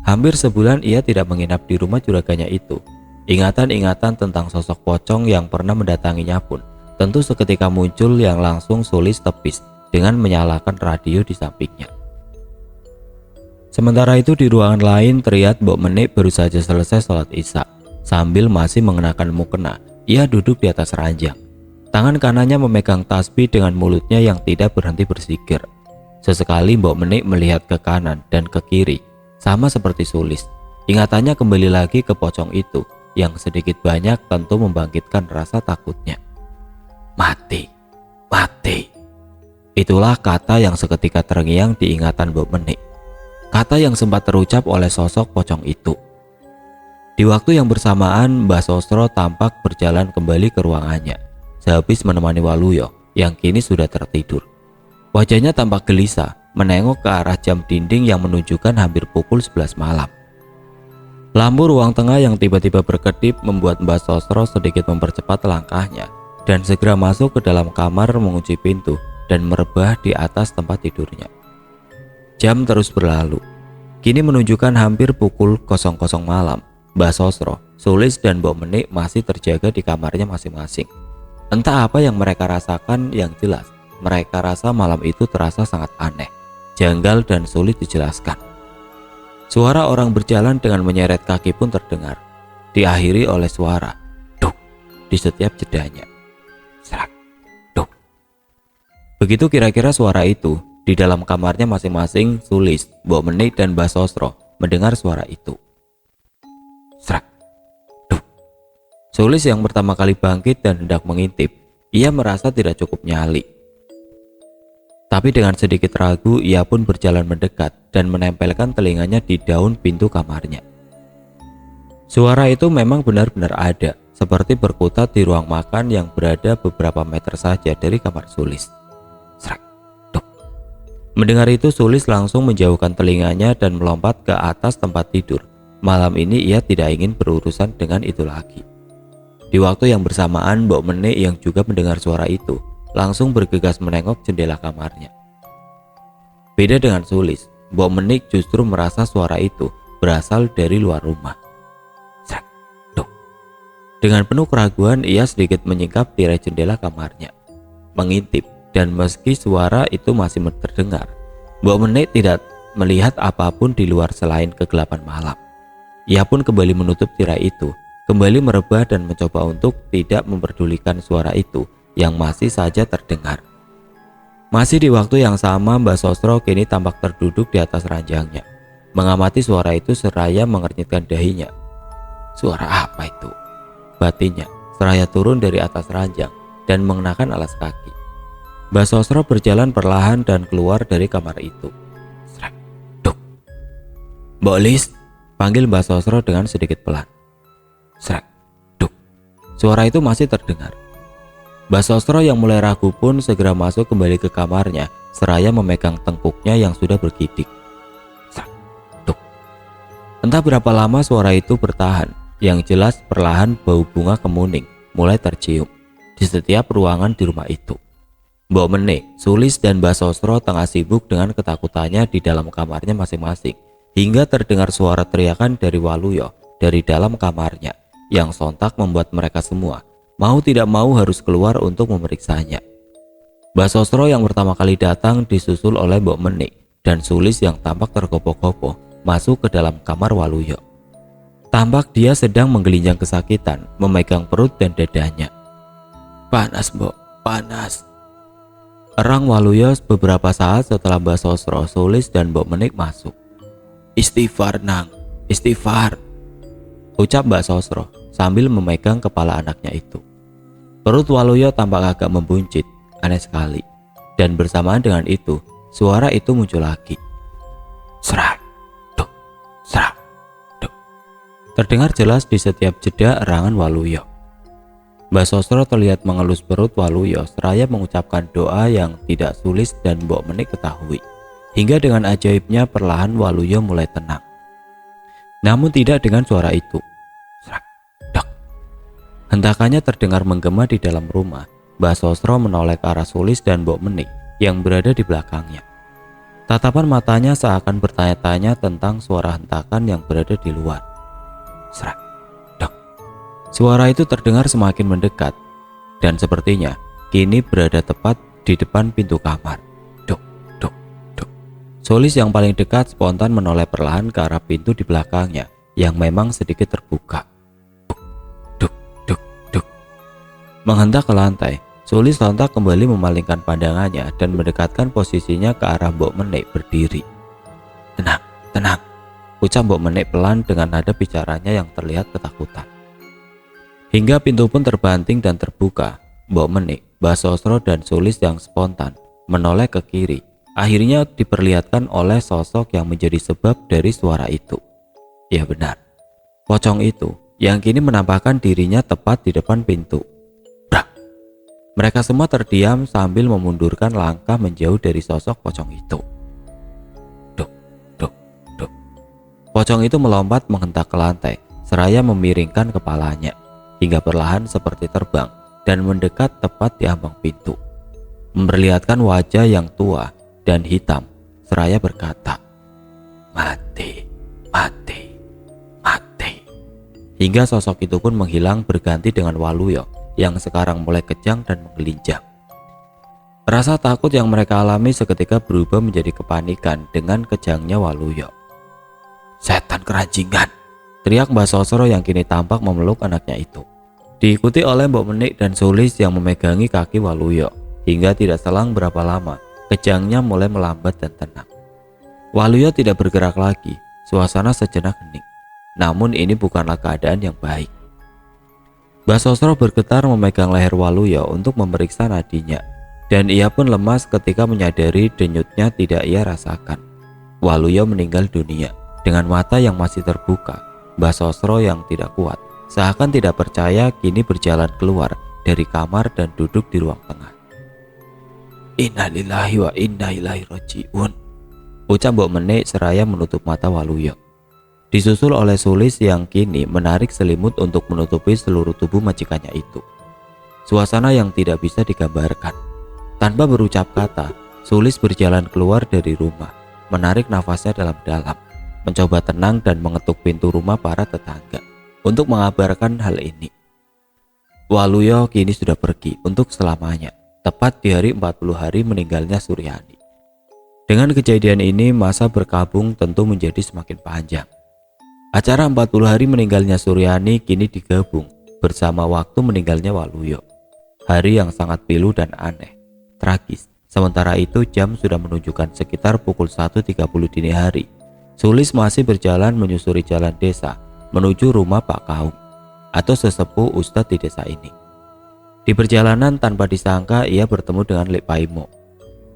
Hampir sebulan ia tidak menginap di rumah juraganya itu. Ingatan-ingatan tentang sosok pocong yang pernah mendatanginya pun tentu seketika muncul yang langsung Sulis tepis dengan menyalakan radio di sampingnya. Sementara itu di ruangan lain terlihat Mbok Menik baru saja selesai sholat isya. Sambil masih mengenakan mukena, ia duduk di atas ranjang. Tangan kanannya memegang tasbih dengan mulutnya yang tidak berhenti bersikir. Sesekali Mbok Menik melihat ke kanan dan ke kiri, sama seperti Sulis. Ingatannya kembali lagi ke pocong itu, yang sedikit banyak tentu membangkitkan rasa takutnya. Mati, mati. Itulah kata yang seketika terngiang di ingatan Mbok Menik. Kata yang sempat terucap oleh sosok pocong itu. Di waktu yang bersamaan, Mbah Sosro tampak berjalan kembali ke ruangannya, sehabis menemani Waluyo yang kini sudah tertidur. Wajahnya tampak gelisah, menengok ke arah jam dinding yang menunjukkan hampir pukul 11 malam. Lampu ruang tengah yang tiba-tiba berkedip membuat Mbah Sosro sedikit mempercepat langkahnya dan segera masuk ke dalam kamar mengunci pintu dan merebah di atas tempat tidurnya. Jam terus berlalu. Kini menunjukkan hampir pukul 00 malam. Mbah Sosro, Sulis dan Mbok Menik masih terjaga di kamarnya masing-masing. Entah apa yang mereka rasakan, yang jelas mereka rasa malam itu terasa sangat aneh, janggal dan sulit dijelaskan. Suara orang berjalan dengan menyeret kaki pun terdengar, diakhiri oleh suara duk di setiap jedanya. Serak, duk. Begitu kira-kira suara itu. Di dalam kamarnya masing-masing, Sulis, Mbok Menik dan Mbah Sosro mendengar suara itu. Serak, duk. Sulis yang pertama kali bangkit dan hendak mengintip. Ia merasa tidak cukup nyali. Tapi dengan sedikit ragu, ia pun berjalan mendekat dan menempelkan telinganya di daun pintu kamarnya. Suara itu memang benar-benar ada, seperti berkutat di ruang makan yang berada beberapa meter saja dari kamar Sulis. Serak, duk. Mendengar itu, Sulis langsung menjauhkan telinganya dan melompat ke atas tempat tidur. Malam ini ia tidak ingin berurusan dengan itu lagi. Di waktu yang bersamaan, Mbok Menik yang juga mendengar suara itu langsung bergegas menengok jendela kamarnya. Beda dengan Sulis, Mbok Menik justru merasa suara itu berasal dari luar rumah. Serak, duk. Dengan penuh keraguan, ia sedikit menyingkap tirai jendela kamarnya, mengintip, dan meski suara itu masih terdengar, Mbok Menik tidak melihat apapun di luar selain kegelapan malam. Ia pun kembali menutup tirai itu, kembali merebah dan mencoba untuk tidak memperdulikan suara itu yang masih saja terdengar. Masih di waktu yang sama, Mbah Sosro kini tampak terduduk di atas ranjangnya, mengamati suara itu seraya mengernyitkan dahinya. Suara apa itu? Batinnya seraya turun dari atas ranjang dan mengenakan alas kaki. Mbah Sosro berjalan perlahan dan keluar dari kamar itu. Serak, duk. Mbok Lis, panggil Mbah Sosro dengan sedikit pelan. Serak, duk. Suara itu masih terdengar. Mbah Sosro yang mulai ragu pun segera masuk kembali ke kamarnya seraya memegang tengkuknya yang sudah bergidik. Serak, duk. Entah berapa lama suara itu bertahan, yang jelas perlahan bau bunga kemuning mulai tercium di setiap ruangan di rumah itu. Mbok Menik, Sulis dan Mbah Sosro tengah sibuk dengan ketakutannya di dalam kamarnya masing-masing. Hingga terdengar suara teriakan dari Waluyo dari dalam kamarnya yang sontak membuat mereka semua mau tidak mau harus keluar untuk memeriksanya. Mbah Sosro yang pertama kali datang disusul oleh Mbok Menik dan Sulis yang tampak tergopoh-gopoh masuk ke dalam kamar Waluyo. Tampak dia sedang menggelinjang kesakitan, memegang perut dan dadanya. Panas, Mbok, panas. Erang Waluyo beberapa saat setelah Mbah Sosro, Sulis dan Mbok Menik masuk. Istighfar, Nang, istighfar, ucap Mbak Sosro sambil memegang kepala anaknya itu. Perut Waluyo tampak agak membuncit, aneh sekali. Dan bersamaan dengan itu, suara itu muncul lagi. Serak, duk, serak, duk. Terdengar jelas di setiap jeda erangan Waluyo. Mbak Sosro terlihat mengelus perut Waluyo seraya mengucapkan doa yang tidak Sulis dan Mbok Menik ketahui. Hingga dengan ajaibnya perlahan Waluyo mulai tenang. Namun tidak dengan suara itu. Serak, dok. Hentakannya terdengar menggema di dalam rumah. Mbah Sosro menoleh ke arah Sulis dan Mbok Menik yang berada di belakangnya. Tatapan matanya seakan bertanya-tanya tentang suara hentakan yang berada di luar. Serak, dok. Suara itu terdengar semakin mendekat dan sepertinya kini berada tepat di depan pintu kamar. Dok, dok, dok. Sulis yang paling dekat spontan menoleh perlahan ke arah pintu di belakangnya yang memang sedikit terbuka. Duk, duk, duk. Menghentak ke lantai, Sulis sontak kembali memalingkan pandangannya dan mendekatkan posisinya ke arah Mbok Menik berdiri. Tenang, tenang, ucap Mbok Menik pelan dengan nada bicaranya yang terlihat ketakutan. Hingga pintu pun terbanting dan terbuka. Mbok Menik, Mbah Sosro dan Sulis yang spontan menoleh ke kiri. Akhirnya diperlihatkan oleh sosok yang menjadi sebab dari suara itu. Ya benar, pocong itu yang kini menampakkan dirinya tepat di depan pintu. Brak! Mereka semua terdiam sambil memundurkan langkah menjauh dari sosok pocong itu. Duk, duk, duk. Pocong itu melompat menghentak ke lantai, seraya memiringkan kepalanya hingga perlahan seperti terbang dan mendekat tepat di ambang pintu, memperlihatkan wajah yang tua dan hitam seraya berkata, mati, mati, mati. Hingga sosok itu pun menghilang berganti dengan Waluyo yang sekarang mulai kejang dan menggelincang. Rasa takut yang mereka alami seketika berubah menjadi kepanikan dengan kejangnya Waluyo. Setan keranjingan, teriak Mbah Sosro yang kini tampak memeluk anaknya itu. Diikuti oleh Mbok Menik dan Sulis yang memegangi kaki Waluyo. Hingga tidak selang berapa lama, kejangnya mulai melambat dan tenang. Waluyo tidak bergerak lagi, suasana sejenak hening. Namun ini bukanlah keadaan yang baik. Mbah Sosro bergetar memegang leher Waluyo untuk memeriksa nadinya. Dan ia pun lemas ketika menyadari denyutnya tidak ia rasakan. Waluyo meninggal dunia dengan mata yang masih terbuka. Mbah Sosro yang tidak kuat, seakan tidak percaya, kini berjalan keluar dari kamar dan duduk di ruang tengah. Innalillahi wa inna ilaihi rajiun, ucap Mbok Menik seraya menutup mata Waluyo. Disusul oleh Sulis yang kini menarik selimut untuk menutupi seluruh tubuh majikannya itu. Suasana yang tidak bisa digambarkan. Tanpa berucap kata, Sulis berjalan keluar dari rumah, menarik nafasnya dalam-dalam, mencoba tenang dan mengetuk pintu rumah para tetangga untuk mengabarkan hal ini. Waluyo kini sudah pergi untuk selamanya, tepat di hari 40 hari meninggalnya Suryani. Dengan kejadian ini, masa berkabung tentu menjadi semakin panjang. Acara 40 hari meninggalnya Suryani kini digabung bersama waktu meninggalnya Waluyo. Hari yang sangat pilu dan aneh, tragis. Sementara itu jam sudah menunjukkan sekitar pukul 1.30 dini hari. Sulis masih berjalan menyusuri jalan desa menuju rumah Pak Kaum atau sesepuh ustadz di desa ini. Di perjalanan tanpa disangka ia bertemu dengan Lek Paimo,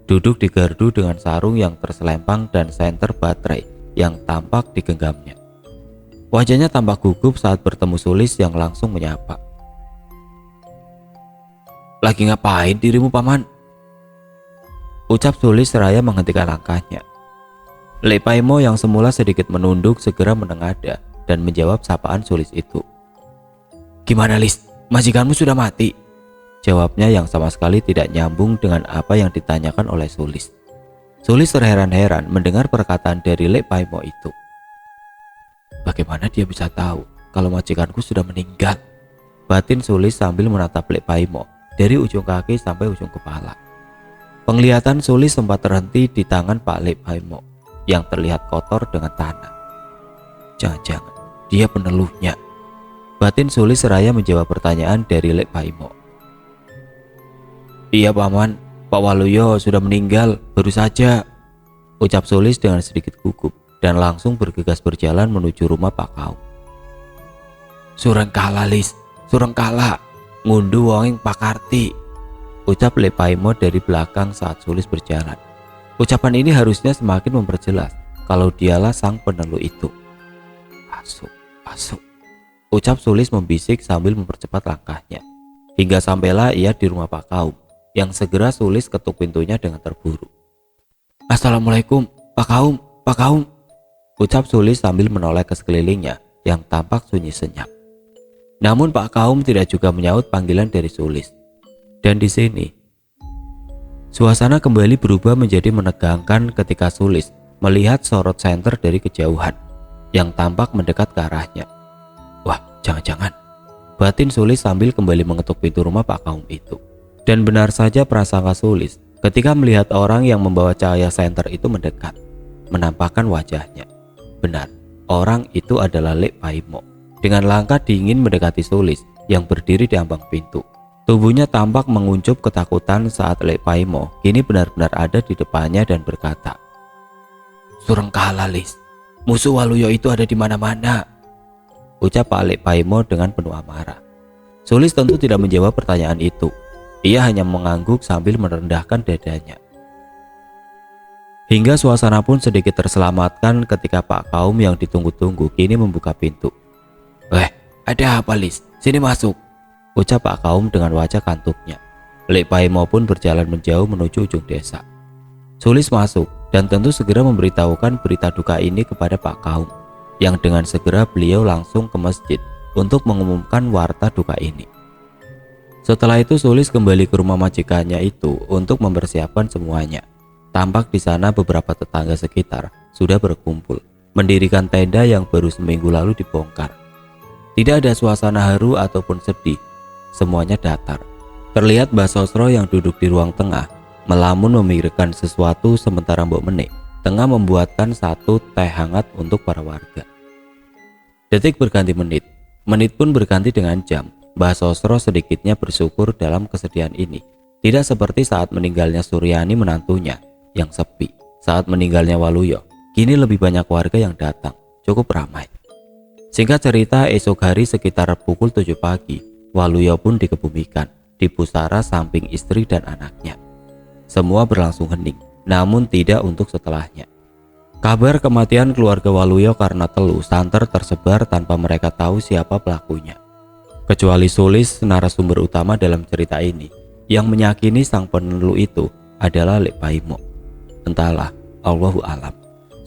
duduk di gardu dengan sarung yang terselempang dan senter baterai yang tampak digenggamnya. Wajahnya tampak gugup saat bertemu Sulis yang langsung menyapa. Lagi ngapain dirimu, Paman? Ucap Sulis seraya menghentikan langkahnya. Lek Paimo yang semula sedikit menunduk segera menengadah dan menjawab sapaan Sulis itu. Gimana, Lis? Majikanmu sudah mati? Jawabnya yang sama sekali tidak nyambung dengan apa yang ditanyakan oleh Sulis. Sulis terheran-heran mendengar perkataan dari Lek Paimo itu. Bagaimana dia bisa tahu kalau majikanku sudah meninggal? Batin Sulis sambil menatap Lek Paimo dari ujung kaki sampai ujung kepala. Penglihatan Sulis sempat terhenti di tangan Pak Lek Paimo yang terlihat kotor dengan tanah. Jangan-jangan dia peneluhnya. Batin Sulis seraya menjawab pertanyaan dari Lek Paimo. Iya, Paman, Pak Waluyo sudah meninggal baru saja, ucap Sulis dengan sedikit gugup dan langsung bergegas berjalan menuju rumah Pak Kaum. Surengkala, Lis, surengkala, ngundu wonging Pak Karti, ucap Lek Paimo dari belakang saat Sulis berjalan. Ucapan ini harusnya semakin memperjelas kalau dialah sang peneluh itu. Masuk, masuk, ucap Sulis membisik sambil mempercepat langkahnya. Hingga sampailah ia di rumah Pak Kaum yang segera Sulis ketuk pintunya dengan terburu. "Assalamualaikum, Pak Kaum, Pak Kaum," ucap Sulis sambil menoleh ke sekelilingnya yang tampak sunyi senyap. Namun Pak Kaum tidak juga menyaut panggilan dari Sulis. Dan di sini, suasana kembali berubah menjadi menegangkan ketika Sulis melihat sorot senter dari kejauhan yang tampak mendekat ke arahnya. Wah, jangan-jangan, batin Sulis sambil kembali mengetuk pintu rumah Pak Kaum itu. Dan benar saja prasangka Sulis ketika melihat orang yang membawa cahaya senter itu mendekat, menampakkan wajahnya. Benar, orang itu adalah Lek Paimo. Dengan langkah dingin mendekati Sulis yang berdiri di ambang pintu. Tubuhnya tampak menguncup ketakutan saat Lek Paimo kini benar-benar ada di depannya dan berkata, "Surengkala, Lis, musuh Waluyo itu ada di mana-mana," ucap Pak Lek Paimo dengan penuh amarah. Sulis tentu tidak menjawab pertanyaan itu. Ia hanya mengangguk sambil merendahkan dadanya. Hingga suasana pun sedikit terselamatkan ketika Pak Kaum yang ditunggu-tunggu kini membuka pintu. Ada apa, Lis? Sini masuk," ucap Pak Kaum dengan wajah kantuknya. Lek Paimo pun berjalan menjauh menuju ujung desa. Sulis masuk dan tentu segera memberitahukan berita duka ini kepada Pak Kaum, yang dengan segera beliau langsung ke masjid untuk mengumumkan warta duka ini. Setelah itu Sulis kembali ke rumah majikannya itu untuk mempersiapkan semuanya. Tampak di sana beberapa tetangga sekitar sudah berkumpul, mendirikan tenda yang baru seminggu lalu dibongkar. Tidak ada suasana haru ataupun sedih, semuanya datar. Terlihat Mbah Sosro yang duduk di ruang tengah, melamun memikirkan sesuatu sementara Mbok Menik tengah membuatkan satu teh hangat untuk para warga. Detik berganti menit, menit pun berganti dengan jam. Mbah Sosro sedikitnya bersyukur dalam kesedihan ini. Tidak seperti saat meninggalnya Suryani menantunya yang sepi. Saat meninggalnya Waluyo, kini lebih banyak warga yang datang, cukup ramai. Singkat cerita, esok hari sekitar pukul 7 pagi, Waluyo pun dikebumikan di pusara samping istri dan anaknya. Semua berlangsung hening, namun tidak untuk setelahnya. Kabar kematian keluarga Waluyo karena teluh santer tersebar tanpa mereka tahu siapa pelakunya. Kecuali Sulis, narasumber utama dalam cerita ini, yang meyakini sang peneluh itu adalah Lek Paimo. Entahlah, Allahu alam.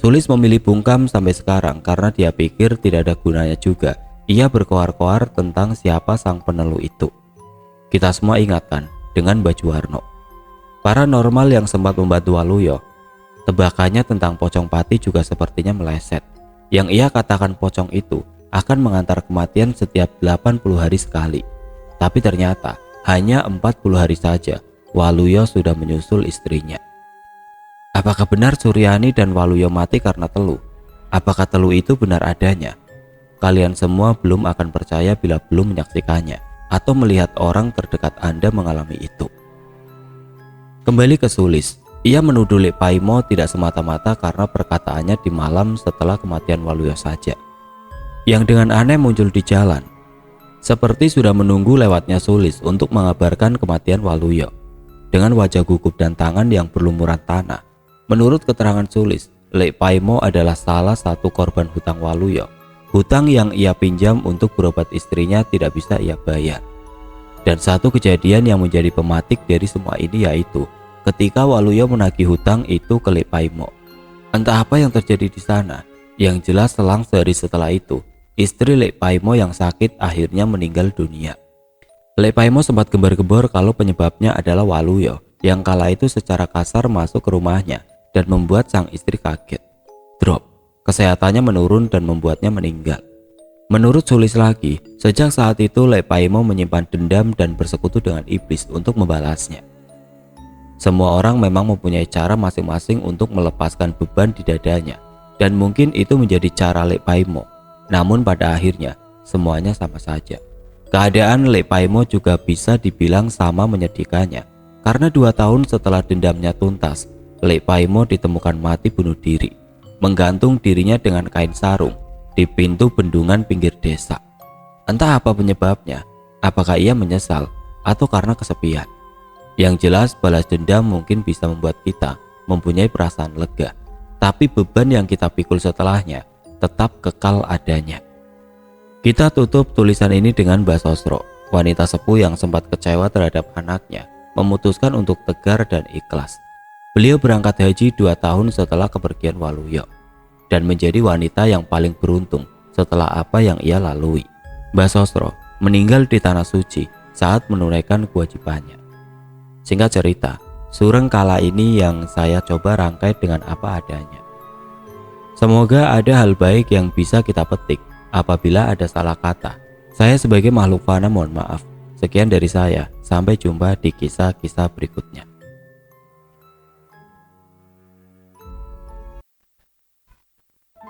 Sulis memilih bungkam sampai sekarang karena dia pikir tidak ada gunanya juga ia berkoar-koar tentang siapa sang peneluh itu. Kita semua ingatkan dengan Baju Warno. Paranormal yang sempat membantu Waluyo, tebakannya tentang Pocong Pati juga sepertinya meleset. Yang ia katakan pocong itu akan mengantar kematian setiap 80 hari sekali. Tapi ternyata hanya 40 hari saja Waluyo sudah menyusul istrinya. Apakah benar Suryani dan Waluyo mati karena teluh? Apakah teluh itu benar adanya? Kalian semua belum akan percaya bila belum menyaksikannya atau melihat orang terdekat Anda mengalami itu. Kembali ke Sulis, ia menuduh Lek Paimo tidak semata-mata karena perkataannya di malam setelah kematian Waluyo saja, yang dengan aneh muncul di jalan, seperti sudah menunggu lewatnya Sulis untuk mengabarkan kematian Waluyo. Dengan wajah gugup dan tangan yang berlumuran tanah, menurut keterangan Sulis, Lek Paimo adalah salah satu korban hutang Waluyo. Hutang yang ia pinjam untuk berobat istrinya tidak bisa ia bayar. Dan satu kejadian yang menjadi pematik dari semua ini yaitu ketika Waluyo menagih hutang itu ke Lek Paimo. Entah apa yang terjadi di sana, yang jelas selang sehari setelah itu, istri Lek Paimo yang sakit akhirnya meninggal dunia. Lek Paimo sempat gembar-gembor kalau penyebabnya adalah Waluyo yang kala itu secara kasar masuk ke rumahnya dan membuat sang istri kaget. Drop, kesehatannya menurun dan membuatnya meninggal. Menurut Sulis lagi, sejak saat itu Lek Paimo menyimpan dendam dan bersekutu dengan iblis untuk membalasnya. Semua orang memang mempunyai cara masing-masing untuk melepaskan beban di dadanya, dan mungkin itu menjadi cara Lek Paimo. Namun pada akhirnya, semuanya sama saja. Keadaan Lek Paimo juga bisa dibilang sama menyedihkannya, karena 2 tahun setelah dendamnya tuntas, Lek Paimo ditemukan mati bunuh diri, menggantung dirinya dengan kain sarung di pintu bendungan pinggir desa. Entah apa penyebabnya, apakah ia menyesal atau karena kesepian. Yang jelas balas dendam mungkin bisa membuat kita mempunyai perasaan lega, tapi beban yang kita pikul setelahnya tetap kekal adanya. Kita tutup tulisan ini dengan Mbak Sosro, wanita sepuh yang sempat kecewa terhadap anaknya, memutuskan untuk tegar dan ikhlas. Beliau berangkat haji 2 tahun setelah kepergian Waluyo dan menjadi wanita yang paling beruntung setelah apa yang ia lalui. Mbah Sosro meninggal di Tanah Suci saat menunaikan kewajibannya. Singkat cerita, sureng kala ini yang saya coba rangkai dengan apa adanya. Semoga ada hal baik yang bisa kita petik. Apabila ada salah kata, saya sebagai makhluk fana mohon maaf. Sekian dari saya, sampai jumpa di kisah-kisah berikutnya.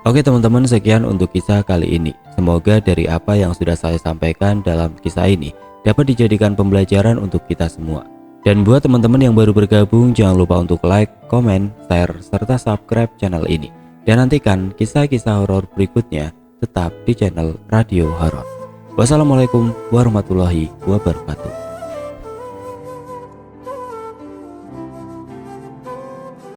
Oke teman-teman, sekian untuk kisah kali ini. Semoga dari apa yang sudah saya sampaikan dalam kisah ini dapat dijadikan pembelajaran untuk kita semua. Dan buat teman-teman yang baru bergabung, jangan lupa untuk like, komen, share, serta subscribe channel ini. Dan nantikan kisah-kisah horor berikutnya tetap di channel Radio Horor. Wassalamualaikum warahmatullahi wabarakatuh.